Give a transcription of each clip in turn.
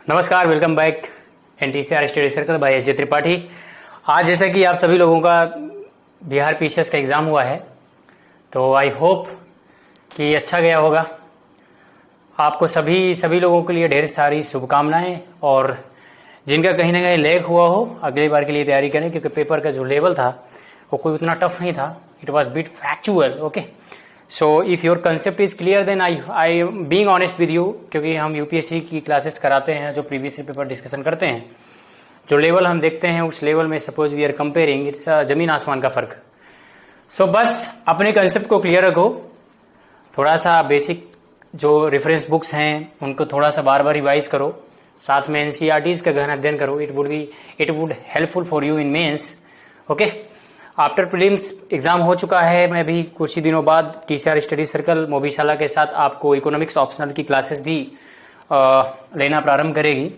नमस्कार, welcome back NTCR study circle by S J Tripathi. आज जैसा कि आप सभी लोगों का बिहार पीसीएस का एग्ज़ाम हुआ है, तो आई होप कि अच्छा गया होगा। आपको सभी लोगों के लिए ढेर सारी शुभकामनाएं, और जिनका कहीं ना कहीं लैग हुआ हो अगली बार के लिए तैयारी करें, क्योंकि पेपर का जो लेवल था वो कोई उतना टफ नहीं था। It was bit factual. Okay, so if your concept is clear then I being honest with you, क्योंकि हम यूपीएससी की क्लासेस कराते हैं जो प्रीवियस पेपर डिस्कशन करते हैं। जो लेवल हम देखते हैं उस लेवल में suppose we are comparing, it's जमीन आसमान का फ़र्क। सो बस अपने कंसेप्ट को क्लियर रखो, थोड़ा सा बेसिक जो रेफरेंस बुक्स हैं उनको थोड़ा सा बार बार रिवाइज करो, साथ में एनसीईआरटीज़ का गहन अध्ययन करो। It would helpful for you in mains. Okay, after prelims exam हो चुका है। मैं भी कुछ ही दिनों बाद टीसीआर स्टडी सर्कल मोबीशाला के साथ आपको इकोनॉमिक्स ऑप्शनल की क्लासेस भी लेना प्रारंभ करेगी।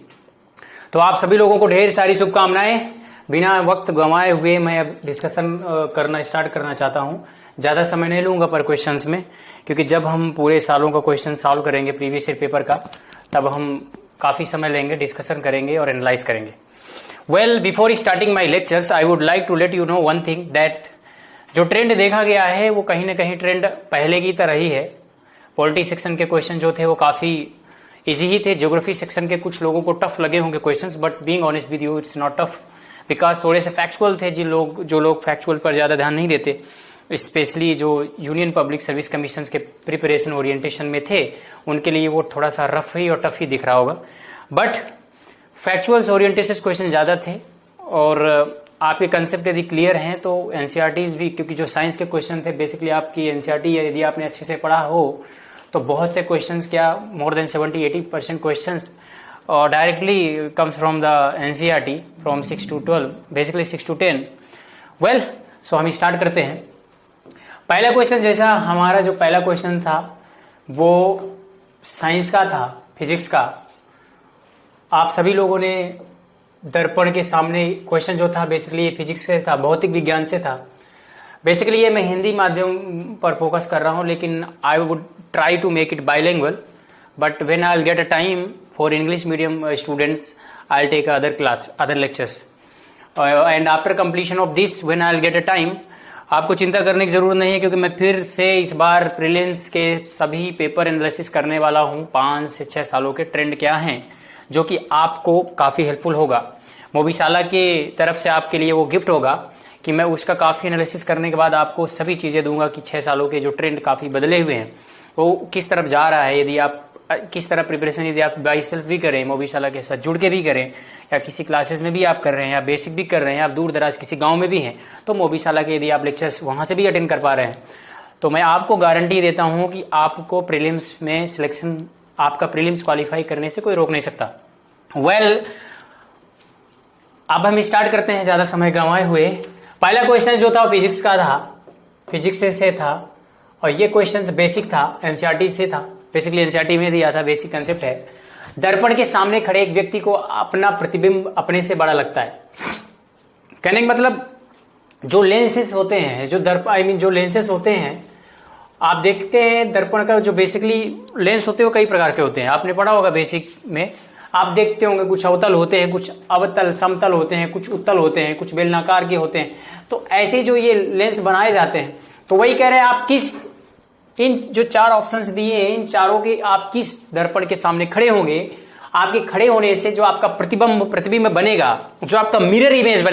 तो आप सभी लोगों को ढेर सारी शुभकामनाएं। बिना वक्त गंवाए हुए मैं अब डिस्कशन करना स्टार्ट करना चाहता हूं। ज़्यादा समय नहीं लूँगा पर क्वेश्चंस में, क्योंकि जब हम पूरे सालों का क्वेश्चन सॉल्व करेंगे प्रीवियस ईयर पेपर का, तब हम काफ़ी समय लेंगे, डिस्कशन करेंगे और एनालाइज करेंगे। Well, before starting my lectures I would like to let you know one thing, that जो ट्रेंड देखा गया है वो कहीं ना कहीं ट्रेंड पहले की तरह ही है। पॉलिटी सेक्शन के क्वेश्चन जो थे वो काफ़ी इजी ही थे। ज्योग्राफी सेक्शन के कुछ लोगों को टफ लगे होंगे questions, but being honest with you it's not tough, because थोड़े से फैक्चुअल थे। जो लोग फैक्चुअल पर ज़्यादा ध्यान नहीं देते, स्पेशली जो यूनियन पब्लिक सर्विस कमीशन के प्रिपरेशन ओरिएंटेशन में थे, उनके लिए वो थोड़ा सा रफ ही और टफ ही दिख रहा होगा। बट फैक्चुअल्स ओरिएंटेशन क्वेश्चन ज़्यादा थे, और आपके कंसेप्ट यदि क्लियर हैं तो एनसीईआरटीज़ भी, क्योंकि जो साइंस के क्वेश्चन थे बेसिकली आपकी एनसीईआरटी यदि आपने अच्छे से पढ़ा हो तो बहुत से क्वेश्चंस, क्या more than 70-80% questions directly comes from the NCERT from 6 to 12, basically 6 to 10। Well, so हम स्टार्ट करते हैं। पहला क्वेश्चन, जैसा हमारा जो पहला क्वेश्चन था वो साइंस का था, फिजिक्स का। आप सभी लोगों ने दर्पण के सामने क्वेश्चन जो था बेसिकली ये फिजिक्स से था, भौतिक विज्ञान से था। बेसिकली ये मैं हिंदी माध्यम पर फोकस कर रहा हूँ, लेकिन I would try to make it bilingual, but when I will get a time for English medium students I will take other lectures, and after completion of this when I will get a time, आपको चिंता करने की जरूरत नहीं है, क्योंकि मैं फिर से इस बार प्रीलिम्स के सभी पेपर एनालिसिस करने वाला हूँ। 5 से 6 सालों के ट्रेंड क्या हैं, जो कि आपको काफ़ी हेल्पफुल होगा। मोबीशाला के तरफ से आपके लिए वो गिफ्ट होगा कि मैं उसका काफ़ी एनालिसिस करने के बाद आपको सभी चीज़ें दूंगा कि 6 सालों के जो ट्रेंड काफ़ी बदले हुए हैं वो किस तरफ जा रहा है। यदि आप किस तरह प्रिपरेशन यदि आप बाई सेल्फ भी करें, मोबीशाला के साथ जुड़ के भी करें, या किसी क्लासेस में भी आप कर रहे हैं, या बेसिक भी कर रहे हैं, आप दूर दराज किसी गाँव में भी हैं, तो मोबीशाला के यदि आप लेक्चर्स वहाँ से भी अटेंड कर पा रहे हैं, तो मैं आपको गारंटी देता हूँ कि आपको प्रीलिम्स में सिलेक्शन, आपका प्रीलिम्स क्वालिफाई करने से कोई रोक नहीं सकता। वेल, अब हम स्टार्ट करते हैं ज़्यादा समय गंवाए हुए। पहला क्वेश्चन जो था फिजिक्स का था, फिजिक्स से था, और ये क्वेश्चन बेसिक था, एनसीईआरटी से था। बेसिकली एनसीईआरटी में दिया था, बेसिक कंसेप्ट है। दर्पण के सामने खड़े एक व्यक्ति को अपना प्रतिबिंब अपने से बड़ा लगता है। कहने का मतलब, जो लेंसेस होते हैं, जो लेंसेस होते हैं, आप देखते हैं दर्पण का जो बेसिकली लेंस होते हैं वो कई प्रकार के होते हैं। आपने पढ़ा होगा बेसिक में, आप देखते होंगे कुछ अवतल होते हैं, कुछ अवतल समतल होते हैं, कुछ उत्तल होते हैं, कुछ बेलनाकार के होते हैं। तो ऐसे जो ये लेंस बनाए जाते हैं, तो वही कह रहे हैं आप किस, इन जो 4 ऑप्शंस दिए हैं, इन चारों के आप किस दर्पण के सामने खड़े होंगे। आपके खड़े होने से जो आपका प्रतिबिंब बनेगा, जो आपका मिरर इमेज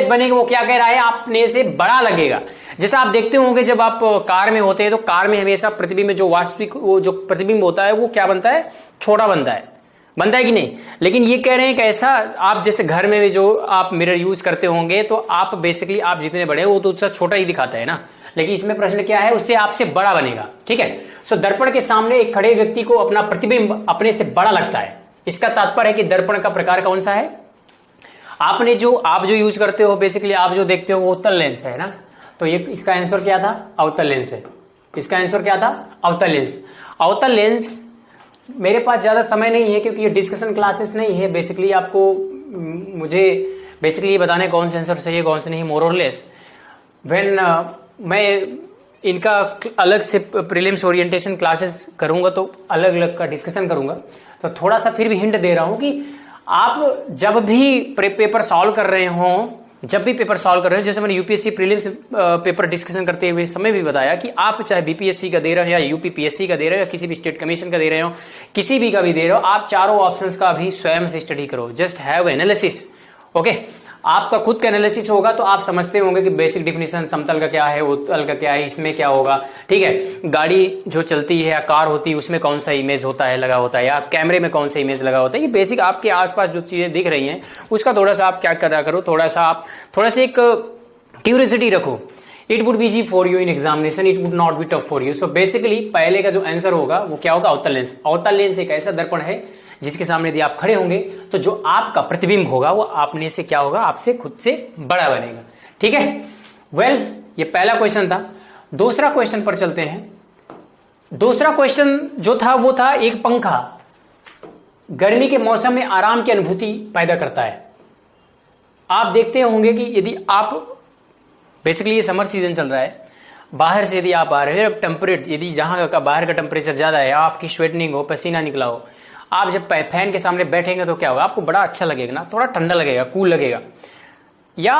बनेगा, वो क्या कह रहा है, आपने से बड़ा लगेगा। जैसा आप देखते होंगे जब आप कार में होते हैं, तो कार में हमेशा प्रतिबिंब जो वास्तविक वो जो प्रतिबिंब होता है वो क्या बनता है, छोटा बनता है कि नहीं। लेकिन ये कह रहे हैं कि ऐसा आप जैसे घर में भी जो आप मिरर यूज करते होंगे, तो आप बेसिकली आप जितने बड़े हो वो तो उससे छोटा ही दिखाता है ना, लेकिन इसमें प्रश्न क्या है, उससे आपसे बड़ा बनेगा। ठीक है, सो दर्पण के सामने एक खड़े व्यक्ति को अपना प्रतिबिंब अपने से बड़ा लगता है। इसका तात्पर्य है कि दर्पण का प्रकार कौन सा है। आप जो यूज करते हो, बेसिकली आप जो देखते हो वो उत्तल लेंस है ना, तो ये इसका आंसर क्या था, अवतल लेंस है। इसका आंसर क्या था, अवतल लेंस। अवतल लेंस, मेरे पास ज्यादा समय नहीं है क्योंकि ये डिस्कशन क्लासेस नहीं है। बेसिकली आपको मुझे बेसिकली बताने कौन से आंसर सही है कौन से नहीं, मोर और लेस। व्हेन मैं इनका अलग से प्रीलिम्स ओरिएंटेशन क्लासेस करूंगा तो अलग अलग का डिस्कशन करूंगा। तो थोड़ा सा फिर भी हिंट दे रहा हूं कि आप जब भी पेपर सॉल्व कर रहे हो, जैसे मैंने यूपीएससी प्रीलिम्स पेपर डिस्कशन करते हुए समय भी बताया कि आप चाहे बीपीएससी का दे रहे हो या यूपीपीएससी का दे रहे हो या किसी भी स्टेट कमीशन का दे रहे हो, किसी भी का भी दे रहे हो, आप चारों ऑप्शंस का भी स्वयं से स्टडी करो। Just have analysis. ओके, आपका खुद का एनालिसिस होगा तो आप समझते होंगे कि बेसिक डिफिनेशन समतल का क्या है, उत्तल का क्या है, इसमें क्या होगा। ठीक है, गाड़ी जो चलती है या कार होती है उसमें कौन सा इमेज होता है, लगा होता है, या कैमरे में कौन सा इमेज लगा होता है। ये बेसिक आपके आसपास जो चीजें दिख रही हैं उसका थोड़ा सा आप क्या करा करो, थोड़ा सा एक क्यूरियोसिटी रखो। It would be easy for you in examination, it would not be tough for you. So basically पहले का जो आंसर होगा वो क्या होगा, अवतल लेंस। अवतल लेंस एक ऐसा दर्पण है जिसके सामने यदि आप खड़े होंगे तो जो आपका प्रतिबिंब होगा वो आपने से क्या होगा, आपसे खुद से बड़ा बनेगा। ठीक है, वेल ये पहला क्वेश्चन था। दूसरा क्वेश्चन पर चलते हैं। दूसरा क्वेश्चन जो था वो था, एक पंखा गर्मी के मौसम में आराम की अनुभूति पैदा करता है। आप देखते होंगे कि यदि आप बेसिकली ये समर सीजन चल रहा है, बाहर से यदि आप आ रहे हो, टेम्परेट यदि जहां का बाहर का टेम्परेचर ज्यादा है, आपकी स्वेटनिंग हो, पसीना निकला हो, आप जब फैन के सामने बैठेंगे तो क्या होगा, आपको बड़ा अच्छा लगेगा ना, थोड़ा ठंडा लगेगा, कूल लगेगा। या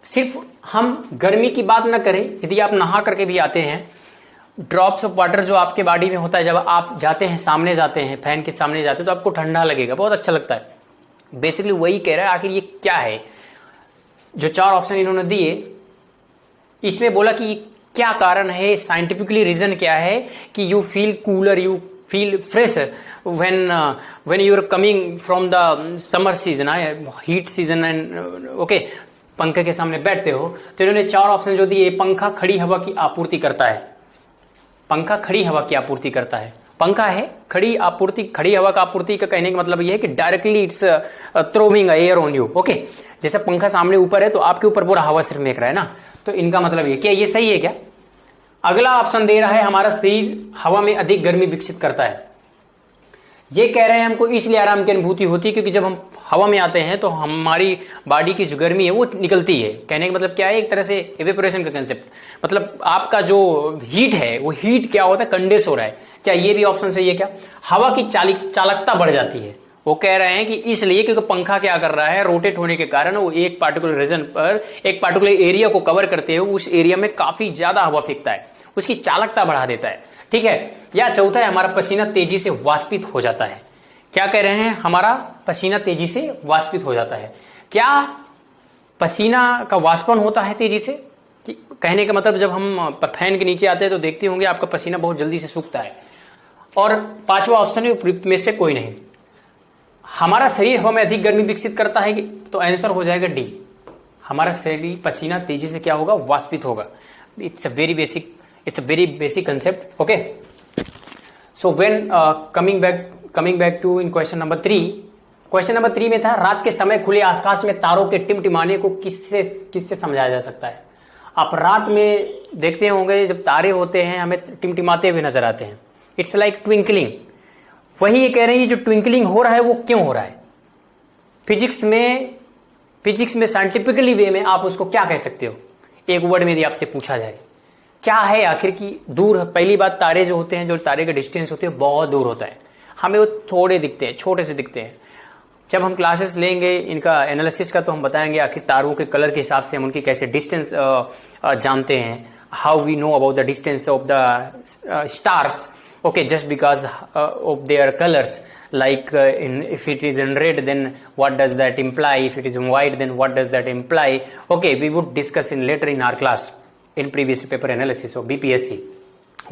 सिर्फ हम गर्मी की बात ना करें, यदि आप नहा करके भी आते हैं, ड्रॉप्स ऑफ वाटर जो आपके बॉडी में होता है, जब आप जाते हैं सामने जाते हैं, फैन के सामने जाते हैं तो आपको ठंडा लगेगा, बहुत अच्छा लगता है। बेसिकली वही कह रहा है। आखिर ये क्या है, जो चार ऑप्शन इन्होंने दिए इसमें बोला कि क्या कारण है, साइंटिफिकली रीजन क्या है कि you feel cooler, you feel fresh when you are coming from the summer season, heat season and okay, पंखे के सामने बैठते हो। तो इन्होंने चार ऑप्शन जो दिए, पंखा खड़ी हवा की आपूर्ति करता है। पंखा खड़ी हवा की आपूर्ति करता है। पंखा है खड़ी आपूर्ति, खड़ी हवा का आपूर्ति का कहने का मतलब यह है कि directly it's throwing air on you. Okay, जैसे पंखा सामने ऊपर है तो आपके ऊपर पूरा हवा सिर्फ फेंक रहा है ना, तो इनका मतलब ये क्या, ये सही है क्या? अगला ऑप्शन दे रहा है, हमारा शरीर हवा में अधिक गर्मी विकसित करता है। ये कह रहे हैं हमको इसलिए आराम की अनुभूति होती है क्योंकि जब हम हवा में आते हैं तो हमारी बॉडी की जो गर्मी है वो निकलती है। कहने का मतलब क्या है, एक तरह से इवेपोरेशन का कंसेप्ट, मतलब आपका जो हीट है वो हीट क्या होता है, कंडेंस हो रहा है। क्या ये भी ऑप्शन सही है क्या? हवा की चालकता बढ़ जाती है। वो कह रहे हैं कि इसलिए क्योंकि पंखा क्या कर रहा है, रोटेट होने के कारण वो एक पार्टिकुलर रीजन पर, एक पार्टिकुलर एरिया को कवर करते हुए उस एरिया में काफी ज्यादा हवा फेंकता है, उसकी चालकता बढ़ा देता है। ठीक है, या चौथा है, हमारा पसीना तेजी से वाष्पित हो जाता है। क्या कह रहे हैं, हमारा पसीना तेजी से वाष्पित हो जाता है। क्या पसीना का वाष्पन होता है तेजी से? कहने का मतलब जब हम फैन के नीचे आते हैं तो देखते होंगे आपका पसीना बहुत जल्दी से सूखता है। और पांचवा ऑप्शन है में से कोई नहीं, हमारा शरीर हवा में अधिक गर्मी विकसित करता है, तो आंसर हो जाएगा डी, हमारा शरीर पसीना तेजी से क्या होगा, वाष्पित होगा। It's a very basic concept. Okay, so when coming back to in question number 3। Question number 3 में था, रात के समय खुले आकाश में तारों के टिमटिमाने को किससे समझाया जा सकता है? आप रात में देखते होंगे जब तारे होते हैं हमें टिमटिमाते हुए नजर आते हैं, इट्स लाइक ट्विंकलिंग। वही ये कह रहे हैं, जो ट्विंकलिंग हो रहा है वो क्यों हो रहा है? फिजिक्स में साइंटिफिकली वे में आप उसको क्या कह सकते हो? एक वर्ड में यदि आपसे पूछा जाए क्या है आखिर की दूर, पहली बात तारे जो होते हैं, जो तारे का डिस्टेंस होते हैं बहुत दूर होता है, हमें वो थोड़े दिखते हैं, छोटे से दिखते हैं। जब हम क्लासेस लेंगे इनका एनालिसिस का तो हम बताएंगे आखिर तारों के कलर के हिसाब से हम उनकी कैसे डिस्टेंस जानते हैं, how we know about the distance of the stars. Okay, just because of their colours, like if it is in red then what does that imply, if it is in white then what does that imply. Okay, we would discuss in later in our class in previous paper analysis of BPSC.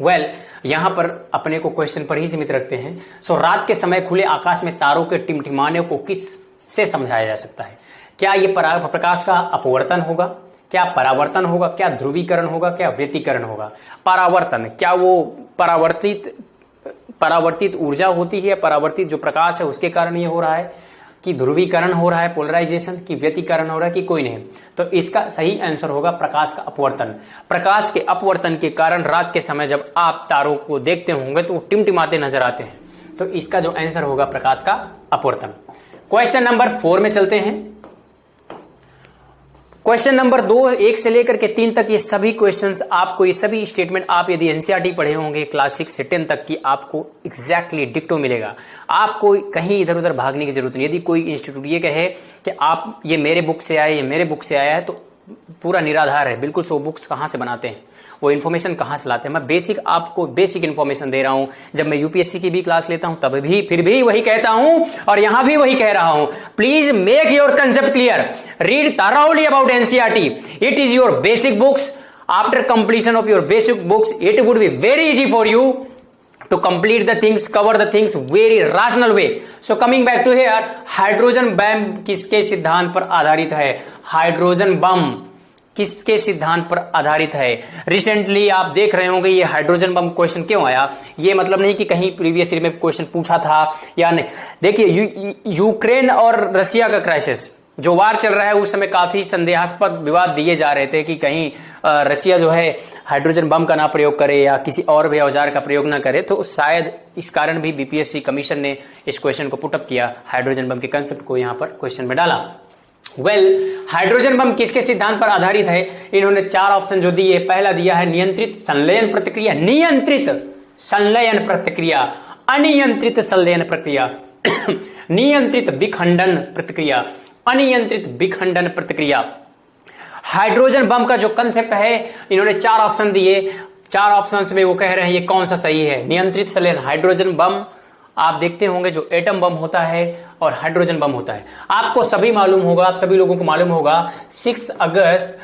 well, यहां पर अपने को question पर ही सीमित रखते हैं। सो रात के समय खुले आकाश में तारों के टिमटिमाने को किस से समझाया जा सकता है? क्या ये प्रकाश का अपवर्तन होगा, क्या परावर्तन होगा, क्या ध्रुवीकरण होगा, क्या व्यतिकरण होगा? परावर्तन, क्या वो परावर्तित ऊर्जा होती है, परावर्तित जो प्रकाश है उसके कारण ये हो रहा है, कि ध्रुवीकरण हो रहा है, पोलराइजेशन, की व्यतिकरण हो रहा है, कि कोई नहीं? तो इसका सही आंसर होगा प्रकाश का अपवर्तन। प्रकाश के अपवर्तन के कारण रात के समय जब आप तारों को देखते होंगे तो वो टिमटिमाते नजर आते हैं, तो इसका जो आंसर होगा प्रकाश का अपवर्तन। क्वेश्चन नंबर 4 में चलते हैं। क्वेश्चन नंबर 2 1 से लेकर के 3 तक ये सभी क्वेश्चंस आपको, ये सभी स्टेटमेंट आप यदि एनसीईआरटी पढ़े होंगे क्लास 6 से 10 तक की, आपको एग्जैक्टली डिक्टो मिलेगा। आपको कहीं इधर उधर भागने की जरूरत नहीं। यदि कोई इंस्टीट्यूट ये कहे कि आप ये मेरे बुक से आया, ये मेरे बुक से आया है, तो पूरा निराधार है बिल्कुल। सो बुक्स कहाँ से बनाते हैं, वो इन्फॉर्मेशन कहाँ से लाते हैं? मैं बेसिक आपको बेसिक इन्फॉर्मेशन दे रहा हूं। जब मैं यूपीएससी की भी क्लास लेता हूं तब भी फिर भी वही कहता हूं और यहां भी वही कह रहा हूं। Please make your concept clear, read thoroughly about NCERT. It is your basic books. After completion of your basic books, it would be very easy for you to complete the things, cover the things very rational way. So coming back to here, hydrogen bomb किसके सिद्धांत पर आधारित है? Hydrogen bomb किसके सिद्धांत पर आधारित है? रिसेंटली आप देख रहे होंगे ये हाइड्रोजन बम क्वेश्चन क्यों आया। ये मतलब नहीं कि कहीं प्रीवियस ईयर में क्वेश्चन पूछा था या नहीं। देखिए यूक्रेन और रशिया का क्राइसिस जो वार चल रहा है, उस समय काफी संदेहास्पद विवाद दिए जा रहे थे कि कहीं रशिया जो है हाइड्रोजन बम का ना प्रयोग करे या किसी और भी औजार का प्रयोग ना करे। तो शायद इस कारण भी बीपीएससी कमीशन ने इस क्वेश्चन को पुटअप किया, हाइड्रोजन बम के कंसेप्ट को यहां पर क्वेश्चन में डाला। हाइड्रोजन बम किसके सिद्धांत पर आधारित है? इन्होंने 4 ऑप्शन जो दिए, पहला दिया है नियंत्रित संलयन प्रतिक्रिया, नियंत्रित संलयन प्रतिक्रिया, अनियंत्रित संलयन प्रक्रिया, नियंत्रित विखंडन प्रतिक्रिया, अनियंत्रित विखंडन प्रतिक्रिया। हाइड्रोजन बम का जो कंसेप्ट है, इन्होंने 4 ऑप्शन दिए। 4 ऑप्शंस में वो कह रहे हैं ये कौन सा सही है। नियंत्रित संलयन हाइड्रोजन बम आप देखते होंगे जो एटम बम होता है और हाइड्रोजन बम होता है। आपको सभी मालूम होगा, आप सभी लोगों को मालूम होगा 6 अगस्त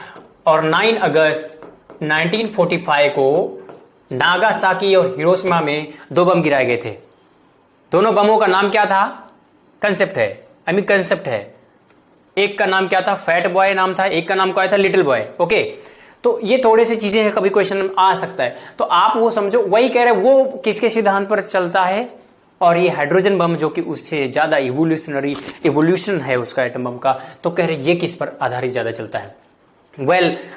और 9 अगस्त 1945 को नागासाकी और हिरोशिमा में 2 बम गिराए गए थे। दोनों बमों का नाम क्या था? कंसेप्ट है, कंसेप्ट है। एक का नाम क्या था? फैट बॉय नाम था, एक का नाम क्या था? Little boy. ओके, तो ये थोड़े सी चीजें हैं, कभी क्वेश्चन आ सकता है, तो आप वो समझो। वही कह रहे हैं वो किसके सिद्धांत पर चलता है, और ये हाइड्रोजन बम जो कि उससे ज्यादा इवोल्यूशन है उसका एटम बम का, तो कह रहे ये किस पर आधारित ज्यादा चलता है।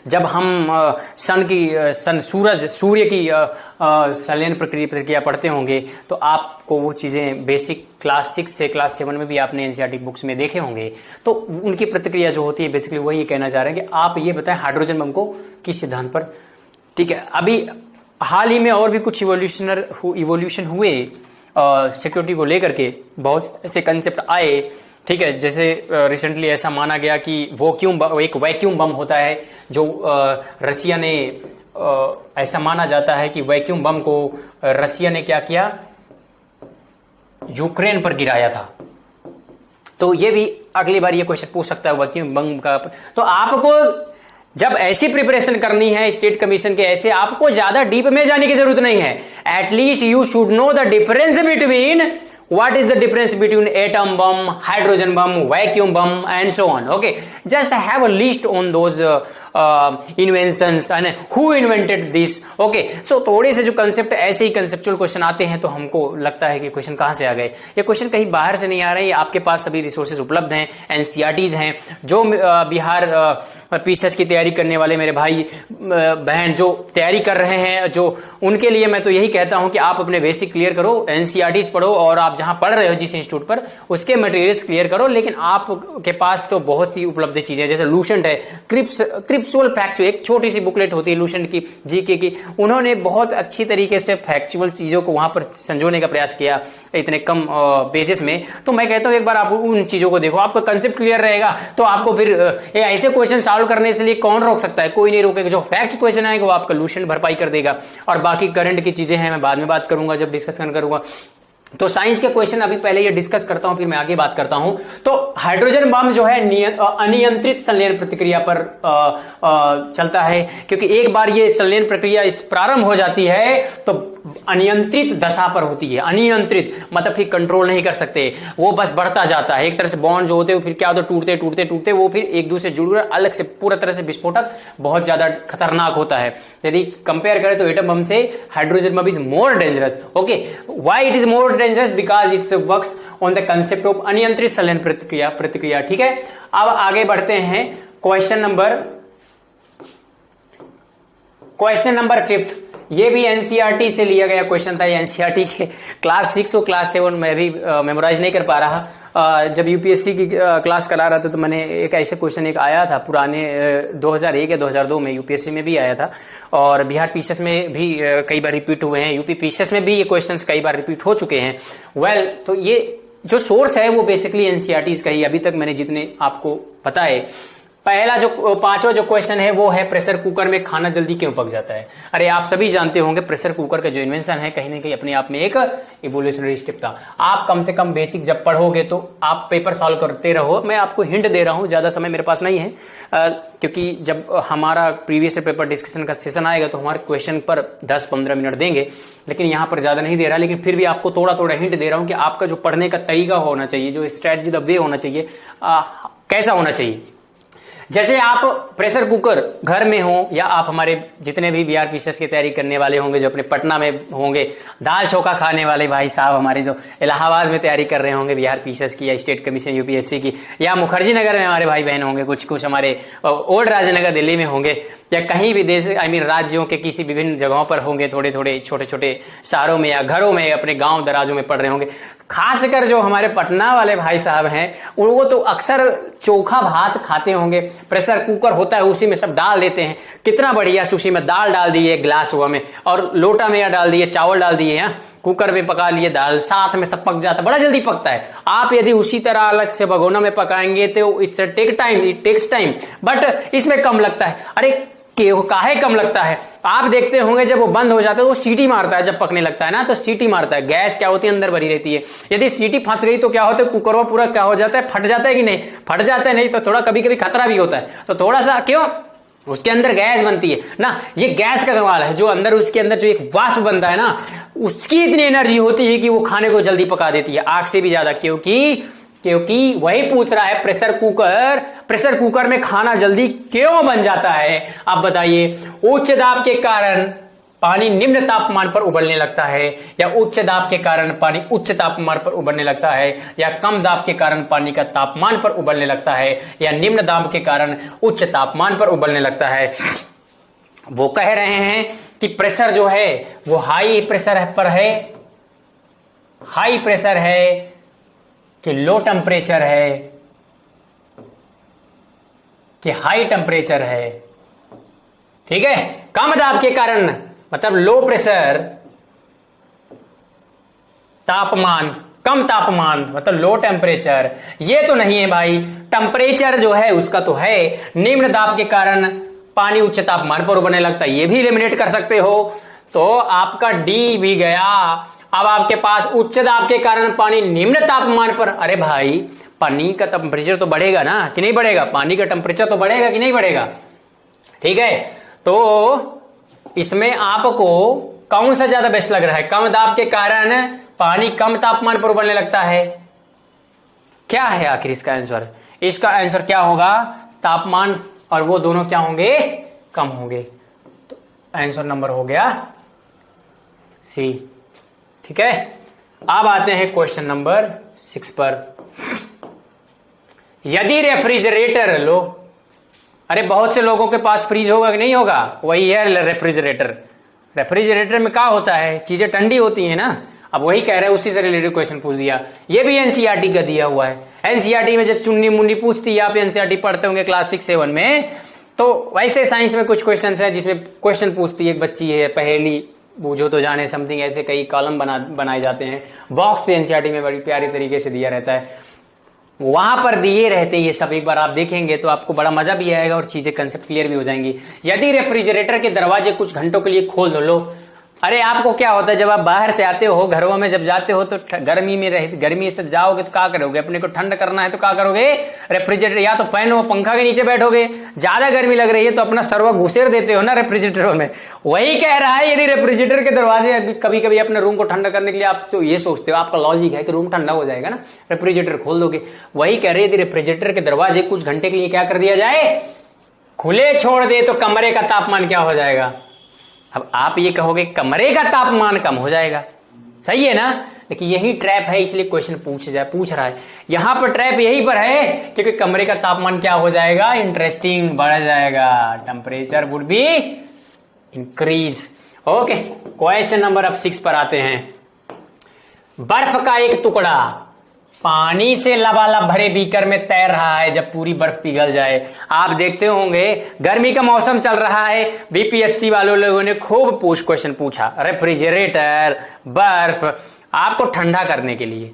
जब हम सूर्य की संलयन प्रक्रिया पढ़ते होंगे तो आपको वो चीजें बेसिक क्लास 6 से क्लास 7 में भी आपने एनसीईआरटी बुक्स में देखे होंगे। तो उनकी प्रतिक्रिया जो होती है बेसिकली वही कहना चाह रहे हैं कि आप ये बताएं हाइड्रोजन बम को किस सिद्धांत पर। ठीक है, अभी हाल ही में और भी कुछ इवोल्यूशन हुए सिक्योरिटी को लेकर के, बहुत ऐसे कंसेप्ट आए। ठीक है, जैसे रिसेंटली ऐसा माना गया कि एक वैक्यूम बम होता है जो रसिया ने, ऐसा माना जाता है कि वैक्यूम बम को रसिया ने क्या किया, यूक्रेन पर गिराया था। तो ये भी अगली बार ये क्वेश्चन पूछ सकता है वैक्यूम बम का। तो आपको जब ऐसी प्रिपरेशन करनी है स्टेट कमीशन के, ऐसे आपको ज्यादा डीप में जाने की जरूरत नहीं है। At least you should know the difference between what is the difference between atom bomb, hydrogen bomb, vacuum bomb and so on. Okay, just have a list on those inventions and who invented this. Okay, so थोड़े से जो concept, ऐसे ही conceptual question आते हैं तो हमको लगता है कि क्वेश्चन कहां से आ गए। ये क्वेश्चन कहीं बाहर से नहीं आ रहे, आपके पास सभी रिसोर्सेज उपलब्ध हैं, एनसीईआरटीज हैं। जो बिहार पीसीएस की तैयारी करने वाले मेरे भाई बहन जो तैयारी कर रहे हैं, जो उनके लिए मैं तो यही कहता हूं कि आप अपने बेसिक क्लियर करो, एनसीईआरटीज पढ़ो, और आप जहां पढ़ रहे हो जिस इंस्टीट्यूट पर उसके मटेरियल्स क्लियर करो। लेकिन आपके पास तो बहुत सी उपलब्ध चीजें, जैसे लूसेंट है, क्रिप्सुअल फैक्चुअल, एक छोटी सी बुकलेट होती है लूसेंट की, जीके की, उन्होंने बहुत अच्छी तरीके से फैक्चुअल चीजों को वहां पर संजोने का प्रयास किया इतने कम पेजेस में। तो मैं कहता हूं एक बार आप उन चीजों को देखो, आपका कंसेप्ट क्लियर रहेगा तो आपको फिर ऐसे क्वेश्चन सॉल्व करने से लिए कौन रोक सकता है? कोई नहीं रोकेगा। जो फैक्ट क्वेश्चन आएगा वो आपका लूसेंट भरपाई कर देगा। और बाकी करंट की चीजें हैं, मैं बाद में बात करूंगा जब डिस्कशन करूंगा। तो साइंस के क्वेश्चन अभी पहले ये डिस्कस करता हूं, फिर मैं आगे बात करता हूं। तो हाइड्रोजन बम जो है अनियंत्रित संलयन प्रक्रिया पर चलता है, क्योंकि एक बार ये संलयन प्रक्रिया इस प्रारंभ हो जाती है तो अनियंत्रित दशा पर होती है। अनियंत्रित मतलब कि कंट्रोल नहीं कर सकते, वो बस बढ़ता जाता है। एक तरह से बॉन्ड जो होते हैं फिर क्या होता है, टूटते टूटते टूटते वो फिर एक दूसरे जुड़ अलग से पूरा तरह से विस्फोटक बहुत ज्यादा खतरनाक होता है। यदि कंपेयर करें तो एटम बम से hydrogen bomb is more dangerous. Okay, why it is more dangerous? Because it's works on the concept of अनियंत्रित संलयन प्रतिक्रिया। ठीक है, अब आगे बढ़ते हैं। क्वेश्चन नंबर 5, ये भी एनसीईआरटी से लिया गया क्वेश्चन था। एनसीईआरटी के क्लास 6 और क्लास 7 में भी मेमोराइज नहीं कर पा रहा, जब यूपीएससी की क्लास करा रहा था तो मैंने एक ऐसे क्वेश्चन एक आया था पुराने 2001 या 2002 में यूपीएससी में भी आया था, और बिहार पीसीएस में भी कई बार रिपीट हुए हैं, यूपी पीसीएस में भी ये क्वेश्चंस कई बार रिपीट हो चुके हैं। तो ये जो सोर्स है वो बेसिकली एनसीईआरटीज का ही अभी तक मैंने जितने आपको बताए। पहला जो पांचवा जो क्वेश्चन है वो है प्रेशर कुकर में खाना जल्दी क्यों पक जाता है। अरे आप सभी जानते होंगे प्रेशर कुकर का जो इन्वेंशन है कहीं ना कहीं अपने आप में एक इवोल्यूशनरी स्टेप था। आप कम से कम बेसिक जब पढ़ोगे तो आप पेपर सॉल्व करते रहो। मैं आपको हिंट दे रहा हूं, ज्यादा समय मेरे पास नहीं है क्योंकि जब हमारा प्रीवियस पेपर डिस्कशन का सेशन आएगा तो हमारे क्वेश्चन पर 10-15 मिनट देंगे, लेकिन यहाँ पर ज्यादा नहीं दे रहा, लेकिन फिर भी आपको थोड़ा थोड़ा हिंट दे रहा हूं कि आपका जो पढ़ने का तरीका होना चाहिए, जो स्ट्रेटजी द वे होना चाहिए, कैसा होना चाहिए। जैसे आप प्रेशर कुकर घर में हो या आप हमारे जितने भी बिहार पीसीएस की तैयारी करने वाले होंगे जो अपने पटना में होंगे, दाल चोखा खाने वाले भाई साहब हमारे जो इलाहाबाद में तैयारी कर रहे होंगे बिहार पीसीएस की या स्टेट कमीशन यूपीएससी की, या मुखर्जी नगर में हमारे भाई बहन होंगे, कुछ हमारे ओल्ड राजनगर दिल्ली में होंगे, या कहीं भी देश राज्यों के किसी विभिन्न जगहों पर होंगे, थोड़े थोड़े छोटे छोटे शहरों में या घरों में अपने गांव दराजों में पढ़ रहे होंगे। खासकर जो हमारे पटना वाले भाई साहब हैं वो तो अक्सर चोखा भात खाते होंगे। प्रेशर कुकर होता है उसी में सब डाल देते हैं, कितना बढ़िया, उसी में दाल डाल दिए ग्लास हुआ में, और लोटा में या डाल दिए, चावल डाल दिए, यहाँ कुकर में पका लिए दाल, साथ में सब पक जाता है, बड़ा जल्दी पकता है। आप यदि उसी तरह अलग से भगोना में पकाएंगे तो it's take time, it takes time, but इसमें कम लगता है। अरे काहे कम लगता है, आप देखते होंगे जब वो बंद हो जाता है वो सीटी मारता है, जब पकने लगता है ना तो सीटी मारता है। गैस क्या होती है अंदर भरी रहती है, यदि सीटी फंस गई तो क्या होता है, कुकर पूरा क्या हो जाता है, फट जाता है कि नहीं, फट जाता है, नहीं तो थोड़ा कभी कभी खतरा भी होता है। तो थोड़ा सा क्यों, उसके अंदर गैस बनती है ना, ये गैस का कमाल है, जो अंदर उसके अंदर जो एक वाष्प बनता है ना, उसकी इतनी एनर्जी होती है कि वो खाने को जल्दी पका देती है, आग से भी ज्यादा। क्योंकि वही पूछ रहा है प्रेशर कुकर में खाना जल्दी क्यों बन जाता है। आप बताइए, उच्च दाब के कारण पानी निम्न तापमान पर उबलने लगता है, या उच्च दाब के कारण पानी उच्च तापमान पर उबलने लगता है, या कम दाब के कारण पानी का तापमान पर उबलने लगता है, या निम्न दाब के कारण उच्च तापमान पर उबलने लगता है। वो कह रहे हैं कि प्रेशर जो है वो हाई प्रेशर पर है, हाई प्रेशर है कि लो टेम्परेचर है कि हाई टेम्परेचर है, ठीक है। कम दाब के कारण मतलब लो प्रेशर, तापमान कम तापमान मतलब लो टेम्परेचर, ये तो नहीं है भाई। टेम्परेचर जो है उसका तो है, निम्न दाब के कारण पानी उच्च तापमान पर उबलने लगता है, ये भी एलिमिनेट कर सकते हो, तो आपका डी भी गया। अब आपके पास उच्च दाब के कारण पानी निम्न तापमान पर, अरे भाई पानी का टेम्परेचर तो बढ़ेगा ना कि नहीं बढ़ेगा, पानी का टेम्परेचर तो बढ़ेगा कि नहीं बढ़ेगा, ठीक है। तो इसमें आपको कौन सा ज्यादा बेस्ट लग रहा है, कम दाब के कारण पानी कम तापमान पर उबलने लगता है, क्या है आखिर इसका आंसर? इसका आंसर क्या होगा, तापमान और वो दोनों क्या होंगे, कम होंगे। तो आंसर नंबर हो गया सी, ठीक है। अब आते हैं क्वेश्चन नंबर 6 पर। यदि रेफ्रिजरेटर लो, अरे बहुत से लोगों के पास फ्रिज होगा कि नहीं होगा, वही है रेफ्रिजरेटर। रेफ्रिजरेटर में क्या होता है, चीजें ठंडी होती है ना। अब वही कह रहे हैं, उसी से रिलेटेड क्वेश्चन पूछ दिया, ये भी एनसीईआरटी का दिया हुआ है। एनसीईआरटी में जब चुन्नी मुन्नी पूछती है, आप एनसीईआरटी पढ़ते होंगे क्लास 6-7 में, तो वैसे साइंस में कुछ क्वेश्चन है जिसमें क्वेश्चन पूछती है, एक बच्ची है, पहेली बूझो तो जाने समथिंग, ऐसे कई कॉलम बनाए जाते हैं, बॉक्स से एनसीईआरटी में बड़ी प्यारी तरीके से दिया रहता है, वहां पर दिए रहते ये सब। एक बार आप देखेंगे तो आपको बड़ा मजा भी आएगा और चीजें कंसेप्ट क्लियर भी हो जाएंगी। यदि रेफ्रिजरेटर के दरवाजे कुछ घंटों के लिए खोल दो, लो, अरे आपको क्या होता है जब आप बाहर से आते हो, घरों में जब जाते हो तो गर्मी से जाओगे तो क्या करोगे, अपने को ठंड करना है तो क्या करोगे, रेफ्रिजरेटर या तो फैन व पंखा के नीचे बैठोगे, ज्यादा गर्मी लग रही है तो अपना सर्वा घुसेर देते हो ना रेफ्रिजरेटर में। वही कह रहा है, यदि रेफ्रिजरेटर के दरवाजे कभी कभी अपने रूम को ठंडा करने के लिए आप तो ये सोचते हो, आपका लॉजिक है कि रूम ठंडा हो जाएगा ना, रेफ्रिजरेटर खोल दोगे। वही कह रहे, यदि रेफ्रिजरेटर के दरवाजे कुछ घंटे के लिए क्या कर दिया जाए, खुले छोड़ दे, तो कमरे का तापमान क्या हो जाएगा। अब आप ये कहोगे कमरे का तापमान कम हो जाएगा, सही है ना, लेकिन यही ट्रैप है, इसलिए क्वेश्चन पूछ रहा है। यहां पर ट्रैप यही पर है क्योंकि कमरे का तापमान क्या हो जाएगा, इंटरेस्टिंग बढ़ जाएगा, temperature would be increase. Okay, question number अब 6 पर आते हैं। बर्फ का एक टुकड़ा पानी से लबालब भरे बीकर में तैर रहा है जब पूरी बर्फ पिघल जाए। आप देखते होंगे गर्मी का मौसम चल रहा है, बीपीएससी वालों लोगों ने खूब क्वेश्चन पूछा, रेफ्रिजरेटर, बर्फ आपको ठंडा करने के लिए,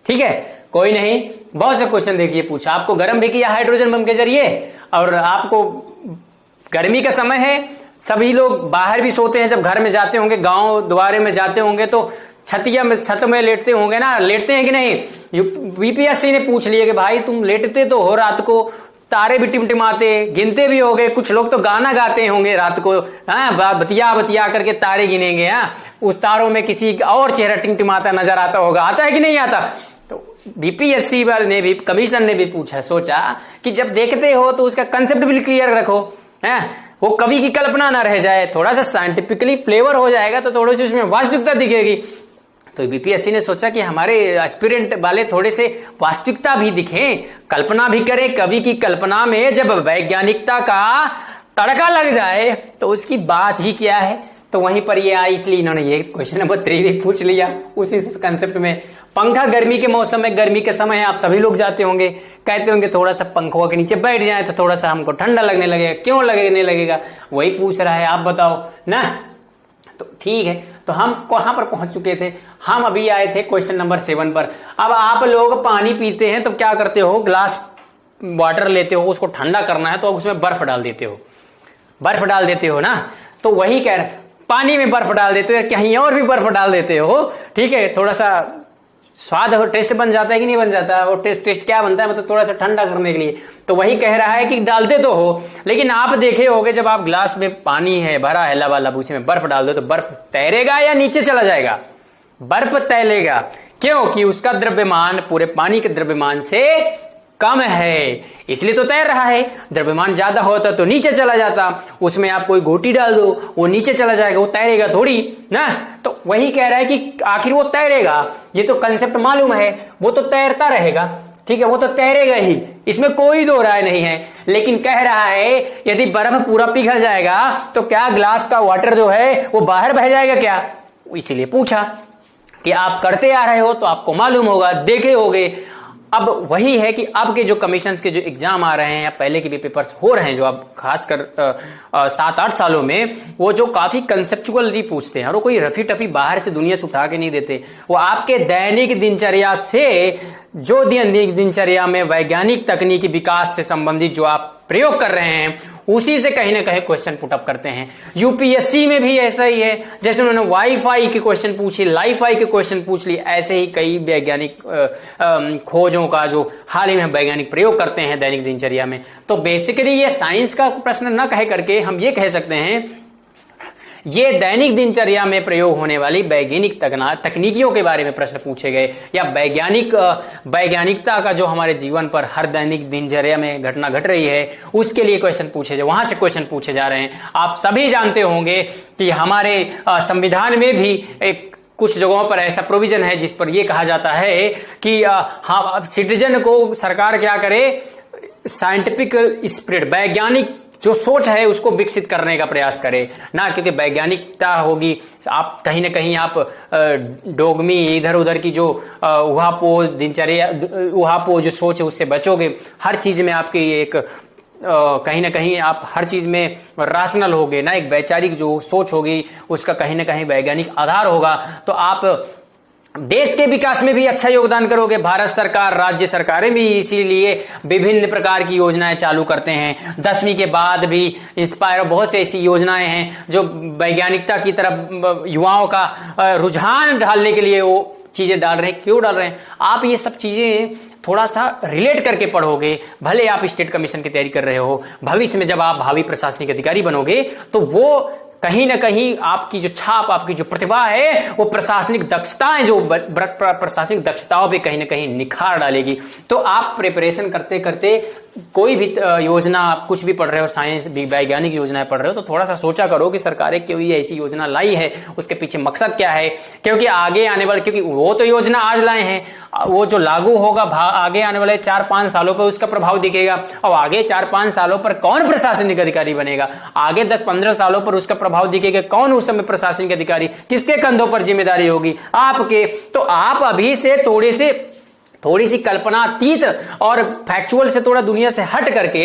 ठीक है, कोई नहीं, बहुत से क्वेश्चन देखिए पूछा, आपको गर्म भी किया हाइड्रोजन बम के जरिए, और आपको गर्मी का समय है, सभी लोग बाहर भी सोते हैं, जब घर में जाते होंगे, गांव द्वारे में जाते होंगे तो छत में लेटते होंगे ना, लेटते हैं कि नहीं। बीपीएससी ने पूछ लिया कि भाई तुम लेटते तो हो रात को, तारे भी टिमटिमाते, गिनते भी होंगे, कुछ लोग तो गाना गाते होंगे रात को, हाँ, बतिया बतिया करके तारे गिनेंगे, हाँ, उस तारों में किसी और चेहरा टिमटिमाता नजर आता होगा, आता है कि नहीं आता। तो बीपीएससी वाले ने भी, कमीशन ने भी पूछा, सोचा कि जब देखते हो तो उसका कंसेप्ट भी क्लियर रखो, है, वो कवि की कल्पना ना रह जाए, थोड़ा सा साइंटिफिकली फ्लेवर हो जाएगा तो थोड़ी सी उसमें वास्तविकता दिखेगी। तो बीपीएससी ने सोचा कि हमारे एस्पिरेंट वाले थोड़े से वास्तविकता भी दिखें, कल्पना भी करें, कवि की कल्पना में जब वैज्ञानिकता का तड़का लग जाए तो उसकी बात ही क्या है। तो वहीं पर ये आई, इसलिए इन्होंने ये क्वेश्चन नंबर 3 भी पूछ लिया उसी कंसेप्ट में। पंखा गर्मी के मौसम में, गर्मी के समय आप सभी लोग जाते होंगे, कहते होंगे थोड़ा सा पंखों के नीचे बैठ जाए तो थोड़ा सा हमको ठंडा लगने लगेगा, क्यों लगने लगेगा, वही पूछ रहा है, आप बताओ ना। तो ठीक है, तो हम कहां पर पहुंच चुके थे, हम अभी आए थे क्वेश्चन नंबर 7 पर। अब आप लोग पानी पीते हैं तो क्या करते हो, ग्लास वाटर लेते हो, उसको ठंडा करना है तो उसमें बर्फ डाल देते हो, बर्फ डाल देते हो ना। तो वही कह रहे, पानी में बर्फ डाल देते हो, कहीं और भी बर्फ डाल देते हो, ठीक है, थोड़ा सा स्वाद और टेस्ट बन जाता है कि नहीं बन जाता, और टेस्ट क्या बनता है, मतलब थोड़ा सा ठंडा करने के लिए। तो वही कह रहा है कि डालते तो हो, लेकिन आप देखे होगे जब आप ग्लास में पानी है भरा है लबालब, उसी में बर्फ डाल दो तो बर्फ तैरेगा या नीचे चला जाएगा, बर्फ तैरेगा, क्योंकि उसका द्रव्यमान पूरे पानी के द्रव्यमान से कम है, इसलिए तो तैर रहा है। द्रव्यमान ज्यादा होता तो नीचे चला जाता, उसमें आप कोई गोटी डाल दो वो नीचे चला जाएगा, वो तैरेगा थोड़ी ना। तो वही कह रहा है कि आखिर वो तैरेगा, ये तो कंसेप्ट मालूम है, वो तो तैरता रहेगा, ठीक है, वो तो तैरेगा ही, इसमें कोई दो राय नहीं है। लेकिन कह रहा है यदि बर्फ पूरा पिघल जाएगा तो क्या ग्लास का वाटर जो है वो बाहर बह जाएगा क्या, इसीलिए पूछा कि आप करते आ रहे हो तो आपको मालूम होगा, देखे होगे। अब वही है कि अब के जो कमीशन के जो एग्जाम आ रहे हैं या पहले के भी पेपर्स हो रहे हैं, जो अब खासकर 7-8 सालों में, वो जो काफी कंसेप्चुअली पूछते हैं, और वो कोई रफी टफी बाहर से दुनिया से उठा के नहीं देते, वो आपके दैनिक दिनचर्या से, जो दैनिक दिनचर्या में वैज्ञानिक तकनीकी विकास से संबंधित जो आप प्रयोग कर रहे हैं उसी से कहीं ना कहीं क्वेश्चन पुटअप करते हैं। यूपीएससी में भी ऐसा ही है, जैसे उन्होंने वाईफाई के क्वेश्चन पूछे, लाईफाई के क्वेश्चन पूछ लिए, ऐसे ही कई वैज्ञानिक खोजों का जो हाल ही में वैज्ञानिक प्रयोग करते हैं दैनिक दिनचर्या में। तो बेसिकली ये साइंस का प्रश्न न कह करके हम ये कह सकते हैं ये दैनिक दिनचर्या में प्रयोग होने वाली वैज्ञानिक तकनीकियों के बारे में प्रश्न पूछे गए, या वैज्ञानिकता का जो हमारे जीवन पर हर दैनिक दिनचर्या में घटना घट रही है उसके लिए क्वेश्चन पूछे जाए, वहां से क्वेश्चन पूछे जा रहे हैं। आप सभी जानते होंगे कि हमारे संविधान में भी एक कुछ जगहों पर ऐसा प्रोविजन है जिस पर यह कहा जाता है कि हाँ, सिटीजन को सरकार क्या करे, साइंटिफिक स्पिरिट, वैज्ञानिक जो सोच है उसको विकसित करने का प्रयास करे ना, क्योंकि वैज्ञानिकता होगी, आप कहीं ना कहीं आप डोगमी इधर उधर की जो उहापोह दिनचर्या, उहापोह जो सोच है उससे बचोगे। हर चीज में आपकी एक कहीं ना कहीं आप हर चीज में राशनल होगे ना, एक वैचारिक जो सोच होगी उसका कहीं ना कहीं वैज्ञानिक आधार होगा, तो आप देश के विकास में भी अच्छा योगदान करोगे। भारत सरकार, राज्य सरकारें भी इसीलिए विभिन्न प्रकार की योजनाएं चालू करते हैं। 10वीं के बाद भी इंस्पायर बहुत से ऐसी योजनाएं हैं जो वैज्ञानिकता की तरफ युवाओं का रुझान ढालने के लिए वो चीजें डाल रहे हैं। क्यों डाल रहे हैं? आप ये सब चीजें थोड़ा सा रिलेट करके पढ़ोगे, भले आप स्टेट कमीशन की तैयारी कर रहे हो, भविष्य में जब आप भावी प्रशासनिक अधिकारी बनोगे तो वो कहीं ना कहीं आपकी जो छाप, आपकी जो प्रतिभा है, वो प्रशासनिक दक्षताएं, जो प्रशासनिक दक्षताओं पे कहीं ना कहीं निखार डालेगी। तो आप प्रिपरेशन करते करते कोई भी योजना, आप कुछ भी पढ़ रहे हो, साइंस वैज्ञानिक योजनाएं पढ़ रहे हो, तो थोड़ा सा सोचा करो कि सरकारें क्यों ये ऐसी योजना लाई है, उसके पीछे मकसद क्या है। क्योंकि आगे आने वाले, क्योंकि वो तो योजना आज लाए हैं, वो जो लागू होगा आगे आने वाले 4-5 सालों पर उसका प्रभाव दिखेगा। और आगे 4-5 सालों पर कौन प्रशासनिक अधिकारी बनेगा, आगे 10-15 सालों पर उसका प्रभाव दिखेगा। कौन उस समय प्रशासनिक अधिकारी, किसके कंधों पर जिम्मेदारी होगी? आपके। तो आप अभी से थोड़े से थोड़ी सी कल्पनातीत और फैक्चुअल से थोड़ा दुनिया से हट करके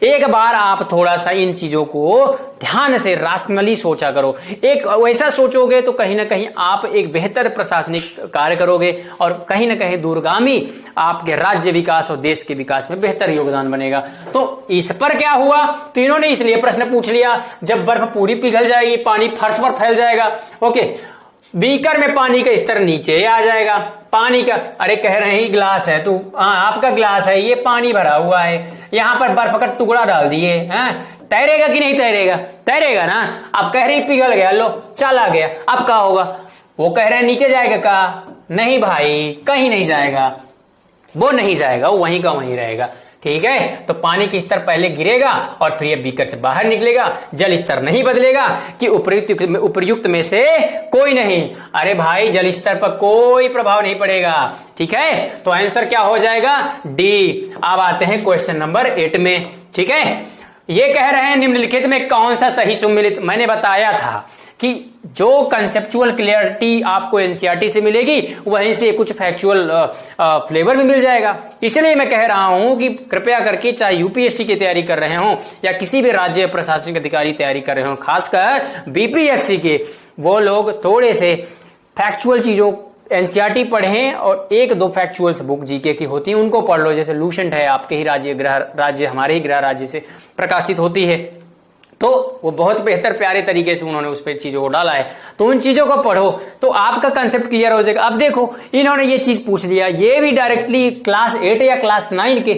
एक बार आप थोड़ा सा इन चीजों को ध्यान से राशनली सोचा करो। एक वैसा सोचोगे तो कहीं ना कहीं आप एक बेहतर प्रशासनिक कार्य करोगे और कहीं ना कहीं दूरगामी आपके राज्य विकास और देश के विकास में बेहतर योगदान बनेगा। तो इस पर क्या हुआ, तो इन्होंने इसलिए प्रश्न पूछ लिया, जब बर्फ पूरी पिघल जाएगी, पानी फर्श पर फैल जाएगा, ओके, बीकर में पानी का स्तर नीचे आ जाएगा, पानी का, अरे कह रहे हैं गिलास है, तू आपका गिलास है, ये पानी भरा हुआ है, यहां पर बर्फ का टुकड़ा डाल दिए, तैरेगा कि नहीं तैरेगा, तैरेगा ना। अब कह रही पिघल गया, लो चला गया, अब क्या होगा, वो कह रहे हैं नीचे जाएगा, का नहीं भाई कहीं नहीं जाएगा, वो नहीं जाएगा, वो वहीं का वहीं रहेगा, ठीक है। तो पानी की स्तर पहले गिरेगा और फिर ये बीकर से बाहर निकलेगा, जल स्तर नहीं बदलेगा कि उपर्युक्त में से कोई नहीं, अरे भाई जल स्तर पर कोई प्रभाव नहीं पड़ेगा, ठीक है। तो आंसर क्या हो जाएगा, डी। अब आते हैं क्वेश्चन नंबर 8 में, ठीक है। ये कह रहे हैं निम्नलिखित में कौन सा सही सुमेलित, मैंने बताया था कि जो कंसेप्चुअल क्लियरिटी आपको एनसीईआरटी से मिलेगी वहीं से कुछ फैक्चुअल फ्लेवर भी मिल जाएगा। इसलिए मैं कह रहा हूं कि कृपया करके चाहे यूपीएससी की तैयारी कर रहे हो या किसी भी राज्य प्रशासनिक अधिकारी तैयारी कर रहे हो, खासकर बीपीएससी के, वो लोग थोड़े से फैक्चुअल चीजों एनसीईआरटी पढ़ें और एक दो फैक्चुअल्स बुक जीके की होती है उनको पढ़ लो, जैसे लूसेंट है आपके ही राज्य हमारे ही गृह राज्य से प्रकाशित होती है, तो वो बहुत बेहतर प्यारे तरीके से उन्होंने उस पर चीजों को डाला है, तो उन चीजों को पढ़ो तो आपका कंसेप्ट क्लियर हो जाएगा। अब देखो इन्होंने ये चीज पूछ लिया, ये भी डायरेक्टली क्लास 8 या क्लास 9 के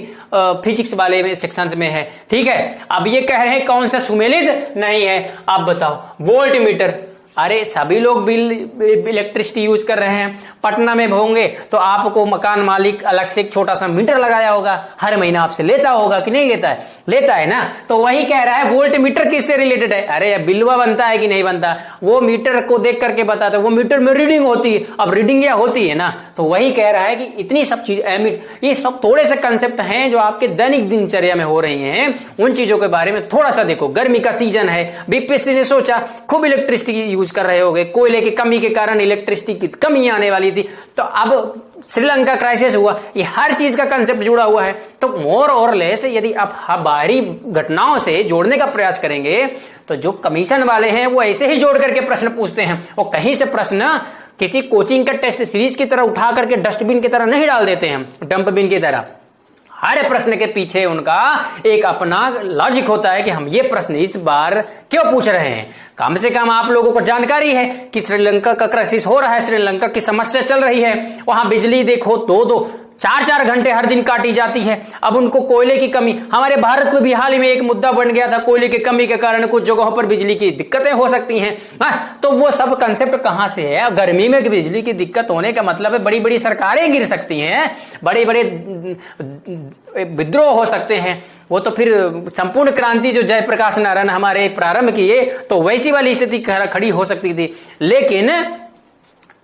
फिजिक्स वाले में सेक्शंस में है, ठीक है। अब ये कह रहे हैं कौन सा सुमेलित नहीं है, अब बताओ वोल्ट मीटर, अरे सभी लोग बिल इलेक्ट्रिसिटी यूज कर रहे हैं, पटना में होंगे तो आपको मकान मालिक अलग से एक छोटा सा मीटर लगाया होगा, हर महीना आपसे लेता होगा कि नहीं लेता है, लेता है ना। तो वही कह रहा है वोल्ट मीटर किससे रिलेटेड है, अरे बिलवा बनता है कि नहीं बनता, वो मीटर को देख करके बताता है, वो मीटर में रीडिंग होती है, अब रीडिंग या होती है ना, तो वही कह रहा है कि इतनी सब चीज ये सब थोड़े से कंसेप्ट हैं जो आपके दैनिक दिनचर्या में हो रही हैं, उन चीजों के बारे में थोड़ा सा देखो। गर्मी का सीजन है, बीपीएससी ने सोचा खूब इलेक्ट्रिसिटी यूज कर रहे होगे, कोयले की कमी के कारण इलेक्ट्रिसिटी की कमी आने वाली थी, तो अब श्रीलंका क्राइसिस हुआ, ये हर चीज का कंसेप्ट जुड़ा हुआ है। तो मोर और लेस यदि आप बाहरी घटनाओं से जोड़ने का प्रयास करेंगे तो जो कमीशन वाले हैं वो ऐसे ही जोड़ करके प्रश्न पूछते हैं, वो कहीं से प्रश्न किसी कोचिंग का टेस्ट सीरीज की तरह उठा करके डस्टबिन की तरह नहीं डाल देते हैं, डंप बिन की तरह। हर प्रश्न के पीछे उनका एक अपना लॉजिक होता है कि हम ये प्रश्न इस बार क्यों पूछ रहे हैं। कम से कम आप लोगों को जानकारी है कि श्रीलंका का क्राइसिस हो रहा है, श्रीलंका की समस्या चल रही है, वहां बिजली देखो 2-2 4-4 घंटे हर दिन काटी जाती है। अब उनको कोयले की कमी, हमारे भारत में भी हाल ही में एक मुद्दा बन गया था, कोयले की कमी के कारण कुछ जगहों पर बिजली की दिक्कतें हो सकती हैं। तो वो सब कंसेप्ट कहां से है, गर्मी में बिजली की दिक्कत होने का मतलब है बड़ी बड़ी सरकारें गिर सकती हैं, बड़े बड़े विद्रोह हो सकते हैं, वो तो फिर संपूर्ण क्रांति जो जयप्रकाश नारायण हमारे प्रारंभ किए तो वैसी वाली स्थिति खड़ी हो सकती थी, लेकिन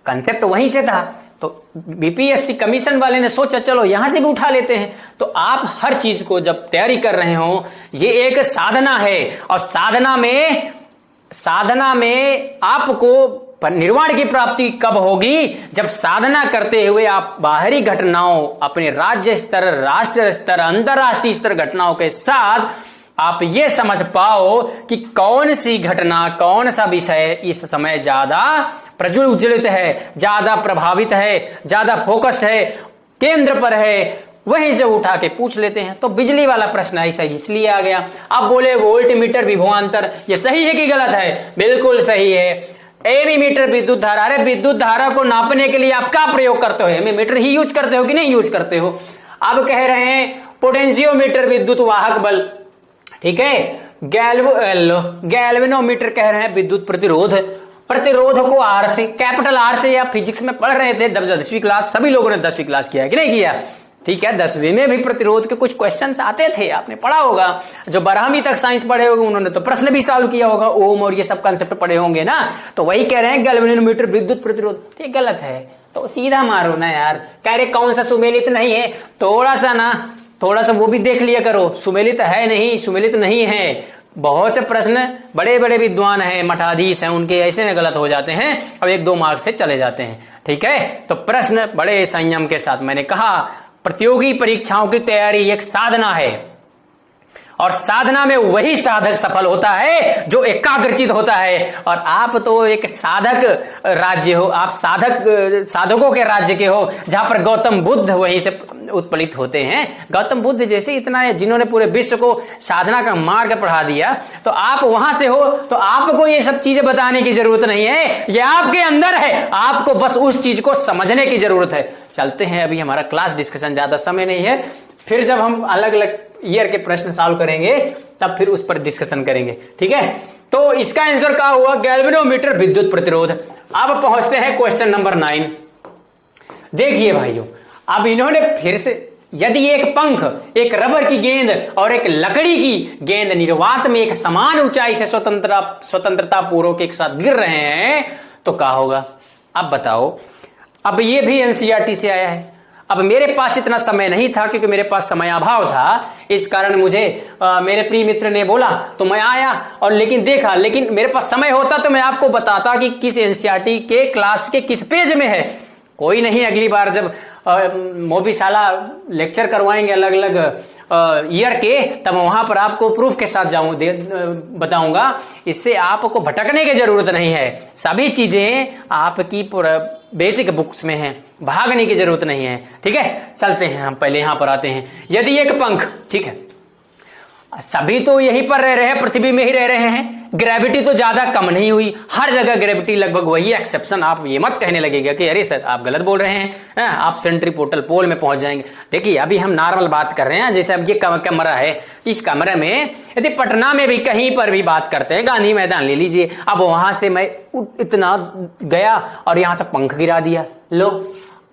कंसेप्ट वहीं से था। तो बीपीएससी कमीशन वाले ने सोचा चलो यहां से भी उठा लेते हैं। तो आप हर चीज को जब तैयारी कर रहे हो, ये एक साधना है और साधना में आपको निर्वाण की प्राप्ति कब होगी, जब साधना करते हुए आप बाहरी घटनाओं, अपने राज्य स्तर, राष्ट्र स्तर, अंतरराष्ट्रीय स्तर घटनाओं के साथ आप ये समझ पाओ कि कौन सी घटना, कौन सा विषय इस समय ज्यादा प्रज्वलित है, ज्यादा प्रभावित है, ज्यादा फोकस्ड है, केंद्र पर है, वहीं से उठा के पूछ लेते हैं। तो बिजली वाला प्रश्न ऐसा इसलिए आ गया। अब बोले वोल्ट मीटर विभवांतर, ये सही है कि गलत है? बिल्कुल सही है। एमी मीटर विद्युत धारा, अरे विद्युत धारा को नापने के लिए आप क्या प्रयोग करते हो, एमी मीटर ही यूज करते हो कि नहीं यूज करते हो? अब कह रहे हैं पोटेंशियोमीटर विद्युत वाहक बल, ठीक है। गैल्वेनोमीटर कह रहे हैं विद्युत प्रतिरोध को आर से, कैपिटल आर से, या फिजिक्स में पढ़ रहे थे 10वीं क्लास, सभी लोगों ने 10वीं क्लास किया है कि नहीं किया? ठीक है, 10वीं में भी प्रतिरोध के कुछ क्वेश्चंस आते थे, आपने पढ़ा होगा। जो 12वीं तक साइंस पढ़े होंगे उन्होंने तो प्रश्न भी सॉल्व किया होगा, ओम और ये सब कंसेप्ट पढ़े होंगे ना। तो वही कह रहे हैं गैल्वेनोमीटर विद्युत प्रतिरोध, ठीक गलत है तो सीधा मारो ना यार। कह रहे कौन सा सुमेलित नहीं है, थोड़ा सा वो भी देख लिया करो, सुमेलित है नहीं, सुमेलित नहीं है, बहुत से प्रश्न बड़े बड़े विद्वान हैं, मठाधीश हैं, उनके ऐसे में गलत हो जाते हैं और 1-2 मार्क्स से चले जाते हैं। ठीक है, तो प्रश्न बड़े संयम के साथ, मैंने कहा प्रतियोगी परीक्षाओं की तैयारी एक साधना है और साधना में वही साधक सफल होता है जो एकाग्रचित होता है। और आप तो एक साधक राज्य हो, आप साधकों के राज्य के हो, जहां पर गौतम बुद्ध वहीं से उत्पलित होते हैं। गौतम बुद्ध जैसे इतना है जिन्होंने पूरे विश्व को साधना का मार्ग पढ़ा दिया, तो आप वहां से हो, तो आपको ये सब चीजें बताने की जरूरत नहीं है, ये आपके अंदर है, आपको बस उस चीज को समझने की जरूरत है। चलते हैं, अभी हमारा क्लास डिस्कशन, ज्यादा समय नहीं है, फिर जब हम अलग अलग ईयर के प्रश्न सॉल्व करेंगे तब फिर उस पर डिस्कशन करेंगे। ठीक है, तो इसका आंसर क्या हुआ? गैल्वेनोमीटर विद्युत प्रतिरोध। अब पहुंचते हैं क्वेश्चन नंबर 9। देखिए भाइयों, अब इन्होंने फिर से, यदि एक पंख, एक रबर की गेंद और एक लकड़ी की गेंद निर्वात में एक समान ऊंचाई से स्वतंत्रता पूर्वक एक साथ गिर रहे हैं तो क्या होगा? अब बताओ। अब ये भी एनसीईआरटी से आया है। अब मेरे पास इतना समय नहीं था क्योंकि मेरे पास समय अभाव था, इस कारण मुझे मेरे प्रिय मित्र ने बोला तो मैं आया और लेकिन देखा, लेकिन मेरे पास समय होता तो मैं आपको बताता कि किस एनसीईआरटी के क्लास के किस पेज में है। कोई नहीं, अगली बार जब मोबीशाला लेक्चर करवाएंगे अलग अलग ईयर के, तब वहां पर आपको प्रूफ के साथ बताऊंगा। इससे आपको भटकने की जरूरत नहीं है, सभी चीजें आपकी बेसिक बुक्स में हैं, भागने की जरूरत नहीं है। ठीक है, चलते हैं, हम पहले यहां पर आते हैं। यदि एक पंख, ठीक है, सभी तो यहीं पर रह रहे हैं, पृथ्वी में ही रह रहे हैं, ग्रेविटी तो ज्यादा कम नहीं हुई, हर जगह ग्रेविटी लगभग वही, एक्सेप्शन आप ये मत कहने लगेगा कि अरे सर आप गलत बोल रहे हैं, आप सेंट्रीपोटल पोल में पहुंच जाएंगे। देखिए अभी हम नॉर्मल बात कर रहे हैं, जैसे अब ये कमरा है, इस कमरे में यदि पटना में भी कहीं पर भी बात करते हैं, गांधी मैदान ले लीजिए, अब वहां से मैं इतना गया और यहां से पंख गिरा दिया, लो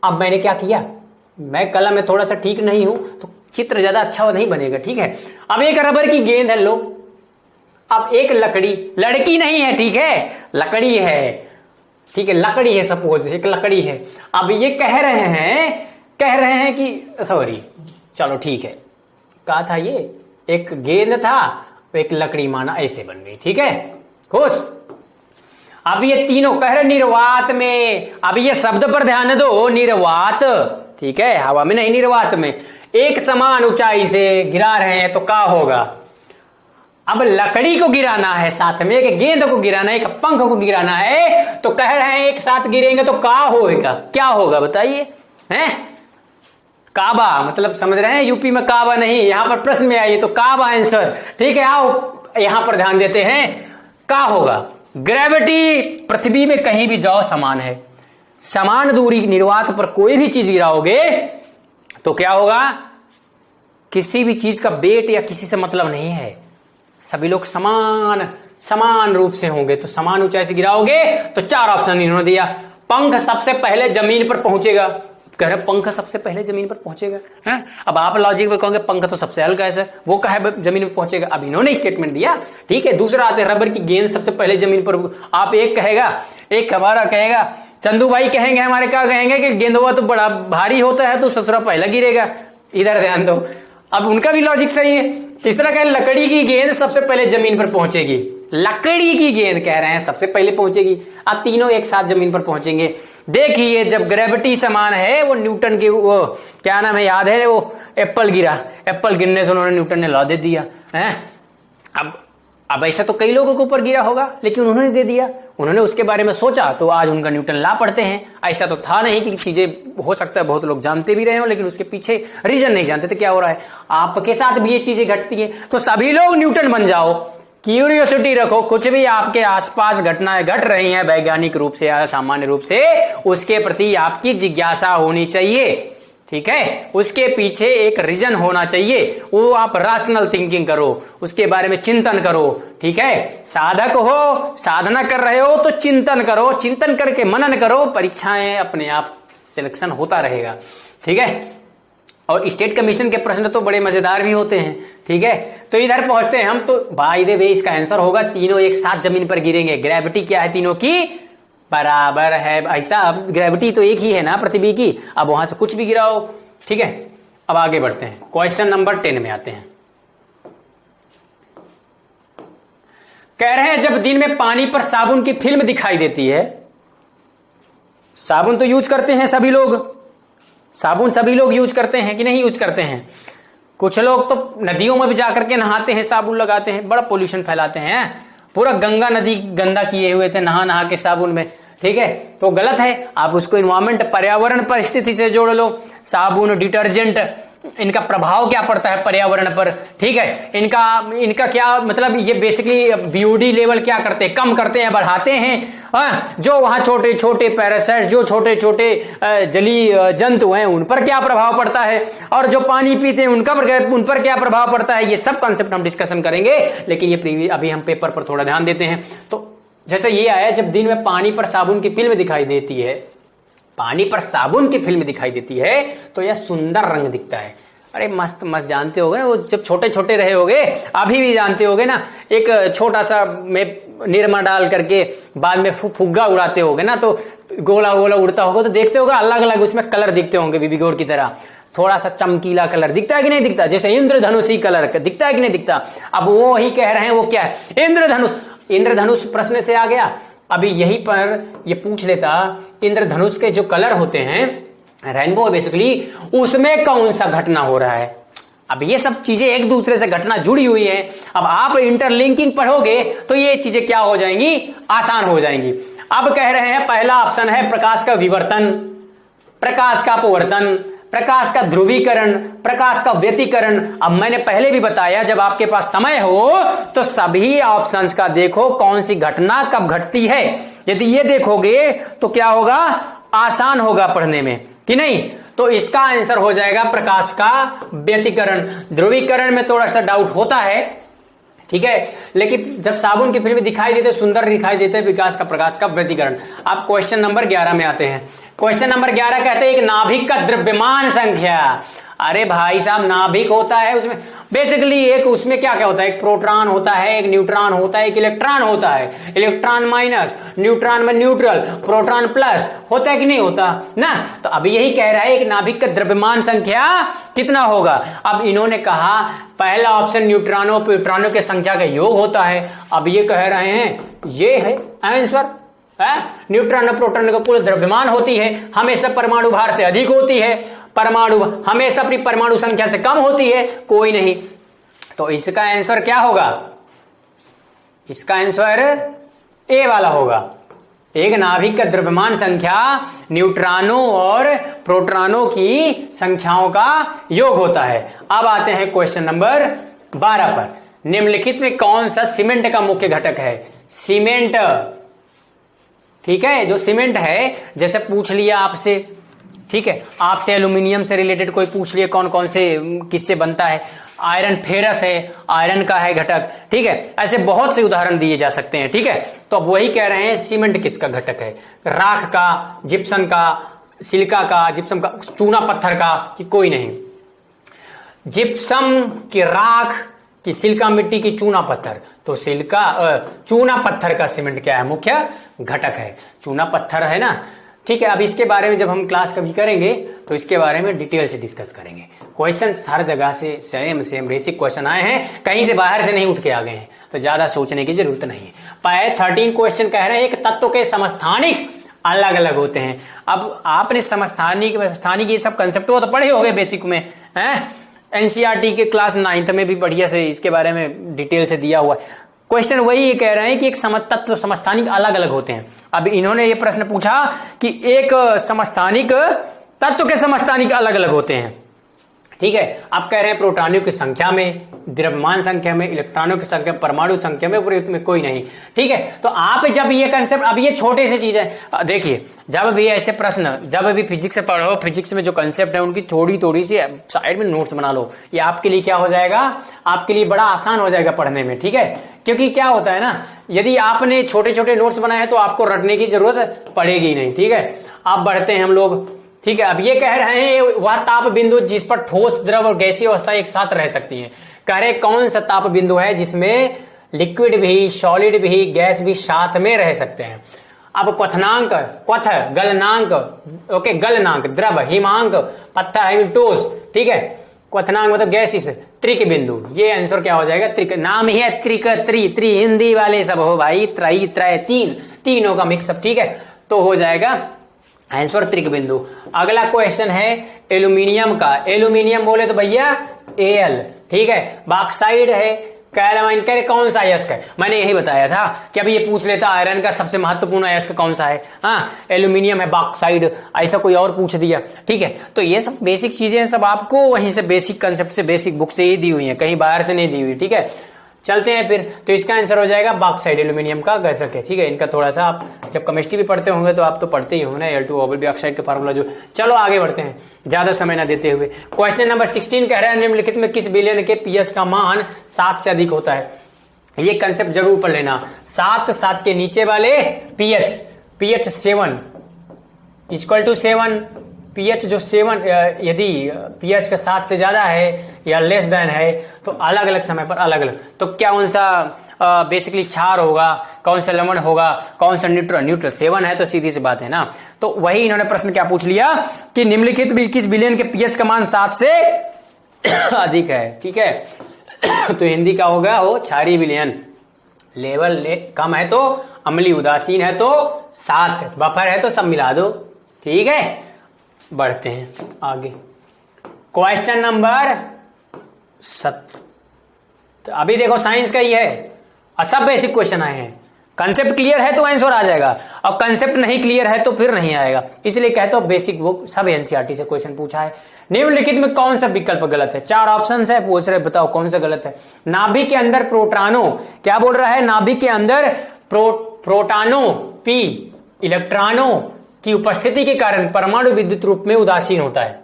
अब मैंने क्या किया, मैं कलम में थोड़ा सा ठीक नहीं हूं तो चित्र ज्यादा अच्छा नहीं बनेगा। ठीक है, अब एक रबर की गेंद है, लो, अब एक लकड़ी, लड़की नहीं है, ठीक है, लकड़ी है, ठीक है, लकड़ी है, सपोज एक लकड़ी है। अब ये कह रहे हैं कि सॉरी, चलो ठीक है, कहा था ये एक गेंद था, एक लकड़ी माना ऐसे बन गई। ठीक है, खुश। अब ये तीनों कह रहे निर्वात में, अब ये शब्द पर ध्यान दो, निर्वात, ठीक है, हवा में नहीं, निर्वात में एक समान ऊंचाई से गिरा रहे हैं तो क्या होगा? अब लकड़ी को गिराना है, साथ में एक गेंद को गिराना है, एक पंख को गिराना है, तो कह रहे हैं एक साथ गिरेंगे तो क्या होगा? क्या होगा बताइए? हैं? काबा, मतलब समझ रहे हैं, यूपी में काबा नहीं, यहां पर प्रश्न में आइए तो काबा आंसर। ठीक है, आओ यहां पर ध्यान देते हैं, क्या होगा? ग्रेविटी पृथ्वी में कहीं भी जाओ समान है, समान दूरी निर्वात पर कोई भी चीज गिराओगे तो क्या होगा? किसी भी चीज का वेट या किसी से मतलब नहीं है, सभी लोग समान रूप से होंगे, तो समान ऊंचाई से गिराओगे तो 4 ऑप्शन इन्होंने दिया। पंख सबसे पहले जमीन पर पहुंचेगा, कह रहे पंख सबसे पहले जमीन पर पहुंचेगा है। अब आप लॉजिक में कहोगे पंख तो सबसे हल्का है सर, वो कहे जमीन पर पहुंचेगा, अब इन्होंने स्टेटमेंट दिया। ठीक है, दूसरा आते रबर की गेंद सबसे पहले जमीन पर, आप एक कहेगा, एक हमारा कहेगा, चंदू भाई कहेंगे, हमारे क्या कहेंगे कि गेंदवा तो बड़ा भारी होता है तो ससुरा पहला गिरेगा। इधर ध्यान दो, अब उनका भी लॉजिक सही है। तीसरा कहे लकड़ी की गेंद सबसे पहले जमीन पर पहुंचेगी, लकड़ी की गेंद कह रहे हैं सबसे पहले पहुंचेगी, अब तीनों एक साथ जमीन पर पहुंचेंगे। देखिए जब ग्रेविटी समान है, वो न्यूटन की वो क्या नाम है याद है, वो एप्पल गिरा, एप्पल गिरने से उन्होंने न्यूटन ने लॉ दे दिया है। अब ऐसा तो कई लोगों के ऊपर गिरा होगा, लेकिन उन्होंने दे दिया, उन्होंने उसके बारे में सोचा तो आज उनका न्यूटन ला पढ़ते हैं। ऐसा तो था नहीं कि चीजें हो सकता है बहुत लोग जानते भी रहे हो, लेकिन उसके पीछे रीजन नहीं जानते थे क्या हो रहा है। आपके साथ भी ये चीजें घटती हैं, तो सभी लोग न्यूटन बन जाओ, क्यूरियोसिटी रखो, कुछ भी आपके आसपास घटनाएं घट रही हैं वैज्ञानिक रूप से या सामान्य रूप से, उसके प्रति आपकी जिज्ञासा होनी चाहिए। ठीक है, उसके पीछे एक रीजन होना चाहिए, वो आप रैशनल थिंकिंग करो, उसके बारे में चिंतन करो। ठीक है, साधक हो, साधना कर रहे हो तो चिंतन करो, चिंतन करके मनन करो, परीक्षाएं अपने आप सिलेक्शन होता रहेगा। ठीक है, और स्टेट कमीशन के प्रश्न तो बड़े मजेदार भी होते हैं। ठीक है, तो इधर पहुंचते हैं हम, तो बाय द वे इसका आंसर होगा तीनों एक साथ जमीन पर गिरेंगे। ग्रेविटी क्या है? तीनों की बराबर है। ऐसा, अब ग्रेविटी तो एक ही है ना पृथ्वी की, अब वहां से कुछ भी गिराओ। ठीक है, अब आगे बढ़ते हैं, क्वेश्चन नंबर 10 में आते हैं। कह रहे हैं जब दिन में पानी पर साबुन की फिल्म दिखाई देती है, साबुन तो यूज करते हैं सभी लोग, साबुन सभी लोग यूज करते हैं कि नहीं यूज करते हैं? कुछ लोग तो नदियों में भी जाकर के नहाते हैं, साबुन लगाते हैं, बड़ा पोल्यूशन फैलाते हैं, पूरा गंगा नदी गंदा किए हुए थे नहा नहा के साबुन में, ठीक है? तो गलत है, आप उसको इन्वायरमेंट पर्यावरण परिस्थिति से जोड़ लो। साबुन, डिटर्जेंट, इनका प्रभाव क्या पड़ता है पर्यावरण पर, ठीक है? इनका क्या मतलब, ये बेसिकली बीओडी लेवल क्या करते हैं, कम करते हैं, बढ़ाते हैं। जो वहां छोटे छोटे पैरासाइट, जो छोटे छोटे जलीय जंतु हैं, उन पर क्या प्रभाव पड़ता है, और जो पानी पीते हैं उन पर क्या प्रभाव पड़ता है, ये सब कॉन्सेप्ट हम डिस्कशन करेंगे। लेकिन ये अभी हम पेपर पर थोड़ा ध्यान देते हैं। तो जैसे ये आया, जब दिन में पानी पर साबुन की फिल्म दिखाई देती है, पानी पर साबुन की फिल्म दिखाई देती है तो यह सुंदर रंग दिखता है। अरे मस्त मस्त, जानते होगे ना, वो जब छोटे छोटे रहे होगे, अभी भी जानते होगे ना, एक छोटा सा में निरमा डाल करके बाद में फुग्गा उड़ाते होगे ना, तो गोला गोला उड़ता होगा, तो देखते होगा अलग अलग उसमें कलर दिखते होंगे, बीबीगोल्ड की तरह थोड़ा सा चमकीला कलर दिखता है कि नहीं दिखता? जैसे इंद्रधनुषी कलर दिखता है कि नहीं दिखता? अब वो ही कह रहे हैं, वो क्या है? इंद्रधनुष। इंद्रधनुष प्रश्न से आ गया। अभी यहीं पर ये पूछ लेता, इंद्रधनुष के जो कलर होते हैं, रेनबो बेसिकली, उसमें कौन सा घटना हो रहा है? अब ये सब चीजें एक दूसरे से घटना जुड़ी हुई है। अब आप इंटरलिंकिंग पढ़ोगे तो ये चीजें क्या हो जाएंगी? आसान हो जाएंगी। अब कह रहे हैं पहला ऑप्शन है प्रकाश का विवर्तन, प्रकाश का अपवर्तन, प्रकाश का ध्रुवीकरण, प्रकाश का व्यतिकरण। अब मैंने पहले भी बताया, जब आपके पास समय हो तो सभी ऑप्शंस का देखो कौन सी घटना कब घटती है। यदि ये देखोगे तो क्या होगा? आसान होगा पढ़ने में कि नहीं? तो इसका आंसर हो जाएगा प्रकाश का व्यतिकरण। ध्रुवीकरण में थोड़ा सा डाउट होता है, ठीक है, लेकिन जब साबुन की फिल्म दिखाई देते, सुंदर दिखाई देते, विकास का प्रकाश का व्यतिकरण। आप क्वेश्चन नंबर 11 में आते हैं। क्वेश्चन नंबर 11 कहते हैं एक नाभिक का द्रव्यमान संख्या। अरे भाई साहब, नाभिक होता है, उसमें बेसिकली एक, उसमें क्या क्या होता है? एक प्रोटॉन होता है, एक न्यूट्रॉन होता है, एक इलेक्ट्रॉन होता है। इलेक्ट्रॉन माइनस, न्यूट्रॉन में न्यूट्रल, प्रोटॉन प्लस, होता है कि नहीं होता ना? तो अब यही कह रहा है एक नाभिक का द्रव्यमान संख्या कितना होगा। अब इन्होंने कहा पहला ऑप्शन न्यूट्रॉनों प्रोटॉनों की संख्या का योग होता है। अब ये कह रहे हैं ये है आंसर। न्यूट्रॉन और प्रोटॉन का कुल द्रव्यमान होती है, हमेशा परमाणु भार से अधिक होती है, परमाणु हमेशा अपनी परमाणु संख्या से कम होती है, कोई नहीं। तो इसका आंसर क्या होगा? इसका आंसर ए वाला होगा। एक नाभिक का द्रव्यमान संख्या न्यूट्रॉनों और प्रोटॉनों की संख्याओं का योग होता है। अब आते हैं क्वेश्चन नंबर 12 पर। निम्नलिखित में कौन सा सीमेंट का मुख्य घटक है? सीमेंट, ठीक है, जो सीमेंट है, जैसे पूछ लिया आपसे, ठीक है, आपसे एल्यूमिनियम से रिलेटेड कोई पूछ लिया कौन कौन से किससे बनता है, आयरन फेरस है, आयरन का है घटक, ठीक है, ऐसे बहुत से उदाहरण दिए जा सकते हैं, ठीक है। तो अब वही कह रहे हैं सीमेंट किसका घटक है? राख का, जिप्सम का, सिलिका का, जिप्सम का, चूना पत्थर का, कि कोई नहीं? जिप्सम की राख की, सिलिका मिट्टी की, चूना पत्थर। तो चूना पत्थर का सीमेंट क्या है? मुख्य घटक है, चूना पत्थर है ना, ठीक है। अब इसके बारे में जब हम क्लास कभी करेंगे तो इसके बारे में डिटेल से डिस्कस करेंगे। क्वेश्चन हर जगह से सेम बेसिक क्वेश्चन आए हैं, कहीं से बाहर से नहीं उठ के आ गए हैं, तो ज्यादा सोचने की जरूरत नहीं है। पाए 13 क्वेश्चन कह रहे हैं एक तत्व के समस्थानिक अलग अलग होते हैं। अब आपने समस्थानिक ये सब कंसेप्ट वो तो पढ़े होंगे बेसिक में, एनसीईआरटी के क्लास 9th में भी बढ़िया से इसके बारे में डिटेल से दिया हुआ है। क्वेश्चन वही कह रहे हैं कि एक तत्व समस्थानिक अलग अलग होते हैं। अब इन्होंने ये प्रश्न पूछा कि एक समस्थानिक तत्व के समस्थानिक अलग अलग होते हैं, ठीक है। आप कह रहे हैं प्रोटॉनों की संख्या में, द्रव्यमान संख्या में, इलेक्ट्रॉनों की संख्या, परमाणु संख्या में कोई नहीं, ठीक है। तो आप जब ये कंसेप्ट, अब ये छोटे से चीज है, देखिए जब भी ऐसे प्रश्न, जब भी फिजिक्स से पढ़ो, फिजिक्स में जो कंसेप्ट है उनकी थोड़ी थोड़ी सी साइड में नोट्स बना लो, ये आपके लिए क्या हो जाएगा? आपके लिए बड़ा आसान हो जाएगा पढ़ने में, ठीक है। क्योंकि क्या होता है ना, यदि आपने छोटे छोटे नोट्स बनाए हैं तो आपको रटने की जरूरत पड़ेगी ही नहीं, ठीक है। आप बढ़ते हैं हम लोग, ठीक है। अब ये कह रहे हैं वह ताप बिंदु जिस पर ठोस, द्रव और गैसीय अवस्था एक साथ रह सकती हैं। कह रहे कौन सा ताप बिंदु है जिसमें लिक्विड भी, सॉलिड भी, गैस भी साथ में रह सकते हैं? अब क्वथनांक, क्वथ, गलनांक, ओके, गलनांक, द्रव, हिमांक, पत्थर, ठोस, ठीक है। क्वथनांक मतलब गैसिस, त्रिक बिंदु, ये आंसर क्या हो जाएगा? त्रिक, नाम ही है त्रिक, त्रि हिंदी वाले सब हो भाई, त्रय त्रय तीनों का मिक्सअप, ठीक है, तो हो जाएगा आंसर त्रिक बिंदु। अगला क्वेश्चन है एल्यूमिनियम का। एल्यूमिनियम बोले तो भैया Al, ठीक है, बॉक्साइड है, कैलामाइन कह कौन सा अयस्क है? मैंने यही बताया था कि अभी ये पूछ लेता आयरन का सबसे महत्वपूर्ण अयस्क कौन सा है, हाँ एल्यूमिनियम है, बॉक्साइड, ऐसा कोई और पूछ दिया, ठीक है। तो ये सब बेसिक चीजें सब आपको वहीं से बेसिक कंसेप्ट से बेसिक बुक से ही दी हुई है, कहीं बाहर से नहीं दी हुई, ठीक है। चलते हैं फिर, तो इसका आंसर हो जाएगा बॉक्साइड, एल्यूमिनियम का गैसक है, ठीक है। इनका थोड़ा सा आप जब केमिस्ट्री भी पढ़ते होंगे तो आप तो पढ़ते ही होंगे ना, Al2O ऑक्साइड का फार्मूला जो। चलो आगे बढ़ते हैं ज्यादा समय ना देते हुए। क्वेश्चन नंबर 16 कह रहा है निम्नलिखित में किस विलयन के पीएच का मान 7 से अधिक होता है? ये कंसेप्ट जरूर पढ़ लेना। 7 के नीचे वाले पीएच 7 इक्वल टू 7, पीएच जो 7 यदि पीएच का 7 से ज्यादा है या लेस देन है तो अलग अलग समय पर अलग अलग, तो क्या कौन सा बेसिकली क्षार होगा, कौन सा लवण होगा, कौन सा न्यूट्रल 7 है तो सीधी सी बात है ना। तो वही इन्होंने प्रश्न क्या पूछ लिया कि निम्नलिखित किस विलयन के पीएच का मान 7 से अधिक है, ठीक है। तो हिंदी का होगा वो क्षारीय विलयन, लेवल कम है तो अम्लीय, उदासीन है तो 7, बफर है तो सब मिला दो, ठीक है। बढ़ते हैं आगे, क्वेश्चन नंबर 7। तो अभी देखो साइंस का ही है और सब बेसिक क्वेश्चन आए हैं। कंसेप्ट क्लियर है तो आंसर आ जाएगा, और कंसेप्ट नहीं क्लियर है तो फिर नहीं आएगा, इसलिए कहते हो बेसिक बुक सब एनसीईआरटी से क्वेश्चन पूछा है। निम्नलिखित में कौन सा विकल्प गलत है? 4 ऑप्शन है, पूछ रहे बताओ कौन सा गलत है। नाभिक के अंदर प्रोटॉनों, क्या बोल रहा है? नाभिक के अंदर प्रोटॉनों पी इलेक्ट्रॉनों की उपस्थिति के कारण परमाणु विद्युत रूप में उदासीन होता है,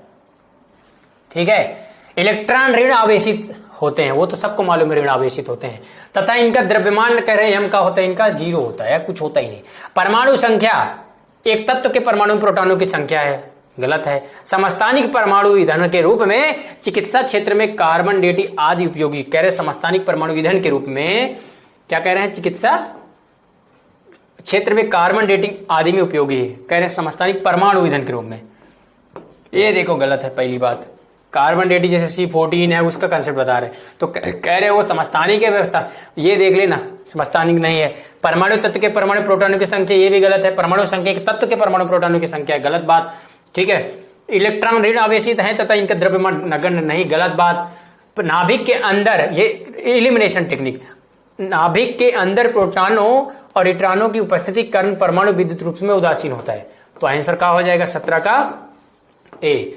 ठीक है। इलेक्ट्रॉन ऋण आवेशित होते हैं, वो तो सबको मालूम है, ऋण आवेशित होते हैं, तथा इनका द्रव्यमान कह रहे हैं हम का होता है, इनका 0 होता है, कुछ होता ही नहीं। परमाणु संख्या, एक तत्व के परमाणु प्रोटॉनों की संख्या है, गलत है। समस्थानिक परमाणु ईंधन के रूप में चिकित्सा क्षेत्र में कार्बन डेटिंग आदि उपयोगी, कह रहे समस्थानिक परमाणु ईंधन के रूप में, क्या कह रहे हैं? चिकित्सा क्षेत्र में कार्बन डेटिंग आदि में उपयोगी है, कह रहे हैं समस्थानिक परमाणु ईंधन के रूप में। ये देखो गलत है पहली बात। कार्बन डेटिंग जैसे C14 है उसका कंसेप्ट बता रहे, तो कह रहे वो समस्थानिक है व्यवस्था, ये देख लेना समस्थानिक नहीं है। परमाणु तत्व के परमाणु प्रोटॉनों की संख्या, ये भी गलत है। परमाणु संख्या के तत्व के परमाणु प्रोटॉनों की संख्या है, गलत बात, ठीक है। इलेक्ट्रॉन ऋण आवेशित है तथा इनका द्रव्यमान नगण्य नहीं, गलत बात। नाभिक के अंदर, ये एलिमिनेशन टेक्निक, नाभिक के अंदर प्रोटॉनों और इलेक्ट्रॉनों की उपस्थिति कारण परमाणु विद्युत रूप में उदासीन होता है, तो आंसर क्या हो जाएगा? 17 का ए।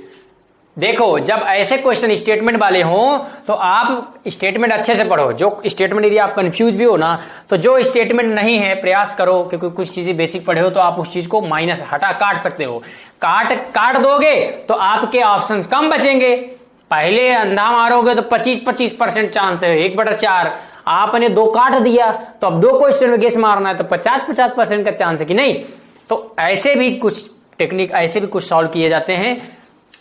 देखो जब ऐसे क्वेश्चन स्टेटमेंट वाले हों तो आप स्टेटमेंट अच्छे से पढ़ो। जो स्टेटमेंट यदि आप कंफ्यूज भी हो ना, तो जो स्टेटमेंट नहीं है प्रयास करो, क्योंकि कुछ चीजें बेसिक पढ़े हो तो आप उस चीज को माइनस काट सकते हो। काट दोगे तो आपके ऑप्शंस कम बचेंगे। पहले अंधा मारोगे तो 25% चांस है, 1/4। आपने 2 काट दिया तो अब 2 क्वेश्चन में गेस मारना है तो 50% का चांस है कि नहीं। तो ऐसे भी कुछ टेक्निक, ऐसे भी कुछ सॉल्व किए जाते हैं।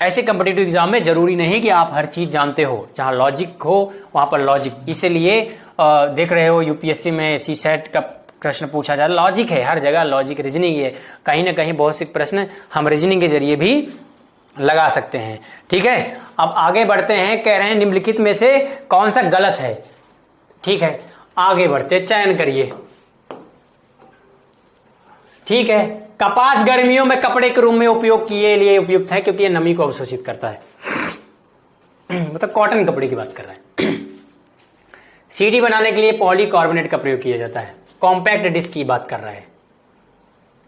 ऐसे कॉम्पिटिटिव एग्जाम में जरूरी नहीं कि आप हर चीज जानते हो, जहां लॉजिक हो वहां पर लॉजिक। इसीलिए देख रहे हो यूपीएससी में सीसेट का प्रश्न पूछा जाता है, लॉजिक है हर जगह, लॉजिक रीजनिंग है। कहीं ना कहीं बहुत से प्रश्न हम रीजनिंग के जरिए भी लगा सकते हैं, ठीक है। अब आगे बढ़ते हैं, कह रहे हैं निम्नलिखित में से कौन सा गलत है, ठीक है। आगे बढ़ते, चयन करिए, ठीक है। कपास गर्मियों में कपड़े के रूप में उपयोग किए लिए उपयुक्त है क्योंकि ये नमी को अवशोषित करता है। मतलब कॉटन कपड़े की बात कर रहे हैं। सीडी बनाने के लिए पॉलीकार्बोनेट का प्रयोग किया जाता है। कॉम्पैक्ट डिस्क की बात कर रहा है,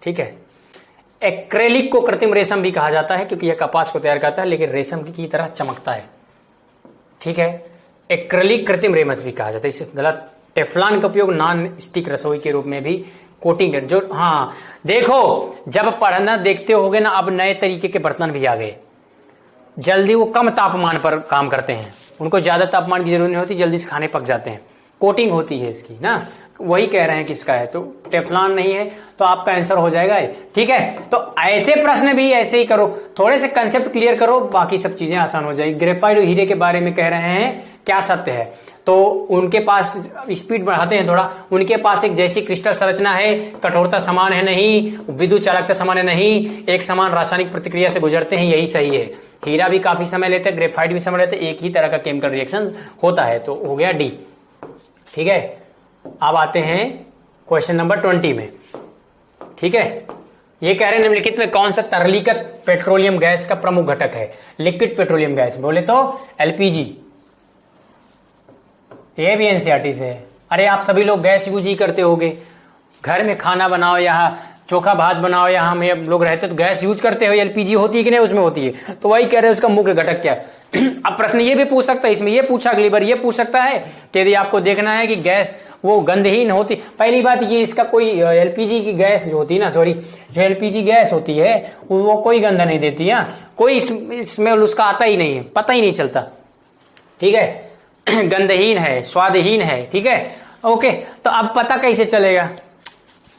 ठीक है। एक्रेलिक को कृत्रिम रेशम भी कहा जाता है क्योंकि यह कपास को तैयार करता है लेकिन रेशम की तरह चमकता है, ठीक है। एक्रेलिक कृत्रिम रेशम भी कहा जाता है, इसे गलत। टेफ्लॉन का उपयोग नॉन स्टिक रसोई के रूप में भी कोटिंग, जो हाँ देखो जब पढ़ना देखते होगे ना, अब नए तरीके के बर्तन भी आ गए, जल्दी वो कम तापमान पर काम करते हैं, उनको ज्यादा तापमान की जरूरत नहीं होती, जल्दी से खाने पक जाते हैं, कोटिंग होती है इसकी ना। वही कह रहे हैं किसका है, तो टेफ्लॉन नहीं है तो आपका आंसर हो जाएगा, ठीक है। तो ऐसे प्रश्न भी ऐसे ही करो, थोड़े से कंसेप्ट क्लियर करो, बाकी सब चीजें आसान हो जाएगी। ग्रेफाइट और हीरे के बारे में कह रहे हैं क्या सत्य है, तो उनके पास स्पीड बढ़ाते हैं थोड़ा, उनके पास एक जैसी क्रिस्टल संरचना है, कठोरता समान है नहीं, विद्युत चालकता समान है नहीं, एक समान रासायनिक प्रतिक्रिया से गुजरते हैं, यही सही है। हीरा भी काफी समय लेते हैं, ग्रेफाइट भी समय लेते हैं, एक ही तरह का केमिकल रिएक्शन होता है। तो हो गया डी। ठीक है, अब आते हैं क्वेश्चन नंबर 20 में। ठीक है, ये कह रहे हैं निम्नलिखित में कौन सा तरलीकृत पेट्रोलियम गैस का प्रमुख घटक है? लिक्विड पेट्रोलियम गैस बोले तो एलपीजी। ये भी एनसीईआरटी से है। अरे आप सभी लोग गैस यूज ही करते होगे, घर में खाना बनाओ या चोखा भात बनाओ या हम लोग रहते तो गैस यूज करते हो, एलपीजी होती है कि नहीं उसमें होती है। तो वही कह रहे हैं उसका मुख्य घटक क्या है। अब प्रश्न ये भी पूछ सकता है, इसमें ये पूछा अगली बार ये पूछ सकता है कि यदि आपको देखना है कि गैस वो गंधहीन होती, पहली बात ये इसका कोई एलपीजी की गैस जो होती है ना, सॉरी जो एलपीजी गैस होती है वो कोई गंध नहीं देती है, कोई स्मेल उसका आता ही नहीं है, पता ही नहीं चलता। ठीक है, गंधहीन है, स्वादहीन है। ठीक है, ओके। तो अब पता कैसे चलेगा,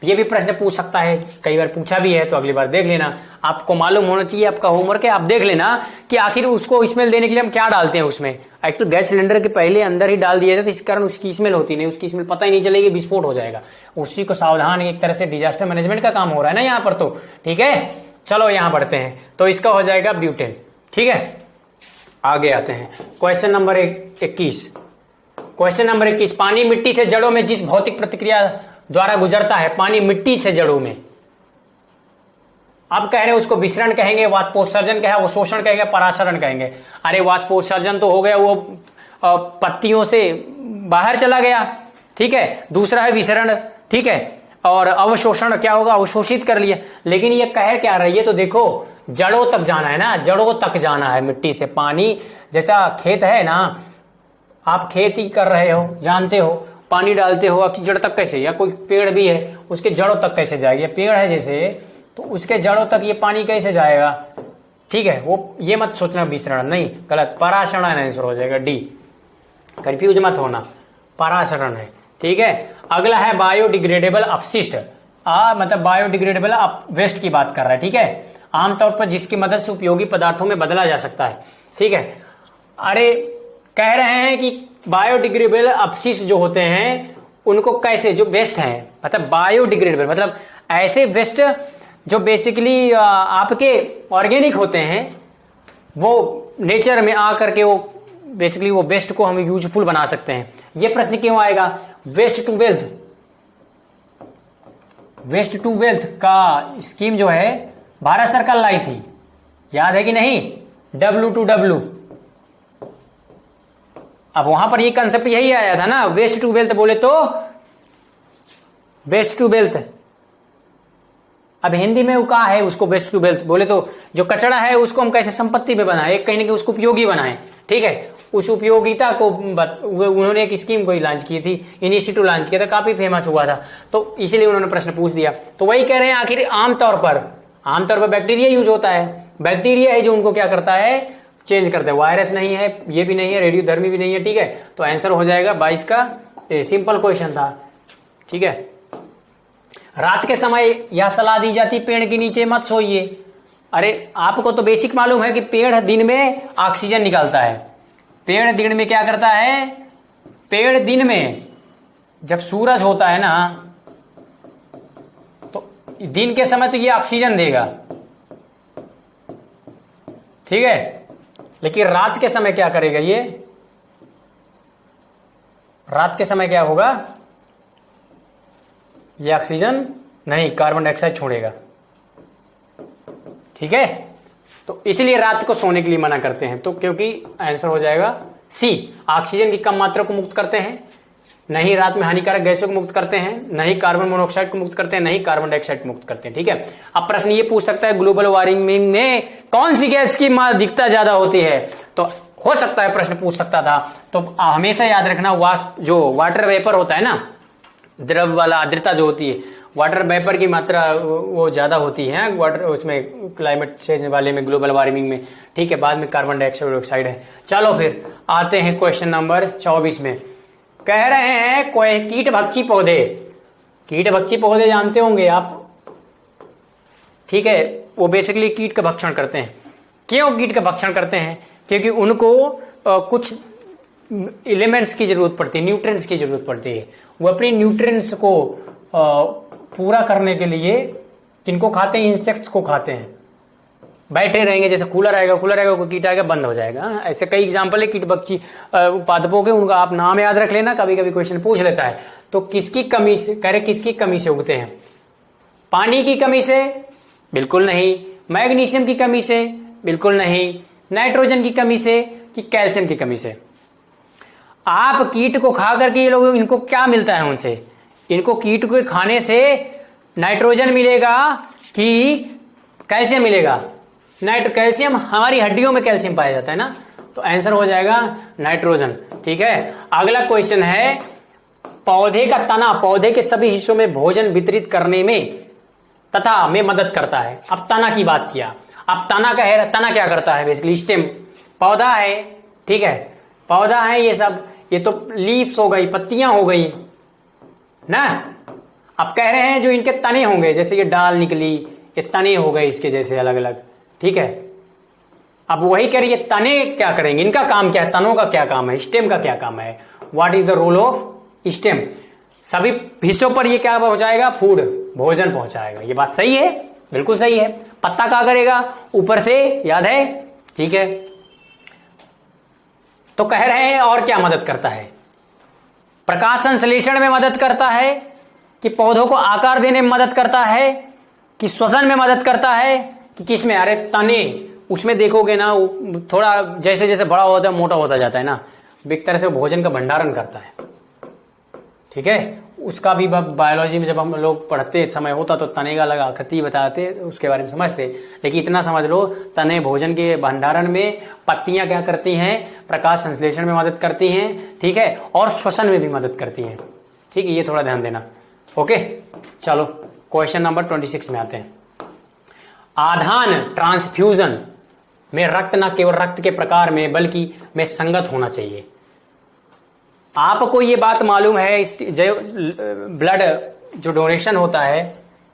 ये भी प्रश्न पूछ सकता है, कई बार पूछा भी है, तो अगली बार देख लेना। आपको मालूम होना चाहिए, आपका होमवर्क है, आप देख लेना कि आखिर उसको स्मेल देने के लिए हम क्या डालते हैं उसमें। एक्चुअली गैस सिलेंडर के पहले अंदर ही डाल दिया जाता है, इस कारण उसकी स्मेल होती नहीं, उसकी स्मेल पता ही नहीं चलेगी, विस्फोट हो जाएगा। उसी को सावधान, एक तरह से डिजास्टर मैनेजमेंट का काम हो रहा है ना यहाँ पर। तो ठीक है, चलो यहाँ बढ़ते हैं। तो इसका हो जाएगा ब्यूटेन। ठीक है, आगे आते हैं क्वेश्चन नंबर 21। क्वेश्चन नंबर 21, पानी मिट्टी से जड़ों में जिस भौतिक प्रतिक्रिया द्वारा गुजरता है, पानी मिट्टी से जड़ों में, अब कह रहे हैं उसको विसरण कहेंगे, वाष्पोत्सर्जन कहेंगे, वो शोषण कहेंगे, परासरण कहेंगे। अरे वाष्पोत्सर्जन तो हो गया, वो पत्तियों से बाहर चला गया। ठीक है, दूसरा है विसरण। ठीक है, और अवशोषण क्या होगा, अवशोषित कर लिया। लेकिन ये कह क्या रही है, तो देखो जड़ों तक जाना है ना, जड़ों तक जाना है मिट्टी से। पानी जैसा खेत है ना, आप खेती कर रहे हो, जानते हो, पानी डालते हो, आपकी जड़ तक कैसे, या कोई पेड़ भी है उसके जड़ों तक कैसे जाएगी, पेड़ है जैसे, तो उसके जड़ों तक ये पानी कैसे जाएगा। ठीक है, वो ये मत सोचना विसरण, नहीं, गलत, परासरण आंसर हो जाएगा डी। कंफ्यूज मत होना, परासरण है। ठीक है, अगला है बायोडिग्रेडेबल अपशिष्ट। मतलब बायोडिग्रेडेबल वेस्ट की बात कर रहा है। ठीक है, आमतौर पर जिसकी मदद से उपयोगी पदार्थों में बदला जा सकता है। ठीक है, अरे कह रहे हैं कि बायोडिग्रेडेबल अपशिष्ट जो होते हैं उनको कैसे, जो वेस्ट हैं, मतलब बायोडिग्रेडेबल मतलब ऐसे वेस्ट जो बेसिकली आपके ऑर्गेनिक होते हैं, वो नेचर में आकर के वो बेसिकली वो वेस्ट को हम यूजफुल बना सकते हैं। ये प्रश्न क्यों आएगा, waste to wealth, waste to wealth का स्कीम जो है भारत सरकार लाई थी, याद है कि नहीं, W2W। अब वहां पर ये कंसेप्ट यही आया था ना, वेस्ट टू वेल्थ बोले तो, वेस्ट टू वेल्थ। अब हिंदी में वो कहा है उसको वेस्ट टू वेल्थ बोले तो, जो कचरा है उसको हम कैसे संपत्ति में बनाए, एक कहीं ना कहीं उसको उपयोगी बनाए। ठीक है, उस उपयोगिता को उन्होंने एक स्कीम को लॉन्च की थी, इनिशिएटिव लॉन्च किया था, काफी फेमस हुआ था, तो इसीलिए उन्होंने प्रश्न पूछ दिया। तो वही कह रहे हैं, आखिर आमतौर पर बैक्टीरिया यूज होता है, बैक्टीरिया है जो उनको क्या करता है, चेंज करता है। वायरस नहीं है, ये भी नहीं है, रेडियोधर्मी भी नहीं है। ठीक है, तो आंसर हो जाएगा 22 का। सिंपल क्वेश्चन था। ठीक है, रात के समय यह सलाह दी जाती, पेड़ के नीचे मत सोइए। अरे आपको तो बेसिक मालूम है कि पेड़ दिन में ऑक्सीजन निकालता है। पेड़ दिन में क्या करता है, पेड़ दिन में जब सूरज होता है ना, तो दिन के समय तो ये ऑक्सीजन देगा। ठीक है, लेकिन रात के समय क्या करेगा, ये रात के समय क्या होगा, ये ऑक्सीजन नहीं, कार्बन डाइऑक्साइड छोड़ेगा। ठीक है, तो इसलिए रात को सोने के लिए मना करते हैं। तो क्योंकि आंसर हो जाएगा सी, ऑक्सीजन की कम मात्रा को मुक्त करते हैं, नहीं रात में हानिकारक गैसों को मुक्त करते हैं, नहीं कार्बन मोनोऑक्साइड को मुक्त करते हैं, नहीं कार्बन डाइऑक्साइड को मुक्त करते हैं। ठीक है, अब प्रश्न ये पूछ सकता है ग्लोबल वार्मिंग में कौन सी गैस की अधिकता ज्यादा होती है, तो हो सकता है प्रश्न पूछ सकता था। तो हमेशा याद रखना, जो वाटर वेपर होता है ना, द्रव वाला आर्द्रता जो होती है, वाटर वेपर की मात्रा वो ज्यादा होती है वाटर उसमें, क्लाइमेट चेंज वाले में, ग्लोबल वार्मिंग में। ठीक है, बाद में कार्बन डाइऑक्साइड है। चलो फिर आते हैं क्वेश्चन नंबर 24 में। कह रहे हैं कोई कीटभक्षी पौधे, कीटभक्षी पौधे जानते होंगे आप। ठीक है, वो बेसिकली कीट का भक्षण करते हैं। क्यों कीट का भक्षण करते हैं, क्योंकि उनको कुछ एलिमेंट्स की जरूरत पड़ती है, न्यूट्रिएंट्स की जरूरत पड़ती है। वो अपनी न्यूट्रिएंट्स को पूरा करने के लिए किनको खाते हैं, इंसेक्ट्स को खाते हैं। बैठे रहेंगे, जैसे कूलर आएगा कोई कीट आएगा बंद हो जाएगा। ऐसे कई एग्जाम्पल है कीट पक्षी पादपों के, उनका आप नाम याद रख लेना, कभी कभी क्वेश्चन पूछ लेता है। तो किसकी कमी से, कह रहे किसकी कमी से उगते हैं? पानी की कमी से? बिल्कुल नहीं। मैग्नीशियम की कमी से? बिल्कुल नहीं। नाइट्रोजन की कमी से कि कैल्शियम की कमी से? आप कीट को खा करके ये लोग, इनको क्या मिलता है उनसे? इनको कीट को खाने से नाइट्रोजन मिलेगा कि कैल्शियम मिलेगा? कैल्शियम, हमारी हड्डियों में कैल्शियम पाया जाता है ना, तो आंसर हो जाएगा नाइट्रोजन। ठीक है, अगला क्वेश्चन है, पौधे का तना पौधे के सभी हिस्सों में भोजन वितरित करने में तथा में मदद करता है। अब तना की बात किया, अब तना का है, तना क्या करता है? बेसिकली स्टेम, पौधा है, ठीक है, पौधा है ये सब, ये तो लीव्स हो गई, पत्तियां हो गई ना। अब कह रहे हैं जो इनके तने होंगे, जैसे ये डाल निकली, ये तने हो गए इसके जैसे अलग अलग, ठीक है। अब वही कह रही है तने क्या करेंगे, इनका काम क्या है, तनों का क्या काम है, स्टेम का क्या काम है, what is the role of stem? सभी हिस्सों पर ये क्या पहुंचाएगा? फूड, भोजन पहुंचाएगा। ये बात सही है, बिल्कुल सही है। पत्ता क्या करेगा? ऊपर से, याद है, ठीक है। तो कह रहे हैं और क्या मदद करता है? प्रकाश संश्लेषण में मदद करता है, कि पौधों को आकार देने में मदद करता है, कि श्वसन में मदद करता है, कि किस में? अरे तने, उसमें देखोगे ना थोड़ा जैसे जैसे बड़ा होता है मोटा होता जाता है ना, एक तरह से भोजन का भंडारण करता है, ठीक है। उसका भी बायोलॉजी में जब हम लोग पढ़ते समय होता तो तने का अलग आकृति बताते, उसके बारे में समझते, लेकिन इतना समझ लो तने भोजन के भंडारण में, पत्तियां क्या करती हैं? प्रकाश संश्लेषण में मदद करती हैं, ठीक है, और श्वसन में भी मदद करती हैं, ठीक है। ये थोड़ा ध्यान देना, ओके। चलो क्वेश्चन नंबर 26 में आते हैं। आधान ट्रांसफ्यूजन में रक्त न केवल रक्त के प्रकार में बल्कि में संगत होना चाहिए। आपको ये बात मालूम है, जो ब्लड जो डोनेशन होता है,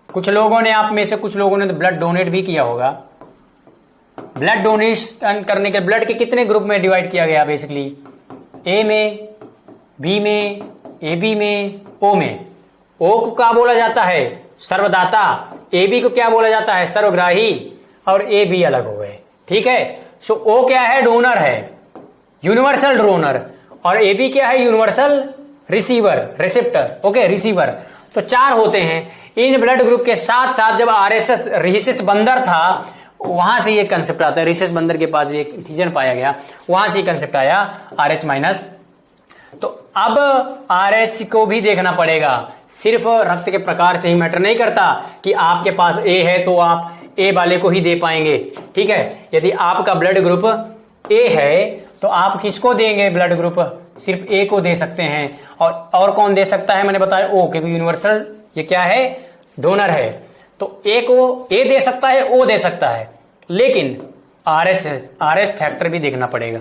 कुछ लोगों ने, आप में से कुछ लोगों ने तो ब्लड डोनेट भी किया होगा। ब्लड डोनेशन करने के ब्लड के कितने ग्रुप में डिवाइड किया गया? बेसिकली ए में, बी में, ए बी में, ओ में। ओ को क्या बोला जाता है? सर्वदाता। ए बी को क्या बोला जाता है? सर्वग्राही। और ए बी अलग हो गए, ठीक है। सो ओ क्या है? डोनर है, यूनिवर्सल डोनर। और ए बी क्या है? Universal receiver, receptor, okay, receiver. तो 4 होते हैं। इन ब्लड ग्रुप के साथ साथ जब आरएसएस रिसेस बंदर था, वहां से ये कंसेप्ट आता है। रिसेस बंदर के पास एक एंटीजन पाया गया, वहां से कंसेप्ट आया RH माइनस। तो अब RH को भी देखना पड़ेगा, सिर्फ रक्त के प्रकार से ही मैटर नहीं करता कि आपके पास ए है तो आप ए वाले को ही दे पाएंगे, ठीक है। यदि आपका ब्लड ग्रुप ए है तो आप किसको देंगे? ब्लड ग्रुप सिर्फ ए को दे सकते हैं। और कौन दे सकता है? मैंने बताया ओ, क्योंकि यूनिवर्सल ये क्या है? डोनर है। तो ए को ए दे सकता है, ओ दे सकता है, लेकिन आरएच फैक्टर भी देखना पड़ेगा,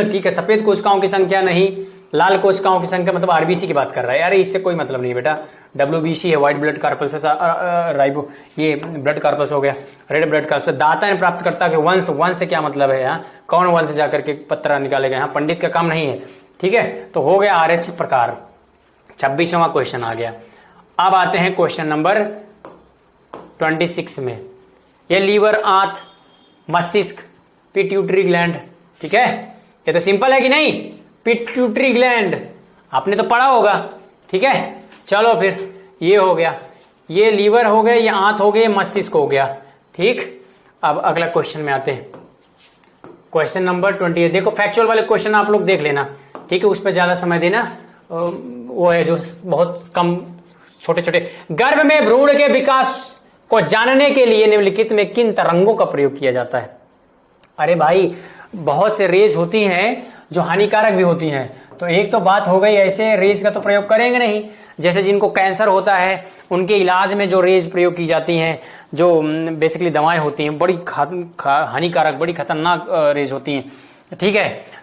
ठीक है। सफेद कोशिकाओं की संख्या नहीं, लाल कोशिकाओं की संख्या, मतलब आरबीसी की बात कर रहा है। अरे इससे कोई मतलब नहीं बेटा, WBC है, व्हाइट ब्लड कार्पल्स, राइबो, ये ब्लड कार्पल्स हो गया, रेड ब्लड कार्पल्स। दाता ने प्राप्त करता कि वंश से क्या मतलब है? यहाँ कौन वंश जाकर के पत्रा निकालेगा? यहाँ पंडित का काम नहीं है, ठीक है। तो हो गया RH प्रकार। 26वां क्वेश्चन आ गया। अब आते हैं क्वेश्चन नंबर 26 में। ये लीवर, आंत, मस्तिष्क, पिट्यूटरी ग्लैंड, ठीक है। ये तो सिंपल है कि नहीं? पिट्यूटरी ग्लैंड आपने तो पढ़ा होगा, ठीक है। चलो फिर ये हो गया, ये लीवर हो गया, ये आंत हो गई, मस्तिष्क हो गया, ठीक। अब अगला क्वेश्चन में आते हैं, क्वेश्चन नंबर 28। देखो फैक्चुअल वाले क्वेश्चन आप लोग देख लेना, ठीक है, उस पर ज्यादा समय देना, वो है जो बहुत कम छोटे छोटे। गर्भ में भ्रूण के विकास को जानने के लिए निम्नलिखित में किन तरंगों का प्रयोग किया जाता है? अरे भाई बहुत से रेज होती हैं जो हानिकारक भी होती हैं, तो एक तो बात हो गई, ऐसे रेज का तो प्रयोग करेंगे नहीं। जैसे जिनको कैंसर होता है उनके इलाज में जो रेज प्रयोग की जाती हैं, जो बेसिकली दवाएं होती हैं, बड़ी हानिकारक, बड़ी खतरनाक रेज होती हैं, ठीक है।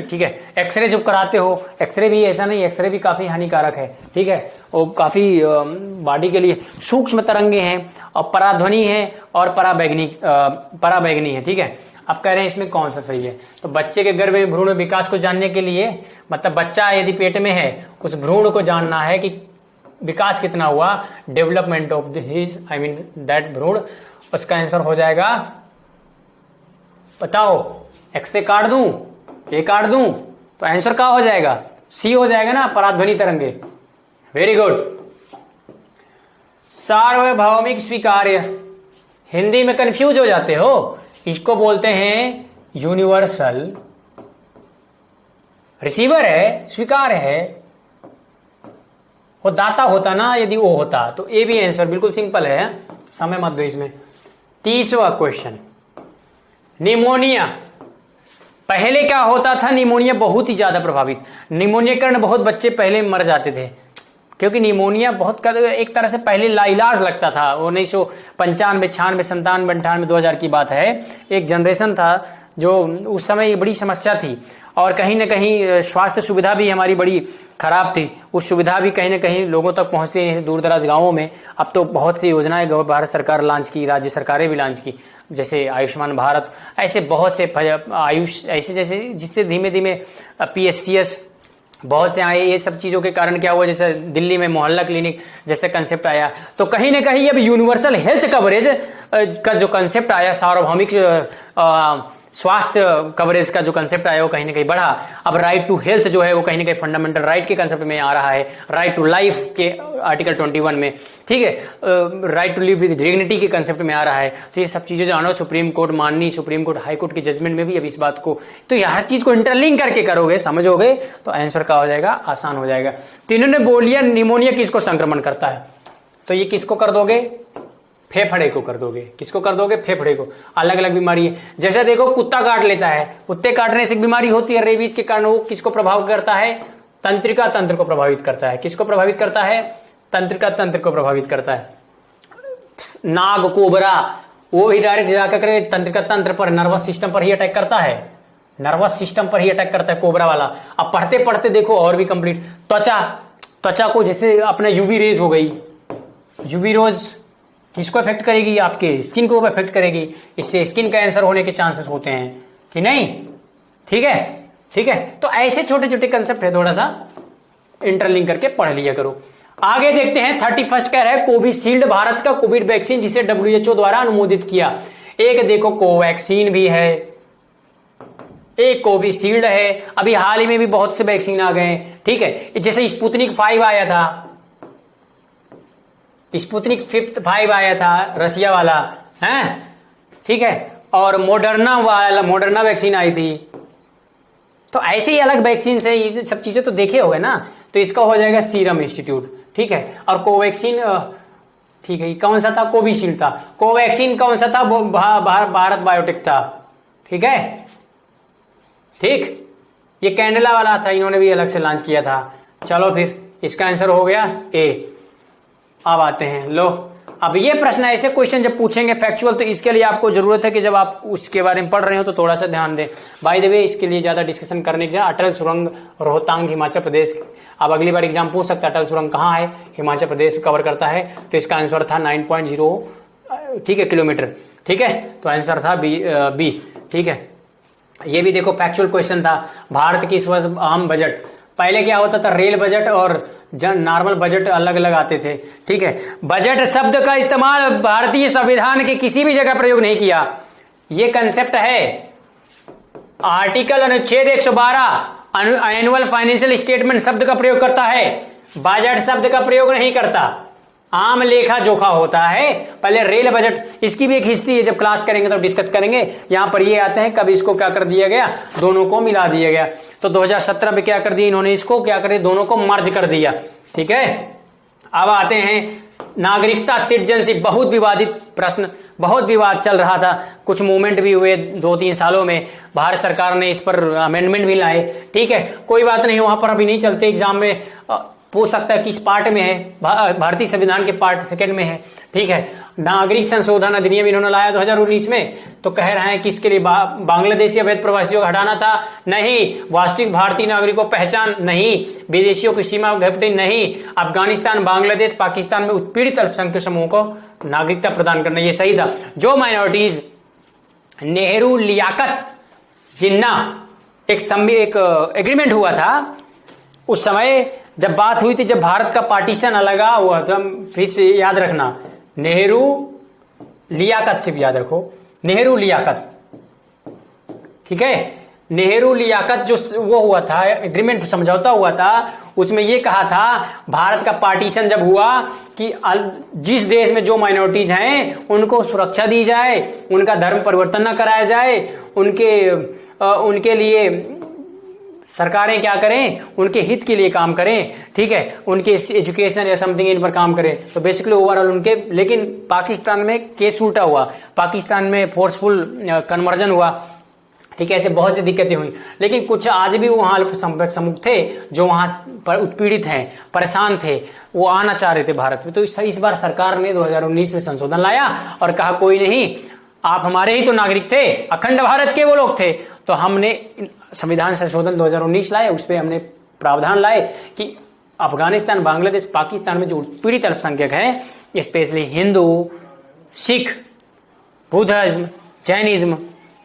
ठीक है, एक्सरे जब कराते हो, एक्सरे भी ऐसा नहीं, एक्सरे भी काफी हानिकारक है, ठीक है, वो काफी बॉडी के लिए सूक्ष्म तरंगे हैं, और पराध्वनि है और पराबैंगनी है, ठीक है। अब कह रहे हैं इसमें कौन सा सही है? तो बच्चे के गर्भ में भ्रूण विकास को जानने के लिए, मतलब बच्चा यदि पेट में है, उस भ्रूण को जानना है कि विकास कितना हुआ, development of his, I mean that भ्रूण, उसका आंसर हो जाएगा बताओ, x से काट दूं, a काट दूं, तो आंसर क्या हो जाएगा? C हो जाएगा ना, पराध्वनि तरंगे। Very good. सार्वभौमिक स्वीकार्य, हिंदी में कंफ्यूज हो जाते हो, इसको बोलते हैं यूनिवर्सल। रिसीवर है, स्वीकार है, वो दाता होता ना, यदि वो होता तो ए भी आंसर बिल्कुल सिंपल है, समय मत दो इसमें। 30वां क्वेश्चन, निमोनिया। पहले क्या होता था? निमोनिया बहुत ही ज्यादा प्रभावित, निमोनिया के कारण बहुत बच्चे पहले मर जाते थे, क्योंकि निमोनिया बहुत एक तरह से पहले लाइलाज लगता था। 1995, 96, 97, 98, 2000 की बात है। एक जनरेशन था जो उस समय ये बड़ी समस्या थी, और कहीं ना कहीं स्वास्थ्य सुविधा भी हमारी बड़ी खराब थी। उस सुविधा भी कहीं ना कहीं लोगों तक पहुंचती नहीं थी, दूर दराज गाँवों में। अब तो बहुत सी योजनाएं भारत सरकार लॉन्च की, राज्य सरकारें भी लॉन्च की, जैसे आयुष्मान भारत, ऐसे बहुत से आयुष ऐसे जैसे, जिससे धीमे धीमे PSCS बहुत से आए। ये सब चीजों के कारण क्या हुआ, जैसे दिल्ली में मोहल्ला क्लिनिक जैसे कंसेप्ट आया, तो कहीं ना कहीं अब यूनिवर्सल हेल्थ कवरेज का जो कंसेप्ट आया, सार्वभौमिक स्वास्थ्य कवरेज का जो कंसेप्ट आया, वो कहीं ना कहीं बढ़ा। अब राइट टू हेल्थ जो है वो कहीं ना कहीं फंडामेंटल राइट के कंसेप्ट में आ रहा है, राइट टू लाइफ के आर्टिकल 21 में, ठीक है, right to live with dignity के कंसेप्ट में आ रहा है। तो ये सब चीजें जानो, सुप्रीम कोर्ट माननी, सुप्रीम कोर्ट हाई कोर्ट के जजमेंट में भी अब इस बात को, तो ये हर चीज को इंटरलिंक करके करोगे, समझोगे, तो आंसर क्या हो जाएगा? आसान हो जाएगा। तो इन्होंने बोल लिया निमोनिया किसको संक्रमण करता है, तो ये किसको कर दोगे? फेफड़े को कर दोगे। किसको कर दोगे? फेफड़े को। अलग अलग बीमारी है, जैसे देखो कुत्ता काट लेता है, कुत्ते काटने से बीमारी होती है रेबीज के कारण, वो किसको प्रभाव करता है? तंत्रिका तंत्र को प्रभावित करता है। किसको प्रभावित करता है? तंत्रिका तंत्र को प्रभावित करता है। नाग, कोबरा, वो ही डायरेक्ट जाकर तंत्रिका तंत्र पर, नर्वस सिस्टम पर ही अटैक करता है, नर्वस सिस्टम पर ही अटैक करता है कोबरा वाला। अब पढ़ते पढ़ते देखो और भी कंप्लीट। त्वचा को जैसे अपना यूवी रेज हो गई, यूवी रोज किसको इफेक्ट करेगी? आपके स्किन को इफेक्ट करेगी, इससे स्किन कैंसर होने के चांसेस होते हैं कि नहीं? ठीक है, ठीक है। तो ऐसे छोटे छोटे कंसेप्ट है, थोड़ा सा इंटरलिंक करके पढ़ लिया करो। आगे देखते हैं 31 कह रहा है कोविशील्ड भारत का कोविड वैक्सीन जिसे WHO द्वारा अनुमोदित किया। एक देखो कोवैक्सीन भी है, एक कोविशील्ड है, अभी हाल ही में भी बहुत से वैक्सीन आ गए, ठीक है। जैसे स्पुतनिक 5 आया था, स्पुतनिक 5 आया था रसिया वाला है, ठीक है, और मोडर्ना वैक्सीन आई थी। तो ऐसे ही अलग वैक्सीन से ये सब चीजें तो देखे होंगे ना। तो इसका हो जाएगा सीरम इंस्टीट्यूट, ठीक है। और कोवैक्सीन, ठीक है, कौन सा था? कोविशील्ड था। कोवैक्सीन कौन सा था? भारत बायोटेक था, ठीक है, ठीक। ये कैंडला वाला था, इन्होंने भी अलग से लॉन्च किया था। चलो फिर इसका आंसर हो गया ए। अब आते हैं, लो, अब ये प्रश्न ऐसे क्वेश्चन जब पूछेंगे फैक्चुअल, तो इसके लिए आपको जरूरत है कि जब आप उसके बारे में पढ़ रहे हो तो थोड़ा सा ध्यान दें। बाय द वे, इसके लिए ज्यादा डिस्कशन करने के लिए अटल सुरंग रोहतांग हिमाचल प्रदेश, अब अगली बार एग्जाम पूछ सकता है अटल सुरंग कहाँ है, हिमाचल प्रदेश कवर करता है। तो इसका आंसर था 9.0, ठीक है, किलोमीटर, ठीक है। तो आंसर था बी, ठीक है। ये भी देखो फैक्चुअल क्वेश्चन था। भारत की इस वर्ष आम बजट, पहले क्या होता था, रेल बजट और नॉर्मल बजट अलग अलग आते थे, ठीक है। बजट शब्द का इस्तेमाल भारतीय संविधान के किसी भी जगह प्रयोग नहीं किया। ये कंसेप्ट है आर्टिकल अनुच्छेद 112 एनुअल फाइनेंशियल स्टेटमेंट शब्द का प्रयोग करता है, बजट शब्द का प्रयोग नहीं करता। आम लेखा जोखा होता है। पहले रेल बजट, इसकी भी एक हिस्ट्री है, जब क्लास करेंगे तो डिस्कस करेंगे। यहां पर ये आते हैं, कब इसको क्या कर दिया गया, दोनों को मिला दिया गया। तो 2017 में क्या कर दिया इन्होंने, इसको क्या करे, दोनों को मर्ज कर दिया, ठीक है। अब आते हैं नागरिकता, सिटीजनशिप, बहुत विवादित प्रश्न, बहुत विवाद चल रहा था, कुछ मूवमेंट भी हुए 2-3 सालों में। भारत सरकार ने इस पर अमेंडमेंट भी लाए, ठीक है। कोई बात नहीं, वहां पर अभी नहीं चलते, एग्जाम में पूछ सकता है किस पार्ट में है, भारतीय संविधान के पार्ट 2 में है, ठीक है। नागरिक संशोधन अधिनियम इन्होंने लाया 2019 में, तो कह रहे हैं कि इसके लिए बांग्लादेशी अवैध प्रवासियों को हटाना था, नहीं। वास्तविक भारतीय नागरिकों पहचान, नहीं। विदेशियों की सीमा घपटी, नहीं। अफगानिस्तान, बांग्लादेश, पाकिस्तान में उत्पीड़ित अल्पसंख्यक समूहों को नागरिकता प्रदान करना, ये सही था। जो माइनॉरिटीज, नेहरू लियाकत जिन्ना एक एग्रीमेंट हुआ था उस समय, जब बात हुई थी, जब भारत का पार्टीशन अलग हुआ, तो हम फिर से याद रखना, नेहरू लियाकत से भी याद रखो, नेहरू लियाकत, ठीक है। नेहरू लियाकत जो वो हुआ था, एग्रीमेंट समझौता हुआ था, उसमें ये कहा था भारत का पार्टीशन जब हुआ कि जिस देश में जो माइनॉरिटीज हैं उनको सुरक्षा दी जाए, उनका धर्म परिवर्तन न कराया जाए, उनके लिए सरकारें क्या करें, उनके हित के लिए काम करें, ठीक है, उनके एजुकेशन या समथिंग इन पर काम करें। तो बेसिकली ओवरऑल उनके, लेकिन पाकिस्तान में केस उल्टा हुआ, पाकिस्तान में फोर्सफुल कन्वर्जन हुआ, ठीक है, ऐसे बहुत सी दिक्कतें हुई। लेकिन कुछ आज भी वहां अल्पसंख्यक समूह थे जो वहां पर उत्पीड़ित हैं, परेशान थे, वो आना चाह रहे थे भारत में। तो इस बार सरकार ने 2019 में संशोधन लाया और कहा कोई नहीं, आप हमारे ही तो नागरिक थे, अखंड भारत के वो लोग थे। तो हमने संविधान संशोधन 2019 लाए, उस पर हमने प्रावधान लाए कि अफगानिस्तान, बांग्लादेश, पाकिस्तान में जो उत्पीड़ित अल्पसंख्यक हैं, specially Hindu, Sikh, Buddhism, Jainism,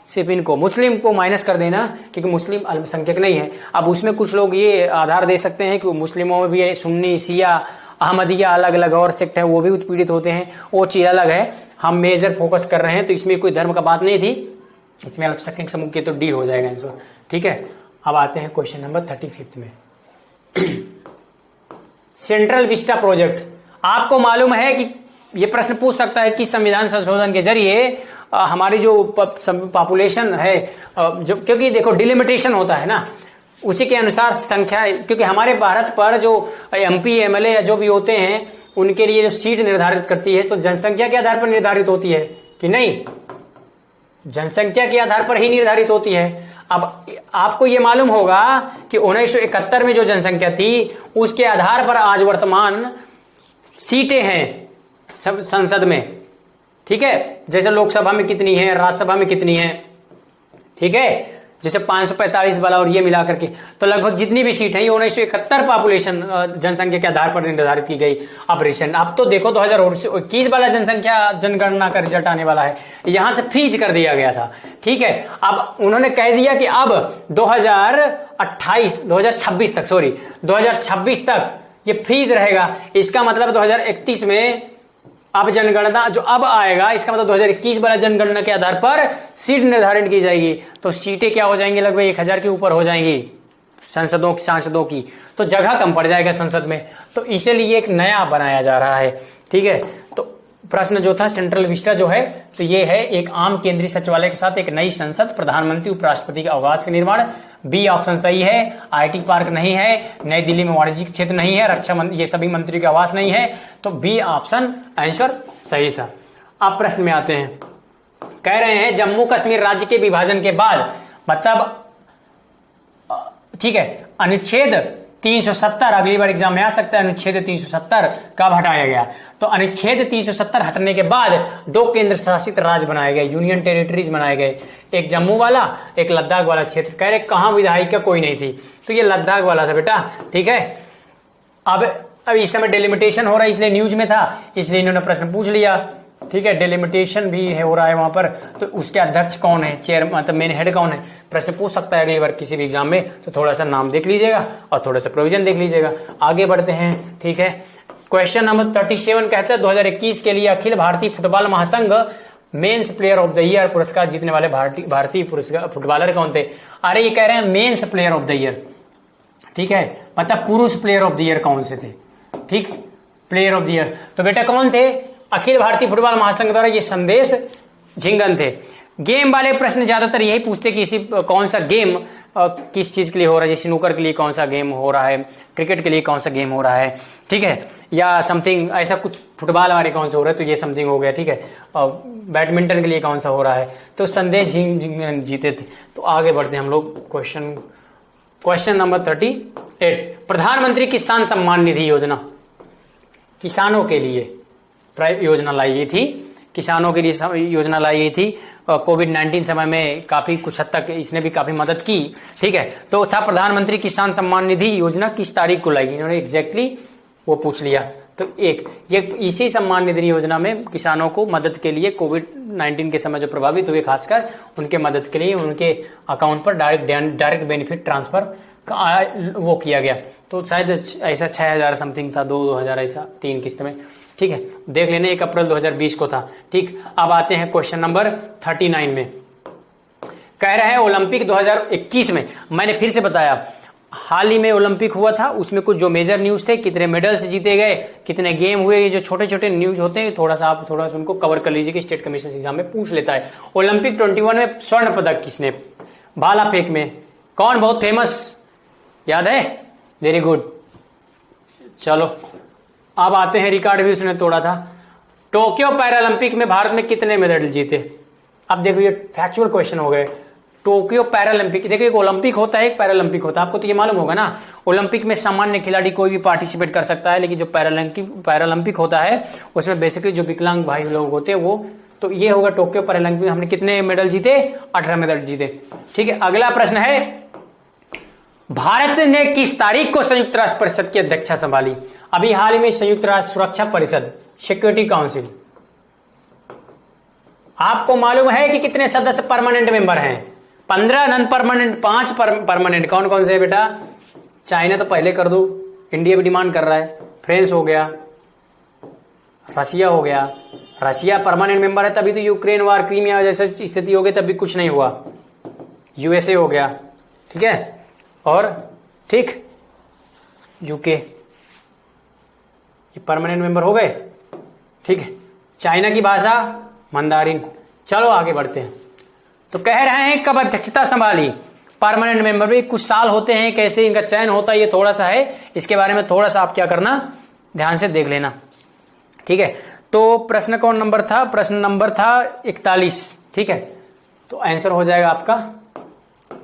सिर्फ इनको, मुस्लिम को माइनस कर देना क्योंकि मुस्लिम अल्पसंख्यक नहीं है। अब उसमें कुछ लोग ये आधार दे सकते हैं कि मुस्लिमों में भी सुन्नी, शिया, अहमदिया, अलग अलग और सेक्ट है, वो भी उत्पीड़ित होते हैं, वो चीज अलग है। हम मेजर फोकस कर रहे हैं, तो इसमें कोई धर्म का बात नहीं थी, इसमें अल्पसंख्यक समूह के तो डी हो जाएगा आंसर, ठीक है। अब आते हैं क्वेश्चन नंबर 35 में। सेंट्रल विस्टा प्रोजेक्ट, आपको मालूम है कि ये प्रश्न पूछ सकता है कि संविधान संशोधन के जरिए हमारी जो पॉपुलेशन है, जो, क्योंकि देखो डिलिमिटेशन होता है ना, उसी के अनुसार संख्या, क्योंकि हमारे भारत पर जो एमपी, एमएलए या जो भी होते हैं उनके लिए जो सीट निर्धारित करती है तो जनसंख्या के आधार पर निर्धारित होती है कि नहीं, जनसंख्या के आधार पर ही निर्धारित होती है। अब आपको ये मालूम होगा कि 1971 में जो जनसंख्या थी उसके आधार पर आज वर्तमान सीटें हैं संसद में, ठीक है, जैसे लोकसभा में कितनी है, राज्यसभा में कितनी है, ठीक है, जैसे 545 वाला और ये मिला करके, तो लगभग जितनी भी सीट है ये 1971 पॉपुलेशन जनसंख्या के आधार पर निर्धारित की गई। अब रिसेंट, अब तो देखो 2021 वाला जनसंख्या जनगणना का रिजल्ट आने वाला है, यहां से फ्रीज कर दिया गया था, ठीक है। अब उन्होंने कह दिया कि अब 2026 तक, सॉरी 2026 तक ये फ्रीज रहेगा। इसका मतलब 2031 में अब जनगणना जो अब आएगा, इसका मतलब 2021 वाला जनगणना के आधार पर सीट निर्धारित की जाएगी। तो सीटें क्या हो जाएंगी, लगभग 1000 के ऊपर हो जाएंगी सांसदों की, तो जगह कम पड़ जाएगा संसद में। तो इसीलिए एक नया बनाया जा रहा है, ठीक है। तो प्रश्न जो था सेंट्रल विस्टा जो है, तो ये है एक आम केंद्रीय सचिवालय के साथ एक नई संसद, प्रधानमंत्री, उपराष्ट्रपति के आवास का निर्माण। बी ऑप्शन सही है। आईटी पार्क नहीं है, नई दिल्ली में वाणिज्यिक क्षेत्र नहीं है, रक्षा मंत्री, ये सभी मंत्री के आवास नहीं है, तो बी ऑप्शन आंसर सही था। अब प्रश्न में आते हैं, कह रहे हैं जम्मू कश्मीर राज्य के विभाजन के बाद, मतलब ठीक है, अनुच्छेद 370, अगली बार एग्जाम में आ सकता है, अनुच्छेद 370 कब हटाया गया? तो अनुच्छेद 370 हटने के बाद 2 केंद्र शासित राज्य बनाए गए, यूनियन टेरिटरीज बनाए गए, एक जम्मू वाला, एक लद्दाख वाला क्षेत्र। कह रहे कहां विधायिका कोई नहीं थी, तो ये लद्दाख वाला था बेटा, ठीक है। अब इस समय डिलिमिटेशन हो रहा है, इसलिए न्यूज में था, इसलिए इन्होंने प्रश्न पूछ लिया, ठीक है। डिलिमिटेशन भी हो रहा है वहां पर, तो उसके अध्यक्ष कौन है, चेयर मतलब मेन हेड कौन है, प्रश्न पूछ सकता है अगली बार किसी भी एग्जाम में। तो थोड़ा सा नाम देख लीजिएगा और थोड़ा सा प्रोविजन देख लीजिएगा। आगे बढ़ते हैं, ठीक है। क्वेश्चन नंबर 37 कहते हैं 2021 के लिए अखिल भारतीय फुटबॉल महासंघ men's player of the year पुरस्कार जीतने वाले भारतीय फुटबॉलर कौन थे? अरे ये कह रहे हैं men's player of the year, ठीक है, मतलब पुरुष प्लेयर ऑफ द ईयर कौन से थे, ठीक, प्लेयर ऑफ द ईयर। तो बेटा कौन थे? अखिल भारतीय फुटबॉल महासंघ द्वारा ये संदेश झिंगन थे। गेम वाले प्रश्न ज्यादातर यही पूछते कि इसी कौन सा गेम किस चीज के लिए हो रहा है, जैसे स्नूकर के लिए कौन सा गेम हो रहा है, क्रिकेट के लिए कौन सा गेम हो रहा है, ठीक है, या समथिंग ऐसा कुछ, फुटबॉल हमारे कौन सा हो रहा है, तो ये समथिंग हो गया, ठीक है, और बैडमिंटन के लिए कौन सा हो रहा है, तो संदेश झिंगन जीते थे। तो आगे बढ़ते हैं हम लोग, क्वेश्चन नंबर 38, प्रधानमंत्री किसान सम्मान निधि योजना किसानों के लिए योजना लाई गई थी, किसानों के लिए योजना लाई गई थी। कोविड-19 समय में काफी कुछ हद तक इसने भी काफी मदद की, ठीक है। तो था प्रधानमंत्री किसान सम्मान निधि योजना किस तारीख को लाई, इन्होंने एग्जैक्टली वो पूछ लिया। तो ये इसी सम्मान निधि योजना में किसानों को मदद के लिए कोविड-19 के समय जो प्रभावित हुए खासकर उनके मदद के लिए उनके अकाउंट पर डायरेक्ट बेनिफिट ट्रांसफर वो किया गया। तो शायद ऐसा 6000 समथिंग था, 2000 ऐसा 3 किस्त में, ठीक है, देख लेने 1 अप्रैल 2020 को था, ठीक। अब आते हैं क्वेश्चन नंबर 39 में। कह रहे हैं ओलंपिक 2021 में, मैंने फिर से बताया हाल ही में ओलंपिक हुआ था, उसमें कुछ जो मेजर न्यूज थे, कितने मेडल्स जीते गए, कितने गेम हुए, ये जो छोटे छोटे न्यूज होते हैं थोड़ा सा उनको कवर कर लीजिए कि स्टेट कमीशन एग्जाम में पूछ लेता है। ओलंपिक 21 में स्वर्ण पदक किसने, भाला फेंक में कौन बहुत फेमस, याद है? Very good. चलो अब आते हैं, रिकॉर्ड भी उसने तोड़ा था। टोक्यो पैरालंपिक में भारत में कितने मेडल जीते? अब देखो ये फैक्चुअल क्वेश्चन हो गए। टोक्यो पैरालंपिक, देखो एक ओलंपिक होता है एक पैरालंपिक होता है, आपको तो ये मालूम होगा ना। ओलंपिक में सामान्य खिलाड़ी कोई भी पार्टिसिपेट कर सकता है, लेकिन जो पैरालंपिक होता है उसमें बेसिकली जो विकलांग भाई लोग होते हैं वो, तो ये होगा टोक्यो पैरालंपिक। हमने कितने मेडल जीते? 18 मेडल जीते। ठीक है, अगला प्रश्न है, भारत ने किस तारीख को संयुक्त राष्ट्र परिषद की अध्यक्षता संभाली? अभी हाल ही में संयुक्त राष्ट्र सुरक्षा परिषद, सिक्योरिटी काउंसिल, आपको मालूम है कि कितने सदस्य परमानेंट मेंबर हैं? 15 नॉन परमानेंट, 5 परमानेंट। कौन कौन से है बेटा? चाइना तो पहले कर दो, इंडिया भी डिमांड कर रहा है, फ्रांस हो गया, रशिया हो गया। रशिया परमानेंट मेंबर है, तभी तो यूक्रेन वार, क्रीमिया जैसे स्थिति हो गई तब भी कुछ नहीं हुआ। यूएसए हो गया, ठीक है, और ठीक यूके, ये परमानेंट मेंबर हो गए। ठीक है, चाइना की भाषा मंदारिन। चलो आगे बढ़ते हैं। तो कह रहे हैं कब अध्यक्षता संभाली? परमानेंट मेंबर भी कुछ साल होते हैं, कैसे इनका चयन होता है ये थोड़ा सा है, इसके बारे में थोड़ा सा आप क्या करना, ध्यान से देख लेना। ठीक है, तो प्रश्न कौन नंबर था? प्रश्न नंबर था 41। ठीक है, तो आंसर हो जाएगा आपका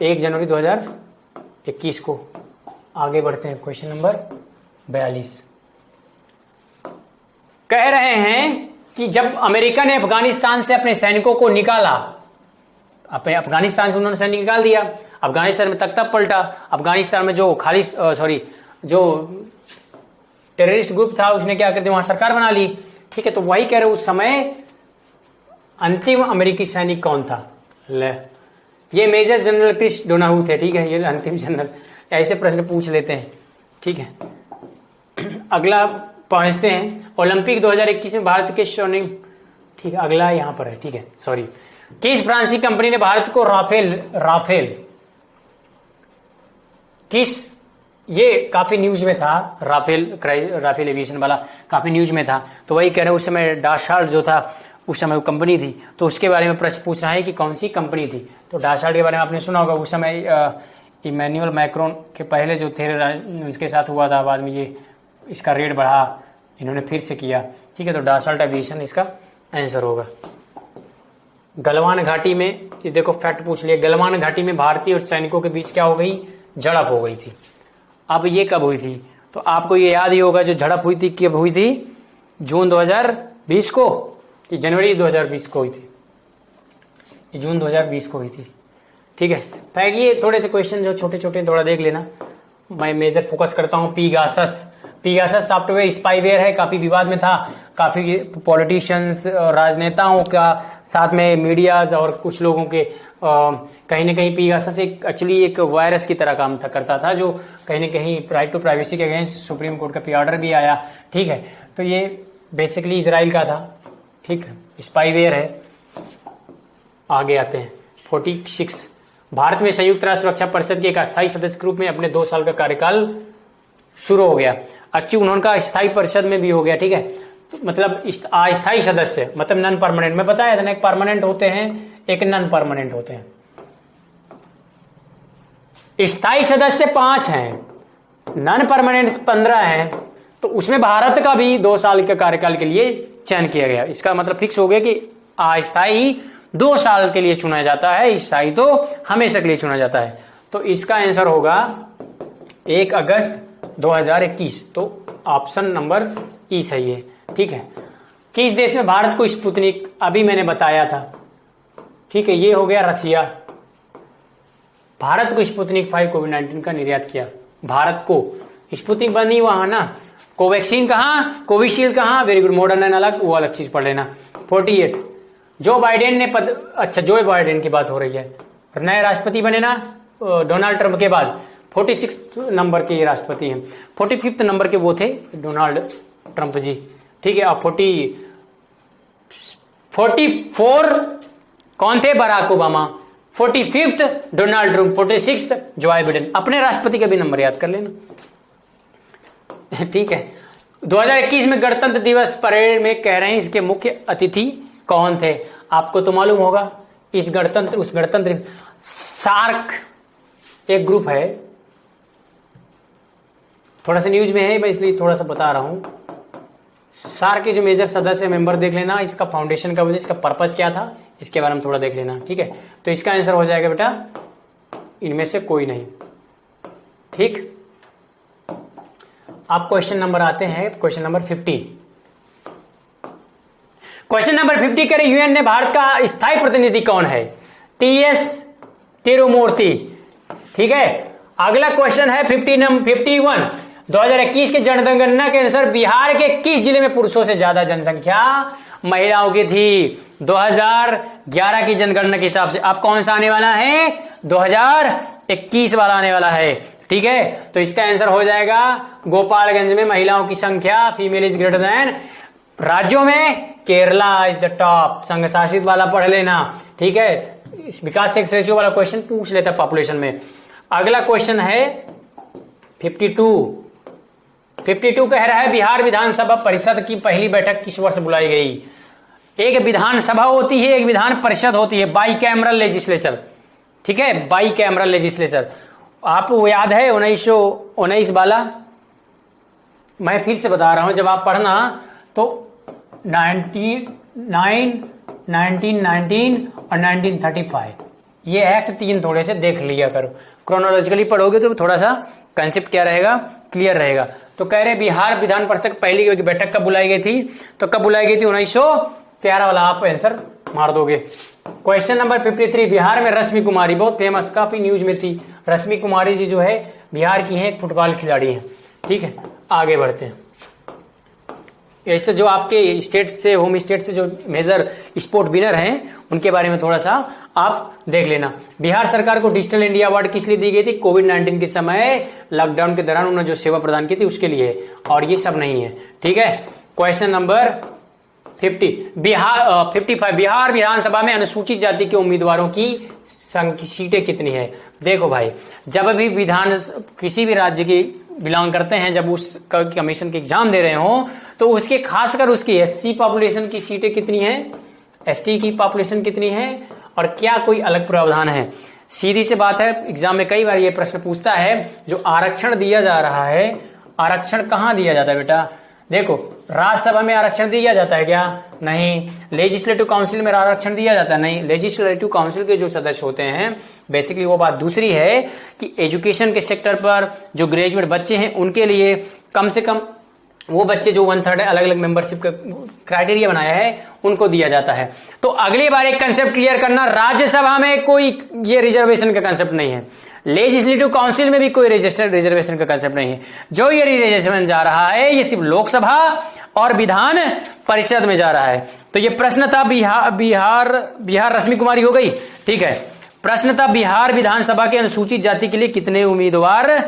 1 जनवरी 2021 को। आगे बढ़ते हैं, क्वेश्चन नंबर 42। कह रहे हैं कि जब अमेरिका ने अफगानिस्तान से अपने सैनिकों को निकाला, अपने अफगानिस्तान से उन्होंने सैनिक निकाल दिया, अफगानिस्तान में तख्ता पलटा, अफगानिस्तान में जो जो टेररिस्ट ग्रुप था उसने क्या कर दिया, वहां सरकार बना ली। ठीक है, तो वही कह रहे उस समय अंतिम अमेरिकी सैनिक कौन था? ले, ये मेजर जनरल क्रिस डोनाहू थे। ठीक है, ये अंतिम जनरल, ऐसे प्रश्न पूछ लेते हैं। ठीक है, अगला पहुंचते हैं, ओलंपिक 2021 में भारत के स्वर्णिम, ठीक है, अगला यहां पर है। ठीक है, सॉरी, किस फ्रांसीसी कंपनी ने भारत को राफेल किस, ये काफी न्यूज में था, राफेल एविएशन वाला काफी न्यूज में था, तो वही कह रहे हैं उस समय डासाल्ट जो था उस समय वो कंपनी थी, तो उसके बारे में प्रश्न पूछ रहा है कि कौन सी कंपनी थी। तो डासाल्ट के बारे में आपने सुना होगा, उस समय इमैनुअल मैक्रोन के पहले जो थे उनके साथ हुआ था, बाद में ये इसका रेट बढ़ा, इन्होंने फिर से किया। ठीक है, तो डासाल्ट एविएशन इसका आंसर होगा। गलवान घाटी में, ये देखो फैक्ट पूछ लिया, गलवान घाटी में भारतीय और सैनिकों के बीच क्या हो गई, झड़प हो गई थी। अब ये कब हुई थी? तो आपको ये याद ही होगा, जो झड़प हुई थी कब हुई थी? जून 2020 को कि जनवरी 2020 को हुई थी? जून 2020 को हुई थी। ठीक है, फैक्ट ये थोड़े से क्वेश्चन जो छोटे छोटे थोड़ा देख लेना, मैं मेजर फोकस करता हूँ। पीगासस सॉफ्टवेयर स्पाईवेयर है, काफी विवाद में था, काफी पॉलिटिशियंस, राजनेताओं का, साथ में मीडियाज और कुछ लोगों के कहीं ना कहीं पीगासस एक्चुअली एक वायरस की तरह काम करता था, जो कहीं ना कहीं राइट टू प्राइवेसी के अगेंस्ट सुप्रीम कोर्ट का पी ऑर्डर भी आया। ठीक है, तो ये बेसिकली इजराइल का था। ठीक है, स्पाईवेयर है। आगे आते हैं 46, भारत में संयुक्त राष्ट्र सुरक्षा परिषद के एक अस्थायी सदस्य के रूप में अपने 2 साल का कार्यकाल शुरू हो गया। एक्चुअली उन्होंने स्थायी परिषद में भी हो गया। ठीक है, मतलब अस्थायी सदस्य मतलब नॉन परमानेंट, मैं बताया था ना, एक परमानेंट होते हैं एक नॉन परमानेंट होते हैं। स्थायी सदस्य 5 हैं, नॉन परमानेंट 15 हैं, तो उसमें भारत का भी 2 साल के कार्यकाल के लिए चयन किया गया। इसका मतलब फिक्स हो गया कि अस्थायी 2 साल के लिए चुना जाता है, स्थायी तो हमेशा के लिए चुना जाता है। तो इसका आंसर होगा 1 अगस्त 2021, तो ऑप्शन नंबर ई सही है। ठीक है, किस देश में भारत को स्पुतनिक, अभी मैंने बताया था। ठीक है, ये हो गया रसिया। भारत को स्पुतनिक 5 कोविड-19 का निर्यात किया। भारत को स्पुतनिक बनी वहां ना, कोवैक्सीन कहाँ, कोविशील्ड कहाँ, वेरी गुड, मॉडर्ना अलग, वो अलग चीज पढ़ लेना। 48, जो बाइडेन ने अच्छा जो बाइडेन की बात हो रही है, नए राष्ट्रपति बने ना डोनाल्ड ट्रंप के बाद, 46 नंबर के ये राष्ट्रपति हैं। 45 नंबर के वो थे डोनाल्ड ट्रंप जी। ठीक है, अब 44 कौन थे? Barack Obama. 45th Donald Trump, 46th Joe Biden. अपने राष्ट्रपति का भी नंबर याद कर लेना। ठीक है। 2021 में गणतंत्र दिवस परेड में कह रहे हैं इसके मुख्य अतिथि कौन थे? आपको तो मालूम होगा उस गणतंत्र सार्क एक ग्रुप है, थोड़ा सा न्यूज में है, मैं इसलिए थोड़ा सा बता रहा हूं। सार्क के जो मेजर सदस्य मेंबर देख लेना, इसका फाउंडेशन का वजह, इसका पर्पज क्या था, इसके बारे में थोड़ा देख लेना। ठीक है, तो इसका आंसर हो जाएगा बेटा इनमें से कोई नहीं। ठीक, आप क्वेश्चन नंबर आते हैं, क्वेश्चन नंबर 50। क्वेश्चन नंबर 50 करें, यूएन ने भारत का स्थायी प्रतिनिधि कौन है? टीएस तिरुमूर्ति। ठीक है, अगला क्वेश्चन है 51। 2021 के जनगणना के अनुसार बिहार के किस जिले में पुरुषों से ज्यादा जनसंख्या महिलाओं की थी? 2011 की जनगणना के हिसाब से अब कौन सा आने वाला है? 2021 वाला आने वाला है। ठीक है, तो इसका आंसर हो जाएगा गोपालगंज में महिलाओं की संख्या, फीमेल इज ग्रेटर देन। राज्यों में केरला इज द टॉप, संघ शासित वाला पढ़ लेना। ठीक है, विकास सेक्स रेशियो वाला क्वेश्चन पूछ लेता पॉपुलेशन में। अगला क्वेश्चन है 52 कह रहा है बिहार विधानसभा परिषद की पहली बैठक किस वर्ष बुलाई गई? एक विधानसभा होती है, एक विधान परिषद होती है, बाई कैमरल लेजिस्लेचर। ठीक है, बाई कैमरल लेजिस्लेचर आपको याद है 1919 वाला? मैं फिर से बता रहा हूं, जब आप पढ़ना तो 1919 और 1935 ये एक्ट तीन थोड़े से देख लिया करो, क्रोनोलॉजिकली पढ़ोगे तो थोड़ा सा कंसेप्ट क्या रहेगा, क्लियर रहेगा। तो कह रहे बिहार विधान परिषद पहली बैठक कब बुलाई गई थी? तो कब बुलाई गई थी? 1913 वाला आप आंसर मार दोगे। क्वेश्चन नंबर 53, बिहार में रश्मि कुमारी बहुत फेमस, काफी न्यूज में थी। रश्मि कुमारी जी जो है बिहार की हैं, फुटबॉल खिलाड़ी हैं। ठीक है, आगे बढ़ते हैं। ऐसे जो आपके स्टेट से, होम स्टेट से जो मेजर स्पोर्ट विनर हैं उनके बारे में थोड़ा सा आप देख लेना। बिहार सरकार को डिजिटल इंडिया अवार्ड किस लिए दी गई थी? कोविड-19 के समय लॉकडाउन के दौरान उन्होंने जो सेवा प्रदान की थी उसके लिए, और ये सब नहीं है। ठीक है, क्वेश्चन नंबर 55, बिहार विधानसभा में अनुसूचित जाति के उम्मीदवारों की सीटें कितनी है? देखो भाई, जब भी किसी भी राज्य की बिलोंग करते हैं, जब उस कमीशन के एग्जाम दे रहे हो तो उसके खासकर उसकी एससी पॉपुलेशन की सीटें कितनी हैं, एसटी की पॉपुलेशन कितनी है, और क्या कोई अलग प्रावधान है? सीधी सी बात है, एग्जाम में कई बार ये प्रश्न पूछता है, जो आरक्षण दिया जा रहा है, आरक्षण कहां दिया जाता है बेटा? देखो, राज्यसभा में आरक्षण दिया जाता है क्या? नहीं। लेजिस्लेटिव काउंसिल में आरक्षण दिया जाता है? नहीं। लेजिस्लेटिव काउंसिल के जो सदस्य होते हैं, बेसिकली वो बात दूसरी है कि एजुकेशन के सेक्टर पर जो ग्रेजुएट बच्चे हैं उनके लिए कम से कम वो बच्चे जो 1/3 अलग अलग मेंबरशिप का क्राइटेरिया बनाया है उनको दिया जाता है। तो अगली बार एक कंसेप्ट क्लियर करना, राज्यसभा में कोई ये रिजर्वेशन का कंसेप्ट नहीं है, लेजिस्लेटिव काउंसिल में भी कोई रिजर्वेशन का कंसेप्ट नहीं है। जो ये रिजर्वेशन जा रहा है ये सिर्फ लोकसभा और विधान परिषद में जा रहा है। तो ये प्रश्न था बिहार रश्मि कुमारी हो गई। ठीक है, प्रश्न था बिहार विधानसभा के अनुसूचित जाति के लिए कितने उम्मीदवार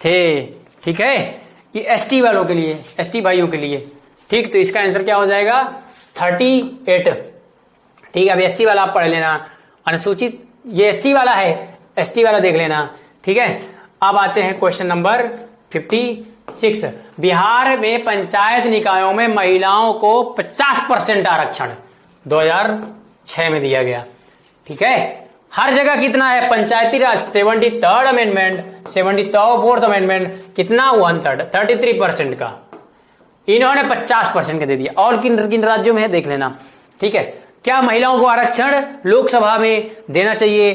थे? ठीक है, ये एसटी वालों के लिए, एसटी भाइयों के लिए। ठीक, तो इसका आंसर क्या हो जाएगा? 38। ठीक है, अब एससी वाला आप पढ़ लेना, अनुसूचित ये एससी वाला है, एसटी वाला देख लेना। ठीक है, अब आते हैं क्वेश्चन नंबर 56। बिहार में पंचायत निकायों में महिलाओं को 50% आरक्षण 2006 में दिया गया। ठीक है, हर जगह कितना है? पंचायती राज 73rd अमेंडमेंट, 74th अमेंडमेंट, कितना? 1/3, 33% का। इन्होंने 50% का दे दिया। और किन किन राज्यों में है देख लेना। ठीक है, क्या महिलाओं को आरक्षण लोकसभा में देना चाहिए,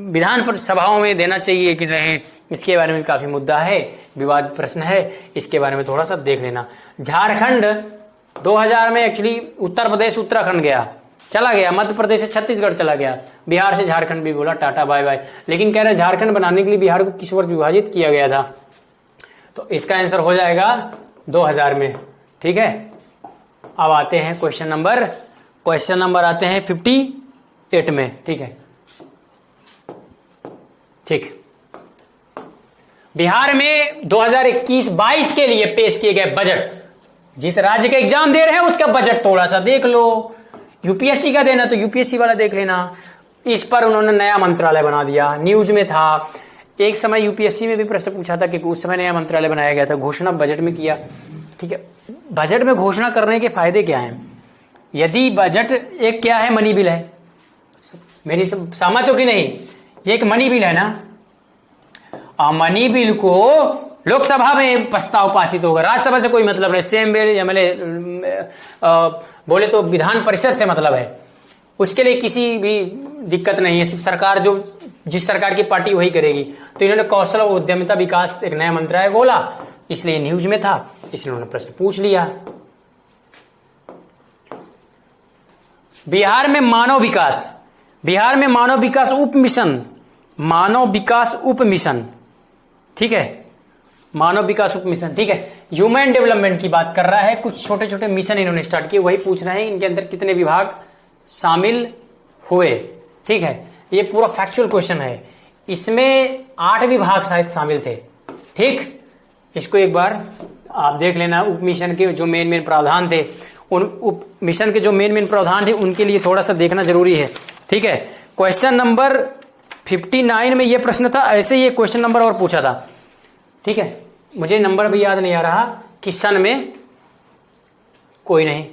विधान सभाओं में देना चाहिए कि नहीं? इसके बारे में काफी मुद्दा है, विवाद प्रश्न है, इसके बारे में थोड़ा सा देख लेना। झारखंड 2000 में एक्चुअली उत्तर प्रदेश उत्तराखंड चला गया, मध्य प्रदेश से छत्तीसगढ़ चला गया, बिहार से झारखंड भी बोला टाटा बाय बाय। लेकिन कह रहे झारखंड बनाने के लिए बिहार को किस वर्ष विभाजित किया गया था? तो इसका आंसर हो जाएगा 2000 में। ठीक है, अब आते हैं क्वेश्चन नंबर आते हैं 58 में। ठीक है, ठीक, बिहार में 2021-22 के लिए पेश किए गए बजट, जिस राज्य का एग्जाम दे रहे हैं उसका बजट थोड़ा सा देख लो। यूपीएससी का देना तो यूपीएससी वाला देख लेना। इस पर उन्होंने नया मंत्रालय बना दिया, न्यूज में था। एक समय यूपीएससी में भी प्रश्न पूछा था कि उस समय नया मंत्रालय बनाया गया था, घोषणा बजट में किया। ठीक है, बजट में घोषणा करने के फायदे क्या हैं? यदि बजट एक क्या है, मनी बिल है, मेरी सहमत हो कि नहीं? ये एक मनी बिल है ना, मनी बिल को लोकसभा में प्रस्ताव पासित होगा, राज्यसभा से कोई मतलब नहीं, सेम बोले तो विधान परिषद से मतलब है, उसके लिए किसी भी दिक्कत नहीं है, सिर्फ सरकार जिस सरकार की पार्टी वही करेगी। तो इन्होंने कौशल और उद्यमिता विकास एक नया मंत्रालय बोला, इसलिए न्यूज में था, इसलिए उन्होंने प्रश्न पूछ लिया। बिहार में मानव विकास उप मिशन, ठीक है, मानव विकास उप मिशन, ठीक है, ह्यूमन डेवलपमेंट की बात कर रहा है। कुछ छोटे छोटे मिशन इन्होंने स्टार्ट किए, वही पूछ रहे हैं इनके अंदर कितने विभाग शामिल हुए। ठीक है, ये पूरा फैक्चुअल क्वेश्चन है, इसमें 8 विभाग शायद शामिल थे। ठीक, इसको एक बार आप देख लेना। उप मिशन के जो मेन प्रावधान थे, उन उप मिशन के जो मेन प्रावधान थे उनके लिए थोड़ा सा देखना जरूरी है। ठीक है, क्वेश्चन नंबर 59 में ये प्रश्न था, ऐसे ही क्वेश्चन नंबर और पूछा था। ठीक है, मुझे नंबर भी याद नहीं आ रहा कि सन में, कोई नहीं।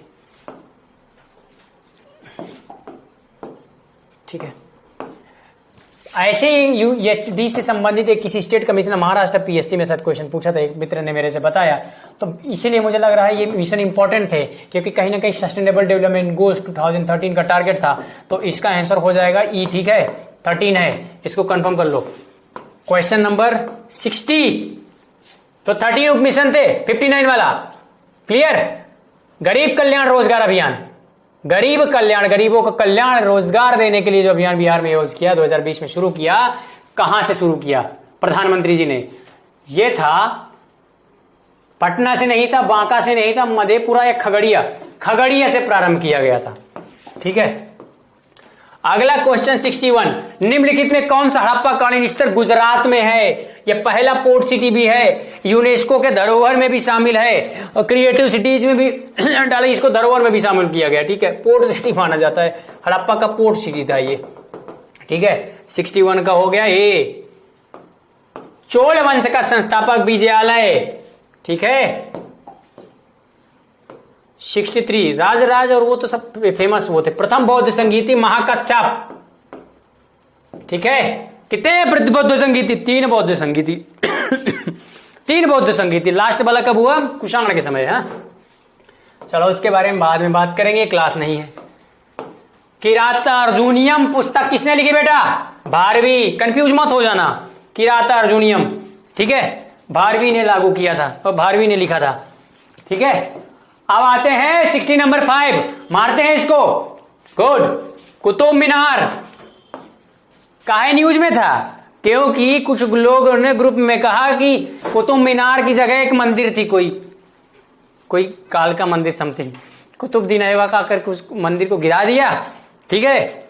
ठीक है, ऐसे ही यूएचडी से संबंधित एक किसी स्टेट कमिश्नर महाराष्ट्र पीएससी में शायद क्वेश्चन पूछा था, एक मित्र ने मेरे से बताया, तो इसीलिए मुझे लग रहा है ये मिशन इंपॉर्टेंट थे, क्योंकि कहीं ना कहीं सस्टेनेबल डेवलपमेंट गोल्स 2013 का टारगेट था, तो इसका आंसर हो जाएगा ई। ठीक है, 13 है, इसको कंफर्म कर लो। क्वेश्चन नंबर 60, तो 13 उप मिशन थे, 59 वाला क्लियर। गरीब कल्याण रोजगार अभियान, गरीब कल्याण, गरीबों को कल्याण रोजगार देने के लिए जो अभियान बिहार में यूज किया, 2020 में शुरू किया, कहां से शुरू किया प्रधानमंत्री जी ने? ये था पटना से नहीं था, बांका से नहीं था, मधेपुरा या खगड़िया से प्रारंभ किया गया था। ठीक है, अगला क्वेश्चन 61, निम्नलिखित में कौन सा हड़प्पा कालीन स्तर गुजरात में है? यह पहला पोर्ट सिटी भी है, यूनेस्को के धरोहर में भी शामिल है, और क्रिएटिव सिटीज में भी डाले, इसको धरोहर में भी शामिल किया गया। ठीक है, पोर्ट सिटी माना जाता है, हड़प्पा का पोर्ट सिटी था ये। ठीक है, 61 का हो गया ये। चोल वंश का संस्थापक विजयालय, ठीक है। 63 राजराज, और वो तो सब फेमस वो थे। प्रथम बौद्ध संगीति महाकश्यप, ठीक है। कितने बौद्ध संगीति? 3 बौद्ध संगीति 3 बौद्ध संगीति। लास्ट वाला कब हुआ? कुशांग के समय। हाँ, चलो उसके बारे में बाद में बात करेंगे, क्लास नहीं है। किराता अर्जुनियम पुस्तक किसने लिखी बेटा? भारवी। कंफ्यूज मत हो जाना, किराता अर्जुनियम, ठीक है, भारवी ने लागू किया था और भारवी ने लिखा था। ठीक है, अब आते हैं 60 नंबर 5, मारते हैं इसको। गुड। कुतुब मीनार काहे न्यूज में था? क्योंकि कुछ लोगों ने ग्रुप में कहा कि कुतुब मीनार की जगह एक मंदिर थी, कोई काल का मंदिर समथिंग, कुतुबुद्दीन ऐबक आकर के उस मंदिर को गिरा दिया। ठीक है,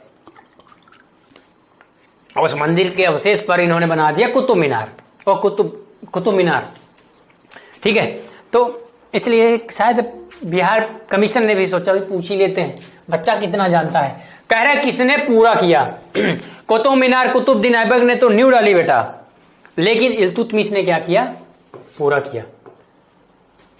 उस मंदिर के अवशेष पर इन्होंने बना दिया कुतुब मीनार और कुतुब मीनार। ठीक है, तो इसलिए शायद बिहार कमीशन ने भी सोचा पूछ ही लेते हैं, बच्चा कितना जानता है। कह रहे किसने पूरा किया? कुतुब मीनार कुतुबुद्दीन ऐबक ने तो न्यू डाली बेटा, लेकिन इल्तुतमिश ने क्या किया? पूरा किया।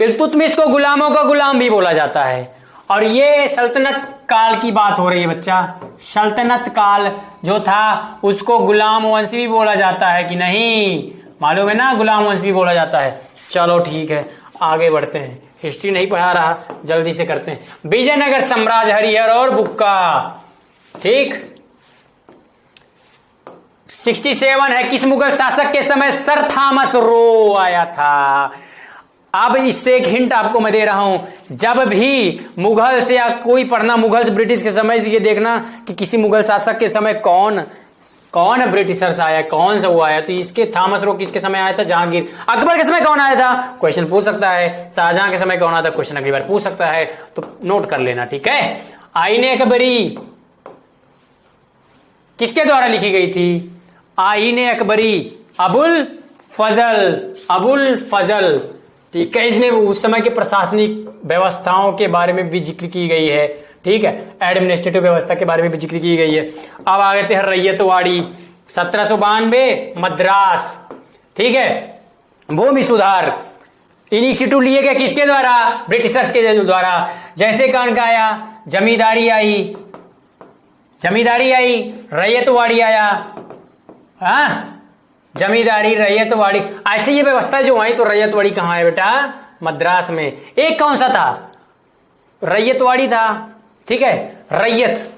इल्तुतमिश को गुलामों का गुलाम भी बोला जाता है, और ये सल्तनत काल की बात हो रही है बच्चा। सल्तनत काल जो था उसको गुलाम वंश भी बोला जाता है कि नहीं? मालूम है ना, गुलाम वंश भी बोला जाता है। चलो ठीक है, आगे बढ़ते हैं, हिस्ट्री नहीं पढ़ा रहा, जल्दी से करते हैं। विजयनगर साम्राज्य, हरिहर और बुक्का। ठीक, 67 है, किस मुगल शासक के समय सर थॉमस रो आया था? अब इससे एक हिंट आपको मैं दे रहा हूं, जब भी मुगल से या कोई पढ़ना मुगल से ब्रिटिश के समय, तो ये देखना कि किसी मुगल शासक के समय कौन ब्रिटिशर्स आया, कौन सा वो आया। तो इसके थॉमस रो किसके समय आया था? जहांगीर। अकबर के समय कौन आया था? क्वेश्चन पूछ सकता है। शाहजहां के समय कौन आया था? क्वेश्चन अगली बार पूछ सकता है, तो नोट कर लेना। ठीक है, आईने अकबरी किसके द्वारा लिखी गई थी? आईने अकबरी अबुल फजल। ठीक है, इसमें उस समय के प्रशासनिक व्यवस्थाओं के बारे में भी जिक्र की गई है। ठीक है, एडमिनिस्ट्रेटिव व्यवस्था के बारे में भी जिक्र की गई है। अब आ गए थे रैयतवाड़ी 1792 मद्रास, ठीक है, भूमि सुधार इनिशिएटिव लिए गए किसके द्वारा? ब्रिटिशर्स के द्वारा। जैसे कौन का आया? जमींदारी आई, रैयतवाड़ी आया, हाँ जमींदारी रैयतवाड़ी, ऐसे ये व्यवस्था जो आई। तो रैयतवाड़ी कहाँ है बेटा? मद्रास में। एक कौन सा था? रैयतवाड़ी था, ठीक है। रैयत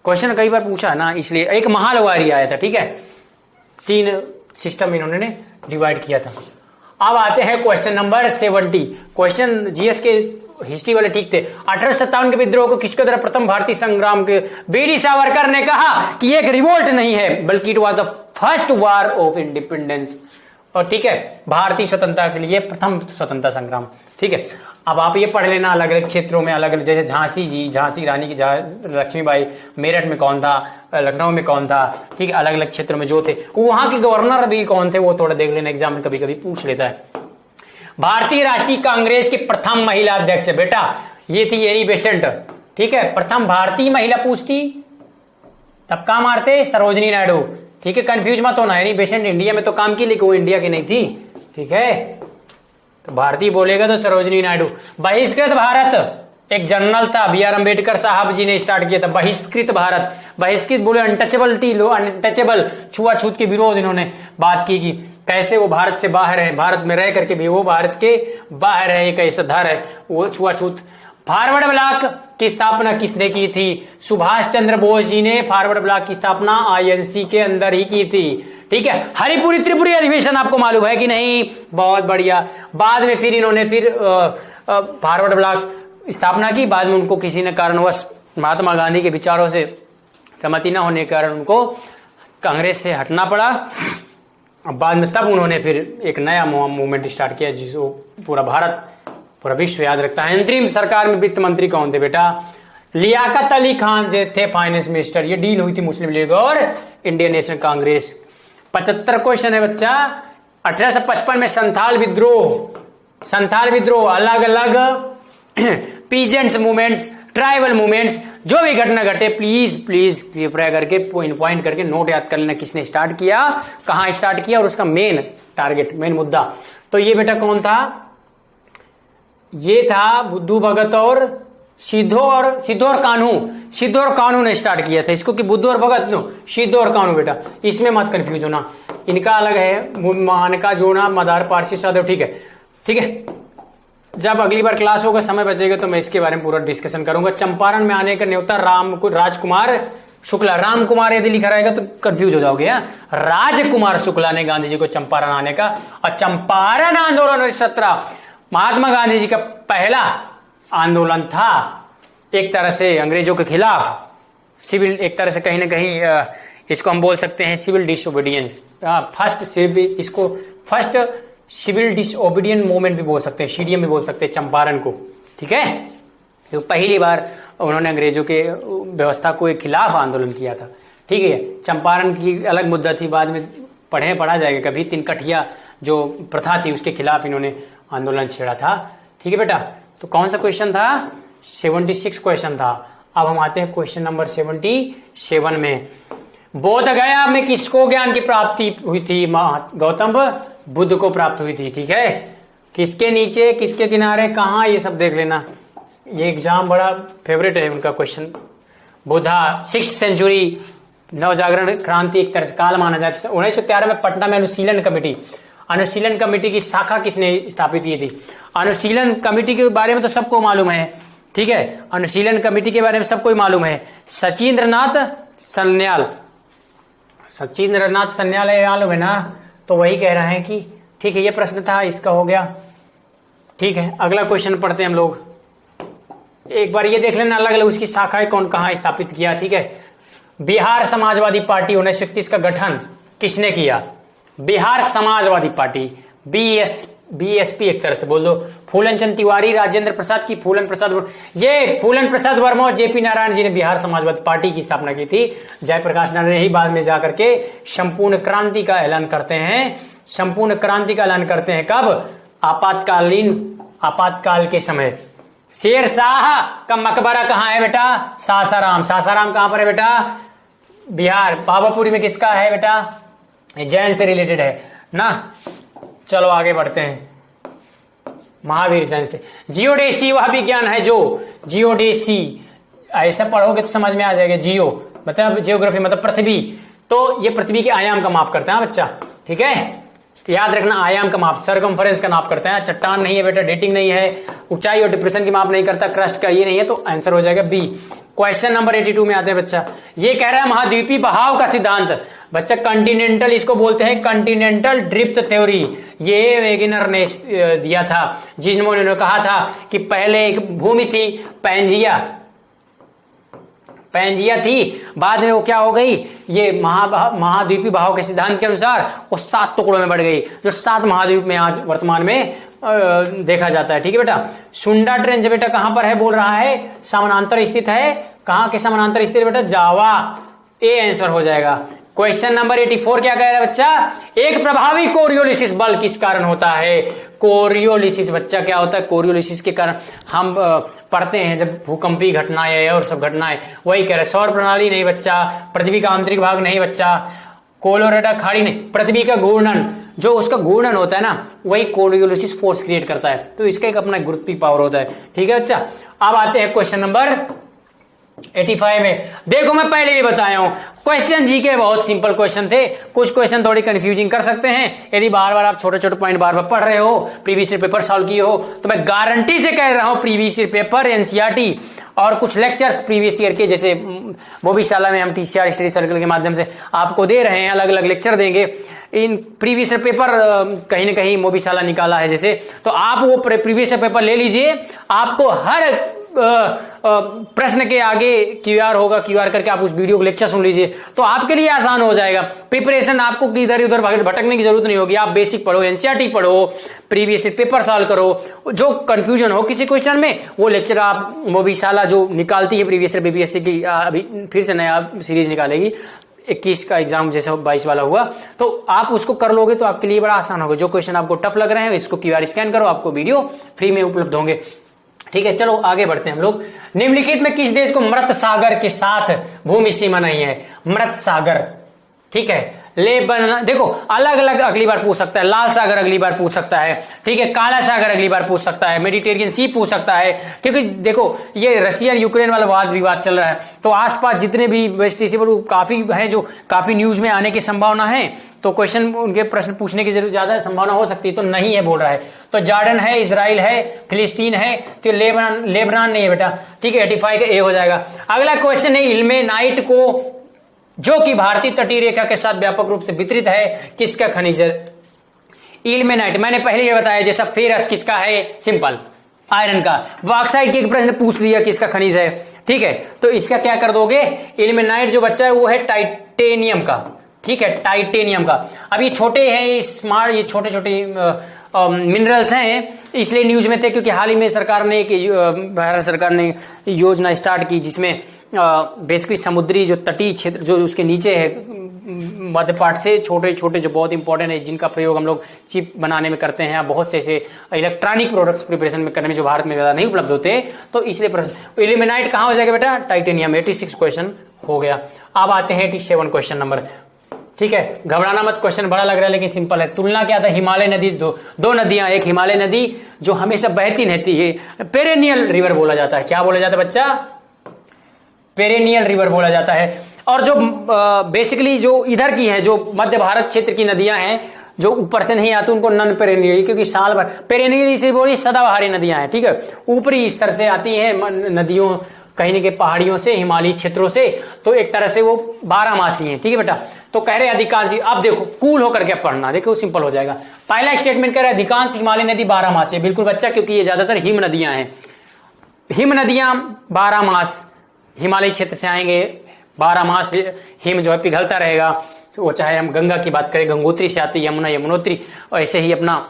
क्वेश्चन कई बार पूछा ना, इसलिए एक महालवारी आया था, ठीक है। 3 सिस्टम इन्होंने डिवाइड किया था। अब आते हैं क्वेश्चन नंबर 70। क्वेश्चन जीएस के हिस्ट्री वाले ठीक थे। 1857 के विद्रोह को किसके द्वारा प्रथम भारतीय संग्राम के? बीडी सावरकर ने कहा कि एक रिवोल्ट नहीं है बल्कि it was the first war of independence, और ठीक है, भारतीय स्वतंत्रता के लिए प्रथम स्वतंत्रता संग्राम, ठीक है। अब आप ये पढ़ लेना अलग अलग क्षेत्रों में अलग अलग, जैसे झांसी रानी की लक्ष्मीबाई, मेरठ में कौन था, लखनऊ में कौन था, ठीक है, अलग अलग क्षेत्रों में जो थे। वहां के गवर्नर भी कौन थे वो थोड़ा देख लेना, एग्जाम में कभी कभी पूछ लेता है। भारतीय राष्ट्रीय कांग्रेस की प्रथम महिला अध्यक्ष बेटा ये थी एनी बेसेंट, ठीक है। प्रथम भारतीय महिला पूछती तब काम मारते सरोजनी नायडू, ठीक है, कंफ्यूज मत होना। एनी बेसेंट इंडिया में तो काम की, लेकिन वो इंडिया की नहीं थी, ठीक है। तो भारतीय बोलेगा तो सरोजनी नायडू। बहिष्कृत भारत एक जर्नल था, बी.आर. अम्बेडकर साहब जी ने स्टार्ट किया था। बहिष्कृत भारत, बहिष्कृत बोले अनटचेबिलिटी लो, अनटचेबल, छुआछूत के विरोध इन्होंने बात की कि कैसे वो भारत से बाहर है, भारत में रह करके भी वो भारत के बाहर है, एक ऐसा धर है वो छुआछूत। फॉरवर्ड ब्लॉक की स्थापना किसने की थी? सुभाष चंद्र बोस जी ने फॉरवर्ड ब्लॉक की स्थापना आईएनसी के अंदर ही की थी, ठीक है। हरिपुरी त्रिपुरी अधिवेशन आपको मालूम है कि नहीं? बहुत बढ़िया। बाद में फिर इन्होंने फिर फॉरवर्ड ब्लॉक स्थापना की। बाद में उनको किसी ने कारणवश महात्मा गांधी के विचारों से सहमति न होने के कारण उनको कांग्रेस से हटना पड़ा। बाद में तब उन्होंने फिर एक नया मूवमेंट स्टार्ट किया जिसको पूरा भारत, पूरा विश्व याद रखता है। अंतरिम सरकार में वित्त मंत्री कौन थे बेटा? लियाकत अली खान जो थे फाइनेंस मिनिस्टर। ये डील हुई थी मुस्लिम लीग और इंडियन नेशनल कांग्रेस। 75 क्वेश्चन है बच्चा। 1855 में संथाल विद्रोह अलग अलग पीजेंट्स मूवमेंट्स, ट्राइबल मूवमेंट्स, जो भी घटना घटे प्लीज प्रिपेयर करके पॉइंट करके नोट याद कर लेना, किसने स्टार्ट किया, कहां स्टार्ट किया और उसका मेन टारगेट, मेन मुद्दा। तो ये बेटा कौन था? ये था बुद्धू भगत और सिद्धो और कान्हू ने स्टार्ट किया था इसको, कि बुद्धू और भगत नो, सिद्धो और कान्हू बेटा, इसमें मत कंफ्यूज होना। इनका अलग है, मानका जोड़ा मदार पारसी साधव, ठीक है। जब अगली बार क्लास होगा, समय बचेगा तो मैं इसके बारे में पूरा डिस्कशन करूंगा। चंपारण में आने का न्योता राजकुमार शुक्ला, रामकुमार यदि लिखा रहेगा तो कंफ्यूज हो जाओगे। राजकुमार शुक्ला ने गांधी जी को चंपारण आने का, और चंपारण आंदोलन 17 महात्मा गांधी जी का पहला आंदोलन था, एक तरह से अंग्रेजों के खिलाफ सिविल, एक तरह से कहीं ना कहीं इसको हम बोल सकते हैं civil disobedience. First civil disobedient movement भी बोल सकते हैं, सीडीएम भी बोल सकते हैं चंपारण को, ठीक है। तो पहली बार उन्होंने अंग्रेजों के व्यवस्था को खिलाफ आंदोलन किया था, ठीक है। चंपारण की अलग मुद्दा थी, बाद में पढ़ा जाएगा कभी। 3 कठिया जो प्रथा थी उसके खिलाफ इन्होंने आंदोलन छेड़ा था, ठीक है बेटा। तो कौन सा क्वेश्चन था? 76 क्वेश्चन था। अब हम आते हैं क्वेश्चन नंबर 77 में। बोध गया में किसको ज्ञान की प्राप्ति हुई थी? गौतम बुद्ध को प्राप्त हुई थी, ठीक है। किसके नीचे, किसके किनारे, कहां, ये सब देख लेना। ये एग्जाम बड़ा फेवरेट है उनका क्वेश्चन। बुद्धा 6th सेंचुरी, नवजागरण क्रांति एक तरह से काल माना जाता है। 1913 में पटना में अनुशीलन कमेटी की शाखा किसने स्थापित की थी? अनुशीलन कमेटी के बारे में तो सबको मालूम है, ठीक है। अनुशीलन कमेटी के बारे में सबको मालूम है। सचिंद्रनाथ सन्याल मालूम है ना? तो वही कह रहे हैं कि ठीक है, ये प्रश्न था, इसका हो गया, ठीक है। अगला क्वेश्चन पढ़ते हैं हम लोग। एक बार ये देख लेना अलग अलग उसकी शाखाएं कौन कहां स्थापित किया, ठीक है। बिहार समाजवादी पार्टी 1931 का गठन किसने किया? बिहार समाजवादी पार्टी, बीएसपी एक तरह से बोल दो। फूलन चंद तिवारी, राजेंद्र प्रसाद की फूलन प्रसाद वर्मा और जेपी नारायण जी ने बिहार समाजवादी पार्टी की स्थापना की थी। जयप्रकाश नारायण ही बाद में जाकर के संपूर्ण क्रांति का ऐलान करते हैं। कब? आपातकाल के समय, शेर शाह का मकबरा कहाँ है बेटा? सासाराम। सासाराम कहाँ पर है बेटा? बिहार। पावापुरी में किसका है बेटा? जैन से रिलेटेड है ना। चलो आगे बढ़ते हैं, महावीर जैन से। जियोडेसी वह विज्ञान है जो, जियोडेसी ऐसा पढ़ोगे तो समझ में आ जाएगा। जियो मतलब जियोग्राफी मतलब पृथ्वी, तो ये पृथ्वी के आयाम का माप करता है बच्चा, ठीक है, याद रखना। आयाम का माप, सरकमफेरेंस का नाप करता है। चट्टान नहीं है बेटा, डेटिंग नहीं है, ऊंचाई और डिप्रेशन की माप नहीं करता, क्रस्ट का ये नहीं है, तो आंसर हो जाएगा बी। क्वेश्चन नंबर 82 में आते हैं बच्चा। ये कह रहा है महाद्वीपीय बहाव का सिद्धांत बच्चा कंटिनेंटल, इसको बोलते हैं कंटिनेंटल ड्रिफ्ट थ्योरी। ये वेगनर ने दिया था, जिसमें उन्होंने कहा था कि पहले एक भूमि थी पैंजिया, पैंजिया थी, बाद में वो क्या हो गई, ये महाद्वीपीय बहाव के सिद्धांत के अनुसार वो 7 टुकड़ों में बढ़ गई, जो 7 महाद्वीप में आज वर्तमान में देखा जाता है, ठीक है बेटा। सुंडा ट्रेंच बेटा कहां पर है बोल रहा है? समानांतर स्थित है। कहां के समानांतर स्थित बेटा? जावा। ए आंसर हो जाएगा। क्वेश्चन नंबर 84 क्या कह रहा है बच्चा? एक प्रभावी कोरियोलिसिस बल किस कारण होता है? कोरियोलिसिस बच्चा क्या होता है? कोरियोलिसिस के कारण हम पढ़ते हैं जब भूकंपीय घटनाएं और सब घटनाएं, वही कह रहे हैं। सौर प्रणाली नहीं बच्चा, पृथ्वी का आंतरिक भाग नहीं बच्चा, कोलोरेडा खाड़ी नहीं, पृथ्वी का घूर्णन, जो उसका घूर्णन होता है ना, वही कोरियोलिसिस फोर्स क्रिएट करता है, तो इसका एक अपना गुरुत्वीय पावर होता है, ठीक है बच्चा। अब आते हैं क्वेश्चन नंबर 85 में। देखो मैं पहले ही बताया हूं, क्वेश्चन जी के बहुत सिंपल क्वेश्चन थे, कुछ क्वेश्चन थोड़ी कंफ्यूजिंग कर सकते हैं। यदि बार बार आप छोटे छोटे पॉइंट बार बार पढ़ रहे हो, प्रीवियस ईयर पेपर सॉल्व किए हो, तो मैं गारंटी से कह रहा हूं प्रीवियस ईयर पेपर, एनसीईआरटी और कुछ लेक्चर्स प्रीवियस ईयर के, जैसे वो भी शाला में हम टीसीआर स्टडी सर्कल के माध्यम से आपको दे रहे हैं, अलग अलग लेक्चर देंगे। इन प्रीवियस ईयर पेपर कहीं ना कहीं मोबीशाला निकाला है जैसे, तो आप वो प्रीवियस ईयर पेपर ले लीजिए, आपको हर प्रश्न के आगे क्यूआर होगा, क्यूआर करके आप उस वीडियो को लेक्चर सुन लीजिए, तो आपके लिए आसान हो जाएगा प्रिपरेशन। आपको इधर उधर भटकने की जरूरत नहीं होगी। आप बेसिक पढ़ो, एनसीईआरटी पढ़ो, प्रीवियस पेपर सॉल्व करो, जो कंफ्यूजन हो किसी क्वेश्चन में वो लेक्चर आप मोबीशाला जो निकालती है प्रीवियस बीपीएससी की, अभी फिर से नया सीरीज निकालेगी, 21 का एग्जाम जैसे 22 वाला हुआ, तो आप उसको कर लोगे तो आपके लिए बड़ा आसान होगा। जो क्वेश्चन आपको टफ लग रहे हैं इसको क्यूआर स्कैन करो, आपको वीडियो फ्री में उपलब्ध होंगे, ठीक है। चलो आगे बढ़ते हैं हम लोग। निम्नलिखित में किस देश को मृत सागर के साथ भूमि सीमा नहीं है? मृत सागर, ठीक है। लेबनान, देखो अलग अलग अगली बार पूछ सकता है, लाल सागर अगली बार पूछ सकता है, ठीक है, काला सागर अगली बार पूछ सकता है, मेडिटेरियन सी पूछ सकता है, क्योंकि देखो ये रशिया यूक्रेन वाला वाद विवाद चल रहा है, तो आसपास जितने भी वेस्ट एशिया पर काफी है जो काफी न्यूज में आने की संभावना है, तो क्वेश्चन उनके प्रश्न पूछने की जरूर ज्यादा संभावना हो सकती है, तो नहीं है बोल रहा है। तो जॉर्डन है, इजराइल है, फिलिस्तीन है, तो लेबनान नहीं है बेटा, ठीक है। 85 का ए हो जाएगा। अगला क्वेश्चन है इल्मेनाइट को, जो कि भारतीय तटीय रेखा के साथ व्यापक रूप से वितरित है, किसका खनिज है? इल्मेनाइट मैंने पहले ये बताया, जैसा फेरस किसका है? सिंपल आयरन का। बॉक्साइट के एक प्रश्न पूछ दिया किसका खनिज है, ठीक है, तो इसका क्या कर दोगे? इल्मेनाइट जो बच्चा है वो है टाइटेनियम का, ठीक है, टाइटेनियम का। अब ये छोटे हैं, स्मार्ट, ये छोटे छोटे मिनरल्स हैं, इसलिए न्यूज में थे, क्योंकि हाल ही में सरकार ने भारत सरकार ने योजना स्टार्ट की जिसमें बेसिकली समुद्री जो तटीय क्षेत्र जो उसके नीचे है मध्य पाट से छोटे छोटे जो बहुत इंपॉर्टेंट है, जिनका प्रयोग हम लोग चिप बनाने में करते हैं, बहुत से ऐसे इलेक्ट्रॉनिक प्रोडक्ट्स प्रिपरेशन में करने में जो भारत में ज्यादा नहीं उपलब्ध होते, तो इसलिए इल्मेनाइट कहां हो जाएगा बेटा? टाइटेनियम। 86 क्वेश्चन हो गया। अब आते हैं 87 क्वेश्चन नंबर, ठीक है, घबराना मत, क्वेश्चन बड़ा लग रहा है लेकिन सिंपल है। तुलना क्या था? हिमालय नदी, दो नदियां, एक हिमालय नदी जो हमेशा बहती रहती है, पेरेनियल रिवर बोला जाता है। क्या बोला जाता है बच्चा? पेरेनियल रिवर बोला जाता है। और जो बेसिकली जो इधर की है, जो मध्य भारत क्षेत्र की नदियां हैं, जो ऊपर से नहीं आती उनको नॉन पेरेनियल, क्योंकि साल भर, पेरेनियल से बोलिए सदाबहारी नदियां हैं, ठीक है, ऊपरी स्तर से आती है नदियों, कहीं न कहीं पहाड़ियों से, हिमालयी क्षेत्रों से, तो एक तरह से वो 12 मासी हैं, ठीक है बेटा। तो कह रहे अधिकांश, अब देखो कूल होकर के पढ़ना, देखो सिंपल हो जाएगा। पहला स्टेटमेंट कह रहे अधिकांश हिमालय नदी 12 मासी है, बिल्कुल बच्चा, क्योंकि ये ज्यादातर हिम नदियां हैं। हिम नदियां 12 मास हिमालय क्षेत्र से आएंगे, 12 मास हिम जो है पिघलता रहेगा, तो वो चाहे हम गंगा की बात करें, गंगोत्री से आती, यमुना, यमुनोत्री, और ऐसे ही अपना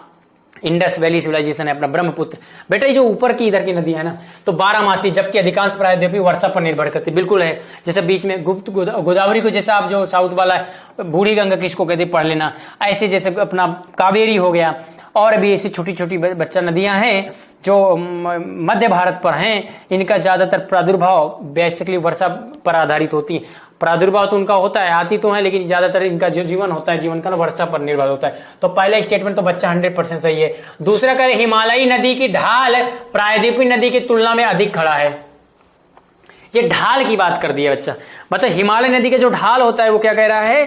इंडस वैली सिविलाइजेशन है, अपना ब्रह्मपुत्र। बेटा ये जो ऊपर की इधर की नदी है ना, तो 12 मासी, जबकि अधिकांश प्रायद्वीपीय वर्षा पर निर्भर करती, बिल्कुल है। जैसे बीच में गुप्त गोदावरी को, जैसे आप जो साउथ वाला है बूढ़ी गंगा किसको कहते पढ़ लेना, ऐसे जैसे अपना कावेरी हो गया, और भी ऐसी छोटी छोटी बच्चा नदियां हैं जो मध्य भारत पर हैं, इनका ज्यादातर प्रादुर्भाव बेसिकली वर्षा पर आधारित होती है। प्रादुर्भाव तो उनका होता है, आती तो है, लेकिन ज्यादातर इनका जो जीवन होता है, जीवन का वर्षा पर निर्भर होता है। तो पहला स्टेटमेंट तो बच्चा 100% सही है। दूसरा कह रहे हिमालयी नदी की ढाल प्रायद्वीपीय नदी की तुलना में अधिक खड़ा है। ये ढाल की बात कर दी है बच्चा, मतलब हिमालय नदी का जो ढाल होता है वो क्या कह रहा है,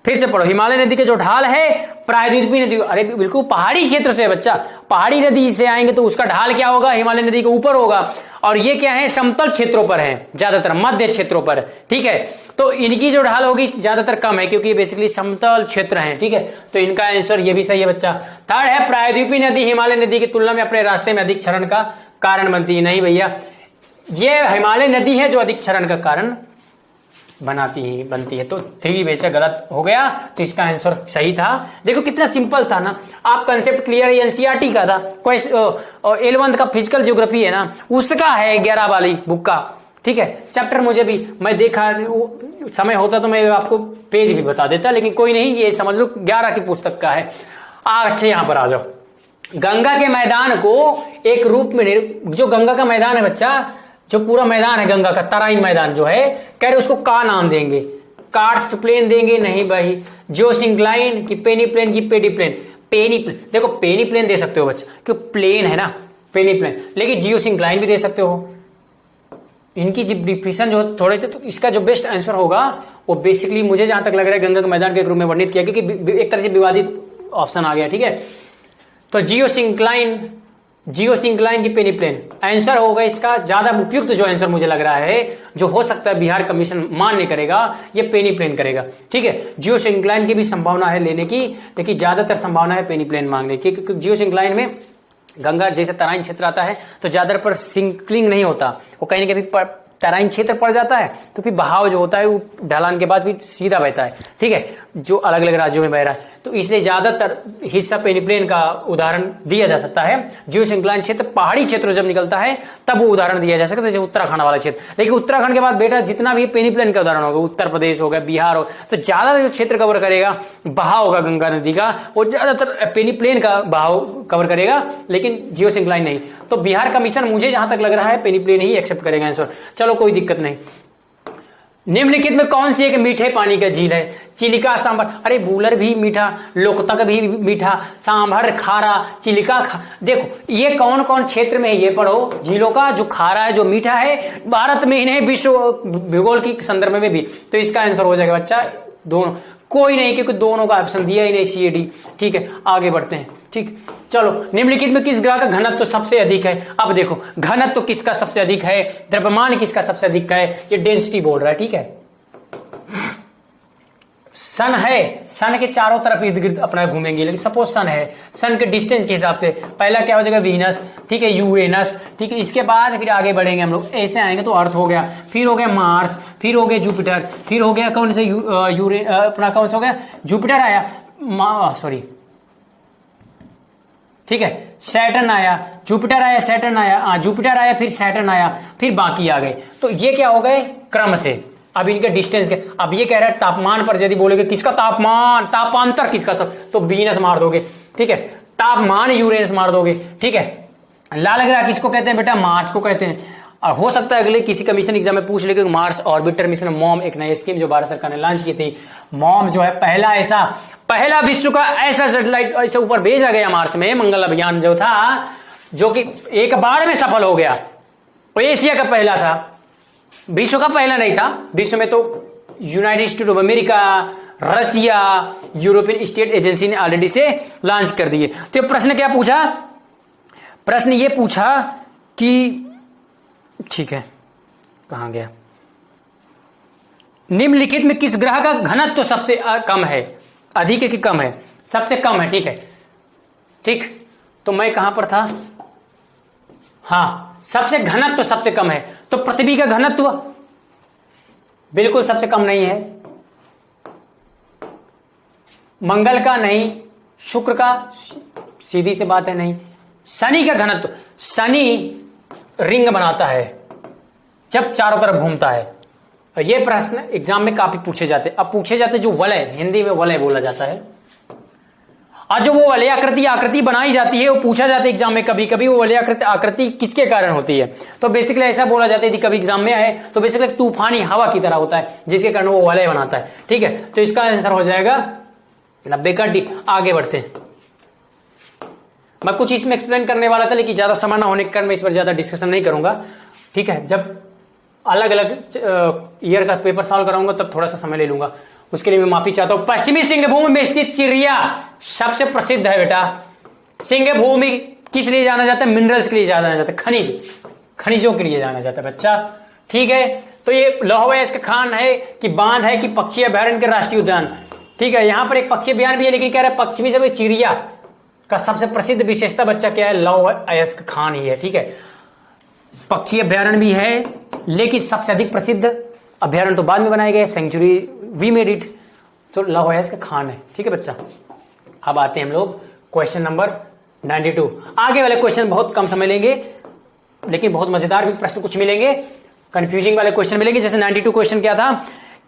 फिर से पढ़ो, हिमालय नदी का जो ढाल है प्रायद्वीपीय नदी, अरे बिल्कुल पहाड़ी क्षेत्र से है बच्चा, पहाड़ी नदी से आएंगे तो उसका ढाल क्या होगा, हिमालय नदी के ऊपर होगा। और ये क्या है, समतल क्षेत्रों पर है, ज्यादातर मध्य क्षेत्रों पर, ठीक है। तो इनकी जो ढाल होगी ज्यादातर कम है, क्योंकि ये बेसिकली समतल क्षेत्र है, ठीक है। तो इनका आंसर ये भी सही है बच्चा। थर्ड है प्रायद्वीपीय नदी हिमालय नदी की तुलना में अपने रास्ते में अधिक क्षरण का कारण बनती है। नहीं भैया, ये हिमालय नदी है जो अधिक क्षरण का कारण बनती है। तो 3 में से गलत हो गया, तो इसका आंसर सही था। देखो कितना सिंपल था ना, आप कंसेप्ट क्लियर है, एनसीईआरटी का था, कोई 11th का फिजिकल ज्योग्राफी है ना, उसका है 11 वाली बुक का, ठीक है। चैप्टर मुझे भी, मैं देखा, समय होता तो मैं आपको पेज भी बता देता, लेकिन कोई नहीं, ये समझ लो 11 की पुस्तक का है। अच्छा यहां पर आ जाओ, गंगा के मैदान को एक रूप में, जो गंगा का मैदान है बच्चा, जो पूरा मैदान है गंगा का, तराइन मैदान जो है, कह रहे उसको का नाम देंगे, कार्स्ट प्लेन देंगे, नहीं भाई, जियोसिंक्लाइन की पेनी प्लेन की पेडी प्लेन, पेनी प्लेन, देखो पेनी प्लेन दे सकते हो बच्चा, क्यों प्लेन है ना, पेनी प्लेन, लेकिन जियोसिंक्लाइन भी दे सकते हो। इनकी डिफिनेशन जो थोड़े से, तो इसका जो बेस्ट आंसर होगा वो बेसिकली मुझे जहां तक लग रहा है गंगा के मैदान के रूप में वर्णित किया, क्योंकि एक तरह से विवादित ऑप्शन आ गया, ठीक है। तो जियोसिंक्लाइन की पेनी प्लेन आंसर होगा इसका। ज्यादा उपयुक्त जो आंसर मुझे लग रहा है, जो हो सकता है बिहार कमीशन मान्य करेगा, ये पेनी प्लेन करेगा, ठीक है। जियोसिंक्लाइन की भी संभावना है लेने की, लेकिन ज्यादातर संभावना है पेनी प्लेन मांगने की, क्योंकि जियोसिंक्लाइन में गंगा जैसे तराइन क्षेत्र आता है तो ज्यादातर पर सिंकलिंग नहीं होता, वो कहीं ना कहीं तराइन क्षेत्र पड़ जाता है, तो फिर बहाव जो होता है वो ढलान के बाद फिर सीधा बहता है, ठीक है, जो अलग अलग राज्यों में बह रहा है। तो इसलिए ज्यादातर हिस्सा पेनीप्लेन का उदाहरण दिया जा सकता है। जियोसिंक्लाइन क्षेत्र पहाड़ी क्षेत्र जब निकलता है तब वो उदाहरण दिया जा सकता है, जैसे उत्तराखंड वाला क्षेत्र। लेकिन उत्तराखंड के बाद बेटा जितना भी पेनीप्लेन का उदाहरण होगा, उत्तर प्रदेश हो गया, बिहार हो, तो ज्यादा जो क्षेत्र कवर करेगा बहाव होगा गंगा नदी का, वो ज्यादातर पेनीप्लेन का बहाव कवर करेगा, लेकिन जियोसिंक्लाइन नहीं। तो बिहार कमीशन मुझे जहां तक लग रहा है पेनीप्लेन ही एक्सेप्ट करेगा आंसर। चलो कोई दिक्कत नहीं। निम्नलिखित में कौन सी एक मीठे पानी का झील है? चिलिका, सांभर, अरे बूलर भी मीठा, लोकतक भी मीठा, सांभर खारा, चिलिका देखो ये कौन कौन क्षेत्र में है ये पढ़ो। झीलों का जो खारा है, जो मीठा है, भारत में ही नहीं विश्व भूगोल की संदर्भ में भी। तो इसका आंसर हो जाएगा बच्चा दोनों, कोई नहीं, क्योंकि दोनों का ऑप्शन दिया ही नहीं, CAD। ठीक है, आगे बढ़ते हैं। ठीक, चलो निम्नलिखित में किस ग्रह का घनत्व तो सबसे अधिक है? अब देखो घनत्व तो किसका सबसे अधिक है, द्रव्यमान किसका सबसे अधिक है, ये डेंसिटी बोल रहा है। ठीक है, सन है, सन के चारों तरफ इर्द गिर्द अपना घूमेंगे, लेकिन सपोज सन है, सन के डिस्टेंस के हिसाब से पहला क्या हो जाएगा वीनस, ठीक है, यूरेनस, ठीक है, इसके बाद फिर आगे बढ़ेंगे हम लोग, ऐसे आएंगे तो अर्थ हो गया, फिर हो गया मार्स, फिर हो गया जुपिटर, फिर हो गया कौन से अपना कौन सा हो गया, जुपिटर आया, सॉरी ठीक है, सैटर्न आया, जुपिटर आया, सैटर्न आया, जुपिटर आया, फिर सैटर्न आया, फिर बाकी आ गए। तो ये क्या हो गए क्रम से। अब इनके डिस्टेंस के, अब ये कह रहा है तापमान पर यदि बोलेगे किसका तापमान, तापांतर किसका सब, तो वीनस मार दोगे। ठीक है, तापमान यूरेनस मार दोगे। ठीक है, लाल ग्रह किसको कहते हैं बेटा, मार्स को कहते हैं। और हो सकता है अगले किसी कमीशन एग्जाम में पूछ ले कि मार्स ऑर्बिटर मिशन मॉम, एक नई स्कीम जो भारत सरकार ने लॉन्च की थी। मॉम जो है पहला विश्व का ऐसा सैटेलाइट ऐसे ऊपर भेजा गया मार्स में, मंगल अभियान जो था, जो कि एक बार में सफल हो गया। वो एशिया का पहला था, विश्व का पहला नहीं था। विश्व में तो United State of America, Russia, European state agency ने ऑलरेडी से लॉन्च कर दिए। तो प्रश्न क्या पूछा, प्रश्न ये पूछा कि ठीक है कहां गया, निम्नलिखित में किस ग्रह का घनत्व तो सबसे कम है, अधिक है कि कम है, सबसे कम है। ठीक है, ठीक, तो मैं कहां पर था, हाँ, सबसे घनत्व तो सबसे कम है। तो पृथ्वी का घनत्व बिल्कुल सबसे कम नहीं है, मंगल का नहीं, शुक्र का सीधी सी बात है नहीं, शनि का घनत्व, शनि रिंग बनाता है जब चारों तरफ घूमता है। और ये प्रश्न एग्जाम में काफी पूछे जाते, अब पूछे जाते जो वलय, हिंदी में वलय बोला जाता है। और जो वो वलय आकृति बनाई जाती है, वो पूछा जाता है एग्जाम में कभी कभी, वो वलय आकृति किसके कारण होती है? तो बेसिकली ऐसा बोला जाता है, कभी एग्जाम में आए तो बेसिकली तूफानी हवा की तरह होता है जिसके कारण वो वलय बनाता है। ठीक है, तो इसका आंसर हो जाएगा 90 का डी। आगे बढ़ते हैं, मैं कुछ इसमें एक्सप्लेन करने वाला था लेकिन ज्यादा समय ना होने के कारण मैं इस पर ज्यादा डिस्कशन नहीं करूंगा। ठीक है, जब अलग अलग ईयर का पेपर सॉल्व कराऊंगा तब थोड़ा सा समय ले लूंगा, उसके लिए मैं माफी चाहता हूं। पश्चिमी सिंहभूम में स्थित चिड़िया सबसे प्रसिद्ध है बेटा। सिंहभूमि किस लिए जाना जाता है? मिनरल्स के लिए जाना जाता है, खनिजों के लिए जाना जाता है बच्चा। ठीक है, तो ये लौह अयस्क खान है कि बांध है कि पक्षी अभयारण्य के राष्ट्रीय उद्यान? ठीक है, यहां पर एक पक्षी अभ्यारण्य भी है लेकिन कह रहा है पश्चिमी जब चिड़िया का सबसे प्रसिद्ध विशेषता बच्चा क्या है? लौह अयस्क खान ही है। ठीक है, पक्षी अभ्यारण्य भी है लेकिन सबसे अधिक प्रसिद्ध अभ्यारण्य तो बाद में बनाए गए, सेंचुरी वी मेड इट, तो लौह अयस्क खान है। ठीक है बच्चा, अब आते हैं हम लोग क्वेश्चन नंबर 92। आगे वाले क्वेश्चन बहुत कम समय लेंगे लेकिन बहुत मजेदार भी प्रश्न कुछ मिलेंगे, कंफ्यूजिंग वाले क्वेश्चन मिलेंगे। जैसे 92 क्वेश्चन क्या था?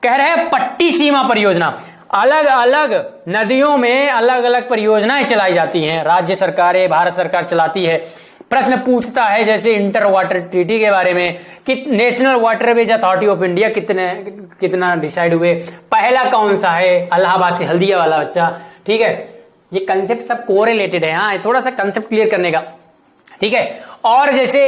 कह रहे हैं पट्टी सीमा परियोजना, अलग अलग नदियों में अलग अलग परियोजनाएं चलाई जाती हैं, राज्य सरकारें, भारत सरकार चलाती है। प्रश्न पूछता है जैसे इंटर वाटर ट्रीटी के बारे में कि national waterways authority of India कितना डिसाइड हुए, पहला कौन सा है? इलाहाबाद से हल्दिया वाला बच्चा। ठीक है, ये कंसेप्ट सब कोरिलेटेड है, हाँ थोड़ा सा कंसेप्ट क्लियर करने का। ठीक है, और जैसे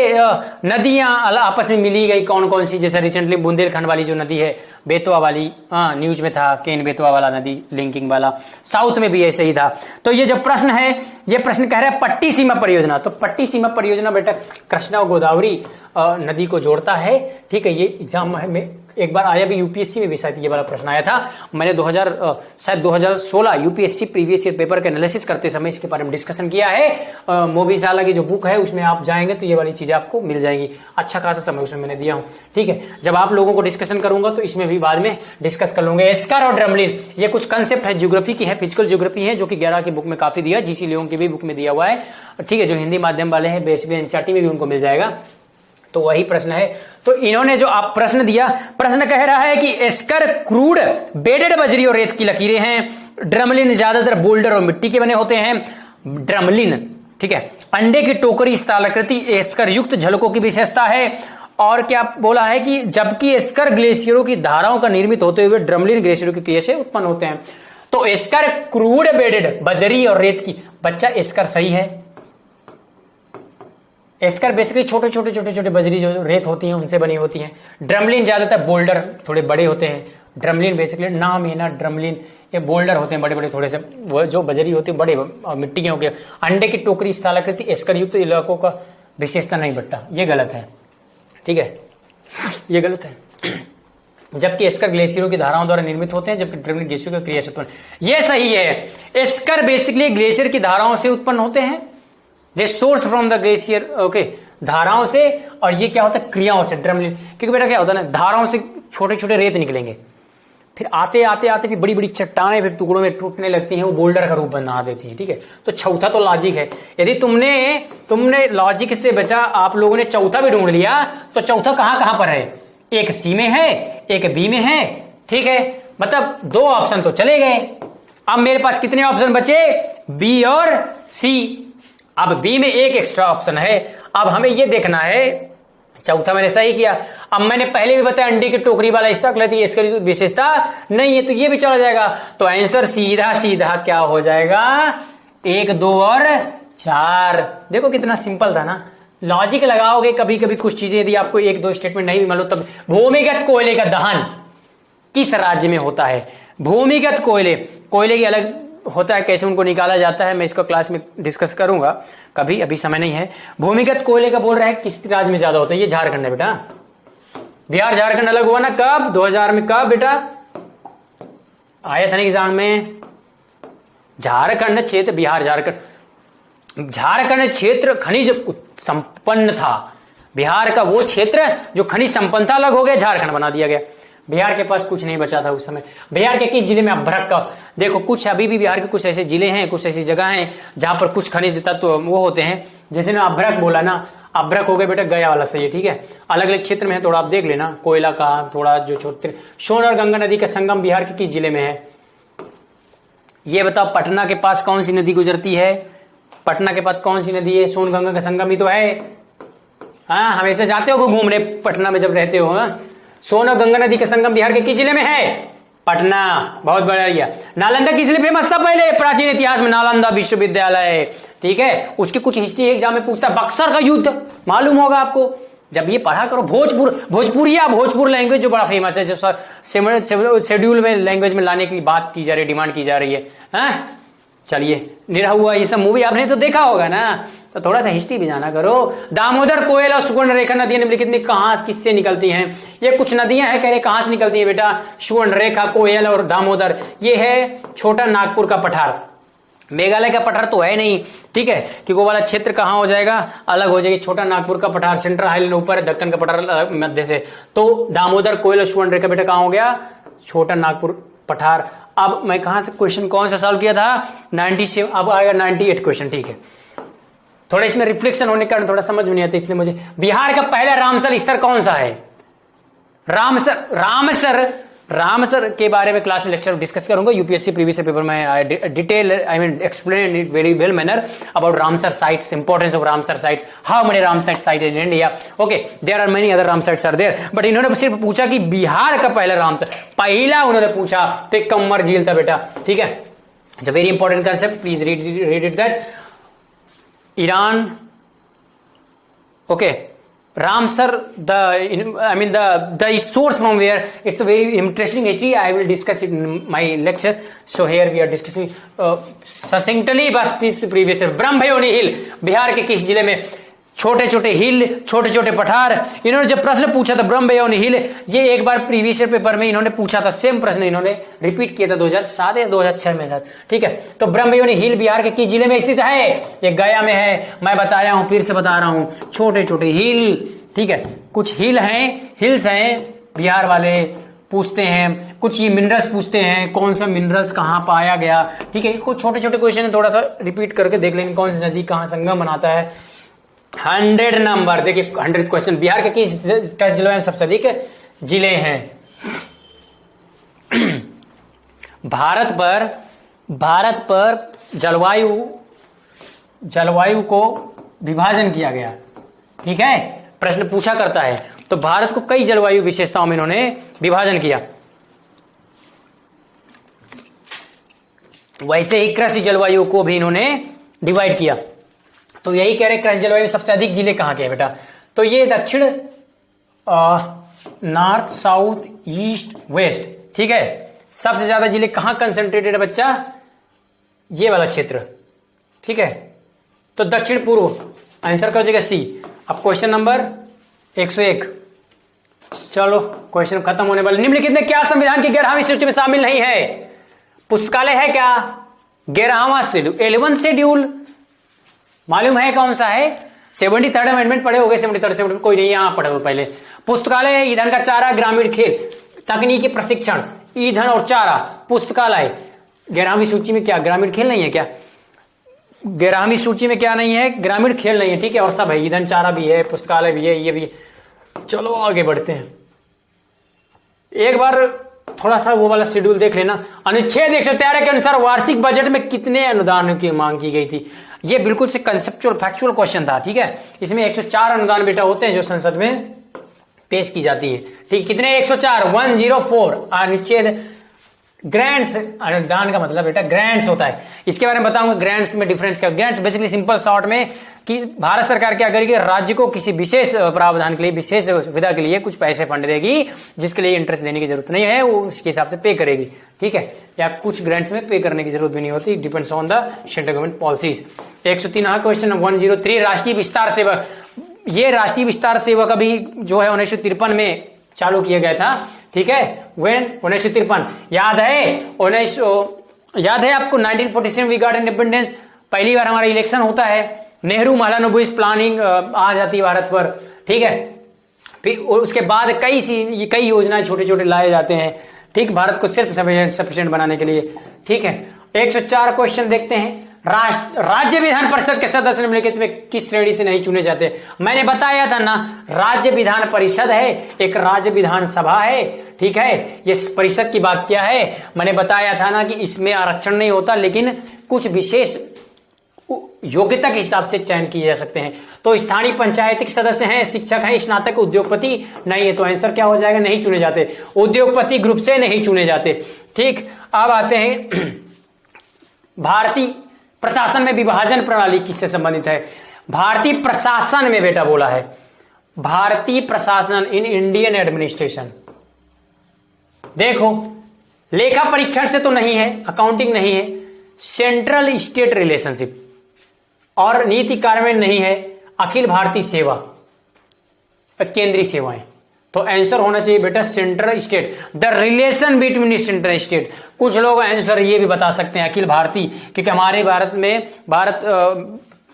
नदियां आपस में मिली गई कौन कौन सी, जैसे रिसेंटली बुंदेलखंड वाली जो नदी है, बेतवा वाली, हाँ न्यूज में था, केन बेतवा वाला नदी लिंकिंग वाला, साउथ में भी ऐसे ही था। तो ये जो प्रश्न है, ये प्रश्न कह रहा है पट्टी सीमा परियोजना। तो पट्टी सीमा परियोजना बेटा कृष्णा और गोदावरी नदी को जोड़ता है। ठीक है, ये एग्जाम में एक बार आया भी, यूपीएससी में भी शायद ये वाला प्रश्न आया था। मैंने 2016 यूपीएससी प्रीवियस ईयर पेपर के एनालिसिस करते समय इसके बारे में डिस्कशन किया है। मोबी साला की जो बुक है उसमें आप जाएंगे तो ये वाली चीजें आपको मिल जाएंगी, अच्छा खासा समय उसमें मैंने दिया हूं। ठीक है, जब आप लोगों को डिस्कशन करूंगा तो इसमें भी बाद में डिस्कस कर लूंगे। एस्कर और ड्रमलिन, ये कुछ कंसेप्ट है, ज्योग्राफी की है, फिजिकल ज्योग्राफी है, जो कि 11 की बुक में काफी दिया, जीसी लियोंग की भी बुक में दिया हुआ है। ठीक है, जो हिंदी माध्यम वाले हैं बेसिकली एनसीईआरटी में भी उनको मिल जाएगा। तो वही प्रश्न है। तो इन्होंने जो आप प्रश्न दिया, प्रश्न कह रहा है कि एस्कर क्रूड बेडेड बजरी और रेत की लकीरें हैं, ड्रमलिन ज्यादातर बोल्डर और मिट्टी के बने होते हैं। ड्रमलिन, ठीक है, अंडे की टोकरी स्थालाकृति एस्कर युक्त झलकों की विशेषता है। और क्या बोला है कि जबकि एस्कर ग्लेशियरों की धाराओं का निर्मित होते हुए ड्रमलिन ग्लेशियरों की क्रिया से उत्पन्न होते हैं। तो एस्कर क्रूड बेडेड बजरी और रेत की, बच्चा एस्कर सही है। एस्कर बेसिकली छोटे छोटे बजरी जो रेत होती हैं उनसे बनी होती हैं। ड्रमलिन ज्यादातर बोल्डर थोड़े बड़े होते हैं। ड्रमलिन बेसिकली नाम है ना, ड्रमलिन ये बोल्डर होते हैं बड़े बड़े थोड़े से, वो जो बजरी होती है बड़े मिट्टी के होके। अंडे की टोकरी स्थलाकृति एस्कर युक्त इलाकों का विशेषता नहीं बट्टा, ये गलत है। ठीक है, ये गलत है। जबकि एस्कर ग्लेशियरों की धाराओं द्वारा निर्मित होते हैं, जबकि ड्रमलिन ग्लेशियर की क्रिया से उत्पन्न, ये सही है। एस्कर बेसिकली ग्लेशियर की धाराओं से उत्पन्न होते हैं, they source from the glacier, okay, धाराओं से। और ये क्या होता है? क्रियाओं से, ड्रमलिन। क्योंकि बेटा क्या होता है ना, धाराओं से छोटे छोटे रेत निकलेंगे, फिर आते आते आते फिर बड़ी बड़ी चट्टानें फिर टुकड़ों में टूटने लगती हैं, वो बोल्डर का रूप बना देती हैं। ठीक है, तो चौथा तो लॉजिक है। यदि तुमने लॉजिक से बेटा आप लोगों ने चौथा भी ढूंढ लिया, तो चौथा कहां कहां पर है? एक सी में है, एक बी में है। ठीक है, मतलब 2 ऑप्शन तो चले गए। अब मेरे पास कितने ऑप्शन बचे? बी और सी। अब बी में एक एक्स्ट्रा ऑप्शन है। अब हमें यह देखना है, चौथा मैंने सही किया। अब मैंने पहले भी बताया अंडे की टोकरी वाला स्थालाकृति इसकी विशेषता नहीं है, तो ये भी चला जाएगा। तो आंसर सीधा सीधा क्या हो जाएगा? 1, 2 और 4। देखो कितना सिंपल था ना, लॉजिक लगाओगे। कभी कभी कुछ चीजें यदि आपको 1-2 स्टेटमेंट नहीं भी मालूम, तब भूमिगत कोयले का दहन किस राज्य में होता है? भूमिगत कोयले की अलग होता है, कैसे उनको निकाला जाता है मैं इसको क्लास में डिस्कस करूंगा कभी, अभी समय नहीं है। भूमिगत कोयले का बोल रहा है किस राज्य में ज्यादा होता है? ये झारखंड है बेटा। बिहार झारखंड अलग हुआ ना कब? 2000 में। कब बेटा आया था ना एग्जाम में? झारखंड क्षेत्र, बिहार झारखंड क्षेत्र खनिज संपन्न था। बिहार का वो क्षेत्र जो खनिज संपन्न था अलग हो गया, झारखंड बना दिया गया। बिहार के पास कुछ नहीं बचा था उस समय। बिहार के किस जिले में? अभ्रक का। देखो कुछ अभी भी बिहार के कुछ ऐसे जिले हैं, कुछ ऐसी जगह हैं जहां पर कुछ खनिज तत्व वो होते हैं। जैसे ना अभ्रक बोला ना, अभ्रक हो गया बेटा गया वाला सही है। ठीक है, अलग अलग क्षेत्र में है, थोड़ा आप देख लेना कोयला का थोड़ा जो छोटे। सोन और गंगा नदी का संगम बिहार के किस जिले में है? ये बताओ पटना के पास कौन सी नदी गुजरती है? पटना के पास कौन सी नदी है? सोन गंगा का संगम ही तो है। हाँ, हमेशा जाते हो घूमने पटना में जब रहते हो। हाँ? सोन और गंगा नदी का संगम बिहार के किस जिले में है? पटना। बहुत बढ़िया। नालंदा किस लिए फेमस था पहले प्राचीन इतिहास में? नालंदा विश्वविद्यालय। ठीक है, उसकी कुछ हिस्ट्री एग्जाम में पूछता है। बक्सर का युद्ध मालूम होगा आपको, जब ये पढ़ा करो। भोजपुर लैंग्वेज जो बड़ा फेमस है, जो शेड्यूल में लैंग्वेज में लाने की बात की जा रही है, डिमांड की जा रही है। हाँ? चलिए, निरहुआ हुआ ये सब मूवी आपने तो देखा होगा ना, तो थोड़ा सा हिस्ट्री भी जाना करो। दामोदर, कोयल और सुवर्ण रेखा नदियां निम्नलिखित में कहां किससे निकलती हैं? ये कुछ नदियां हैं, कह रहे कहां से निकलती हैं बेटा? सुवर्ण रेखा, कोयल और दामोदर। ये है छोटा नागपुर का पठार। मेघालय का पठार तो है नहीं, ठीक है, कि वो वाला क्षेत्र कहां हो जाएगा? अलग हो जाएगी। छोटा नागपुर का पठार सेंट्रल हाईलैंड ऊपर है, दक्कन का पठार मध्य से। तो दामोदर, कोयल और सुवर्ण रेखा बेटा कहां हो गया? छोटा नागपुर पठार। अब मैं कहां से क्वेश्चन कौन सा सॉल्व किया था? 97। अब आएगा 98 क्वेश्चन। ठीक है, थोड़ा इसमें रिफ्लेक्शन होने के कारण थोड़ा समझ में नहीं आता, इसलिए मुझे। बिहार का पहला रामसर स्तर कौन सा है? रामसर के बारे में क्लास में लेक्चर डिस्कस करूंगा। यूपीएससी प्रीवियस पेपर में detail explain it very well manner about Ramsar sites, importance of Ramsar sites, how many Ramsar site in India. Okay, there are many other Ramsar are there, but इन्होंने सिर्फ पूछा कि बिहार का पहला रामसर, पहला उन्होंने पूछा तो एक कम्मर झील था बेटा। ठीक है, it's a very important concept, please read it that. Iran, okay, Ramsar, the its source from where, it's a very interesting history. I will discuss it in my lecture. So here we are discussing succinctly बस previous Brahmayoni हिल, बिहार के किस जिले में? छोटे छोटे हिल, छोटे छोटे पठार। इन्होंने जब प्रश्न पूछा था ब्रह्मयोनि हिल, ये एक बार प्रीवियस पेपर में इन्होंने पूछा था, सेम प्रश्न इन्होंने रिपीट किया था 2007 या 2006 में। ठीक है, तो ब्रह्मयोनि हिल बिहार के किस जिले में स्थित है? ये गया में है। मैं बताया हूं, फिर से बता रहा हूं, छोटे छोटे हिल। ठीक है, कुछ हिल्स हैं बिहार वाले पूछते हैं, कुछ ये मिनरल्स पूछते हैं, कौन सा मिनरल्स कहां पाया गया। ठीक है, कुछ छोटे छोटे क्वेश्चन है, थोड़ा सा रिपीट करके देख लेंगे, कौन सी नदी कहां संगम बनाता है। 100 नंबर। देखिए 100 क्वेश्चन। बिहार के किस जिले में सबसे अधिक जिले हैं? भारत पर जलवायु को विभाजन किया गया। ठीक है, प्रश्न पूछा करता है, तो भारत को कई जलवायु विशेषताओं में इन्होंने विभाजन किया। वैसे ही कृषि जलवायु को भी इन्होंने डिवाइड किया। तो यही कह रहे कृषि जलवायु में सबसे अधिक जिले कहां के हैं बेटा? तो ये दक्षिण, नॉर्थ, साउथ, ईस्ट, वेस्ट। ठीक है, सबसे ज्यादा जिले कहां कंसेंट्रेटेड है बच्चा? ये वाला क्षेत्र। ठीक है, तो दक्षिण पूर्व, आंसर कर जाएगा सी। अब क्वेश्चन नंबर 101। चलो क्वेश्चन खत्म होने वाले। निम्नलिखित में क्या संविधान की 11वीं सूची में शामिल नहीं है? पुस्तकालय है क्या? 11वां शेड्यूल, 11 शेड्यूल मालूम है कौन सा है? 73rd अमेंडमेंट पढ़े होंगे। 73rd कोई नहीं, यहां पढ़े हो पहले। पुस्तकालय है, ईंधन का चारा, ग्रामीण खेल, तकनीकी प्रशिक्षण, ईंधन और चारा, पुस्तकालय। 11वीं सूची में क्या ग्रामीण खेल नहीं है क्या? 11वीं सूची में क्या नहीं है? ग्रामीण खेल नहीं है। ठीक है, और सब है, ईंधन चारा भी है, पुस्तकालय भी है, ये भी है। चलो आगे बढ़ते हैं। एक बार थोड़ा सा वो वाला शेड्यूल देख लेना। अनुच्छेद 113 के अनुसार वार्षिक बजट में कितने अनुदान की मांग की गई थी? ये बिल्कुल से कंसेप्चुअल फैक्चुअल क्वेश्चन था। ठीक है, इसमें 104 अनुदान बेटा होते हैं जो संसद में पेश की जाती है। ठीक, कितने? 104, 104। अनुच्छेद ग्रांट्स, अनुदान का मतलब बेटा ग्रांट्स होता है। इसके बारे में बताऊंगा ग्रांट्स में डिफरेंस क्या। ग्रांट्स बेसिकली सिंपल शॉर्ट में कि भारत सरकार क्या करेगी, राज्य को किसी विशेष प्रावधान के लिए, विशेष सुविधा के लिए कुछ पैसे फंड देगी, जिसके लिए इंटरेस्ट देने की जरूरत नहीं है, वो उसके हिसाब से पे करेगी। ठीक है, या कुछ ग्रांट्स में पे करने की जरूरत भी नहीं होती, depends on the central government policies. 103 question 103, राष्ट्रीय विस्तार सेवक। ये राष्ट्रीय विस्तार सेवक अभी जो है 1953 में चालू किया गया था। ठीक है, वेन 1953 याद है? याद है आपको? 1947 वी गॉट इंडिपेंडेंस। पहली बार हमारा इलेक्शन होता है, नेहरू महालनोबिस प्लानिंग आ जाती है भारत पर। ठीक है, फिर उसके बाद कई योजनाएं छोटे छोटे लाए जाते हैं। ठीक, भारत को सेल्फ सफिशिएंट बनाने के लिए। ठीक है, 104 क्वेश्चन देखते हैं। राज्य विधान परिषद के सदस्य निम्नलिखित में किस श्रेणी से नहीं चुने जाते? मैंने बताया था ना, राज्य विधान परिषद है, एक राज्य विधानसभा है, ठीक है, ये परिषद की बात किया है। मैंने बताया था ना कि इसमें आरक्षण नहीं होता, लेकिन कुछ विशेष योग्यता के हिसाब से चयन किए जा सकते हैं। तो स्थानीय पंचायत के सदस्य हैं, शिक्षक हैं, स्नातक, उद्योगपति नहीं है, तो आंसर क्या हो जाएगा? नहीं चुने जाते। उद्योगपति ग्रुप से नहीं चुने जाते। ठीक, अब आते हैं भारतीय प्रशासन में विभाजन प्रणाली किससे संबंधित है? भारतीय प्रशासन में बेटा बोला है, भारतीय प्रशासन इन इंडियन एडमिनिस्ट्रेशन। देखो, लेखा परीक्षण से तो नहीं है, अकाउंटिंग नहीं है, सेंट्रल स्टेट रिलेशनशिप और नीति कार्यान्वयन नहीं है, अखिल भारतीय सेवा, केंद्रीय सेवाएं। तो आंसर होना चाहिए बेटा central state, the relation between central state. कुछ लोग आंसर ये भी बता सकते हैं अखिल भारतीय, क्योंकि हमारे भारत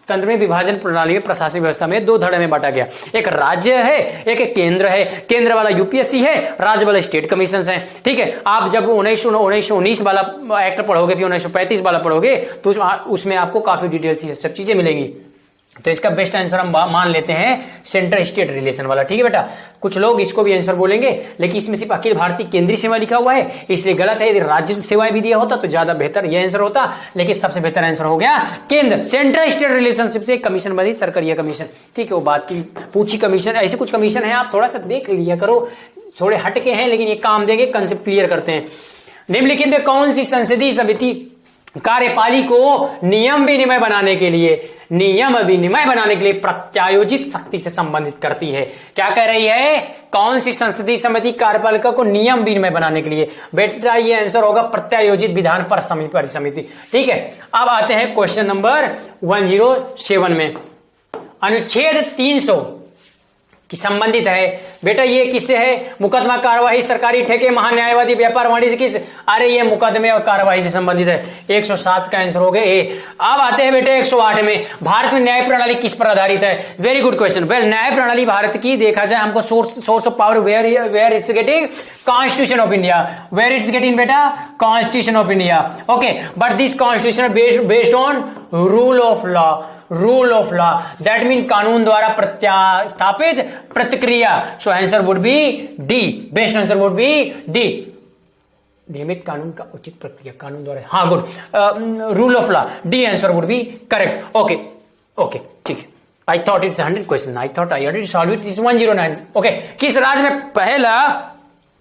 तंत्र में विभाजन प्रणाली में प्रशासनिक व्यवस्था में दो धड़े में बांटा गया, एक राज्य है, एक केंद्र है। केंद्र वाला यूपीएससी है, राज्य वाला स्टेट कमीशन है। ठीक है, आप जब 1919 वाला एक्ट पढ़ोगे, फिर 1935 वाला पढ़ोगे, तो उसमें आपको काफी डिटेल्स सब चीजें मिलेंगी। तो इसका बेस्ट आंसर हम मान लेते हैं सेंट्रल स्टेट रिलेशन वाला। ठीक है बेटा, कुछ लोग इसको भी आंसर बोलेंगे, लेकिन इसमें सिर्फ अखिल भारतीय केंद्रीय सेवा लिखा हुआ है, इसलिए गलत है। यदि राज्य सेवाएं भी दिया होता तो ज्यादा बेहतर यह आंसर होता, लेकिन सबसे बेहतर आंसर हो गया केंद्र, सेंट्रल स्टेट रिलेशनशिप से कमीशन बनी, सरकारिया कमीशन। ठीक है, वो बात की पूछी कमीशन, ऐसे कुछ कमीशन है, आप थोड़ा सा देख लिया करो, थोड़े हटके हैं लेकिन ये काम देंगे, कंसेप्ट क्लियर करते हैं। निम्नलिखित में कौन सी संसदीय समिति कार्यपालिका को नियम विनिमय बनाने के लिए प्रत्यायोजित शक्ति से संबंधित करती है? क्या कह रही है? कौन सी संसदीय समिति कार्यपालिका को नियम विनिमय बनाने के लिए? बेटा ये आंसर होगा प्रत्यायोजित विधान परिसमिति। ठीक है, अब आते हैं क्वेश्चन नंबर 107 में। अनुच्छेद 300 की संबंधित है बेटा, ये किससे है? मुकदमा कार्यवाही, सरकारी ठेके, महान्यायवादी, व्यापार वाणिज्य किस? अरे ये मुकदमे और कार्यवाही से संबंधित है। 107 का आंसर हो गया ए। अब आते हैं बेटे 108 में, भारत में न्याय प्रणाली किस पर आधारित है? Very good question. वेल, न्याय प्रणाली भारत की देखा जाए हमको source of power where it's getting constitution of India, where it's getting बेटा constitution of India. Okay, but this constitution based on rule of law, that mean कानून द्वारा प्रत्यास्थापित प्रतिक्रिया। So answer would be D, best answer would be D, नियमित कानून का उचित प्रक्रिया, कानून द्वारा। हाँ good, rule of law, D answer would be correct. Okay ठीक है, I thought it's 100 question, I thought I already solve it, is 109। Okay, किस राज्य में पहला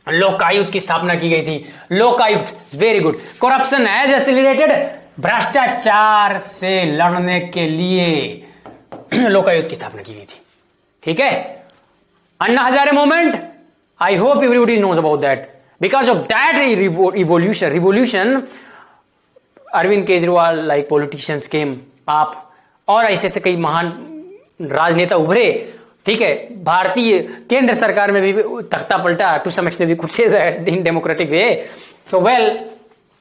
लोकायुक्त की स्थापना की गई थी? Lokayukta, very good. Corruption has accelerated, भ्रष्टाचार से लड़ने के लिए लोकायुक्त की स्थापना की गई थी। ठीक है, Anna Hazare movement, I hope everybody knows about that. Because of that revolution Arvind Kejriwal like politicians came up, और ऐसे कई महान राजनेता उभरे। ठीक है, भारतीय केंद्र सरकार में भी तख्ता पलटा to some extent, we could say that in democratic way. So well,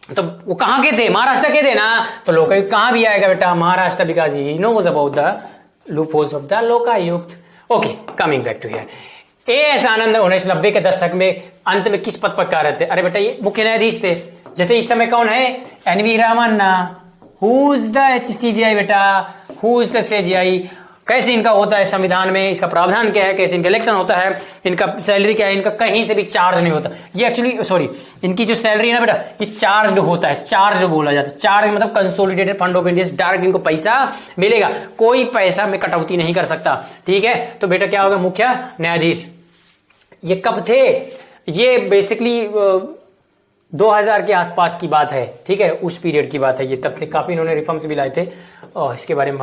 तो वो कहां के थे? महाराष्ट्र के थे ना, तो लोकायुक्त कहां भी आएगा बेटा? Maharashtra, because he knows about the loopholes of the Lokayukta. Okay, coming back to here. AS Anand 1990 के दशक में अंत में किस पद पर कार्यरत थे? अरे बेटा ये मुख्य न्यायाधीश थे। जैसे इस समय कौन है? NV Ramana. Who is the HCJI बेटा? Who is the CJI? कैसे इनका होता है संविधान में, इसका प्रावधान क्या है, कैसे इनका इलेक्शन होता है, इनका सैलरी क्या है? इनका कहीं से भी चार्ज नहीं होता। ये एक्चुअली सॉरी, इनकी जो सैलरी है ना बेटा, ये चार्ज होता है, चार्ज बोला जाता है। चार्ज मतलब consolidated fund of India, direct इनको पैसा मिलेगा, कोई पैसा में कटौती नहीं कर सकता। ठीक है, तो बेटा क्या होगा? मुख्य न्यायाधीश। ये कब थे? ये बेसिकली 2000 के आसपास की बात है। ठीक है, उस पीरियड की बात है ये, तब से काफी इन्होंने रिफॉर्म्स भी लाए थे और इसके बारे में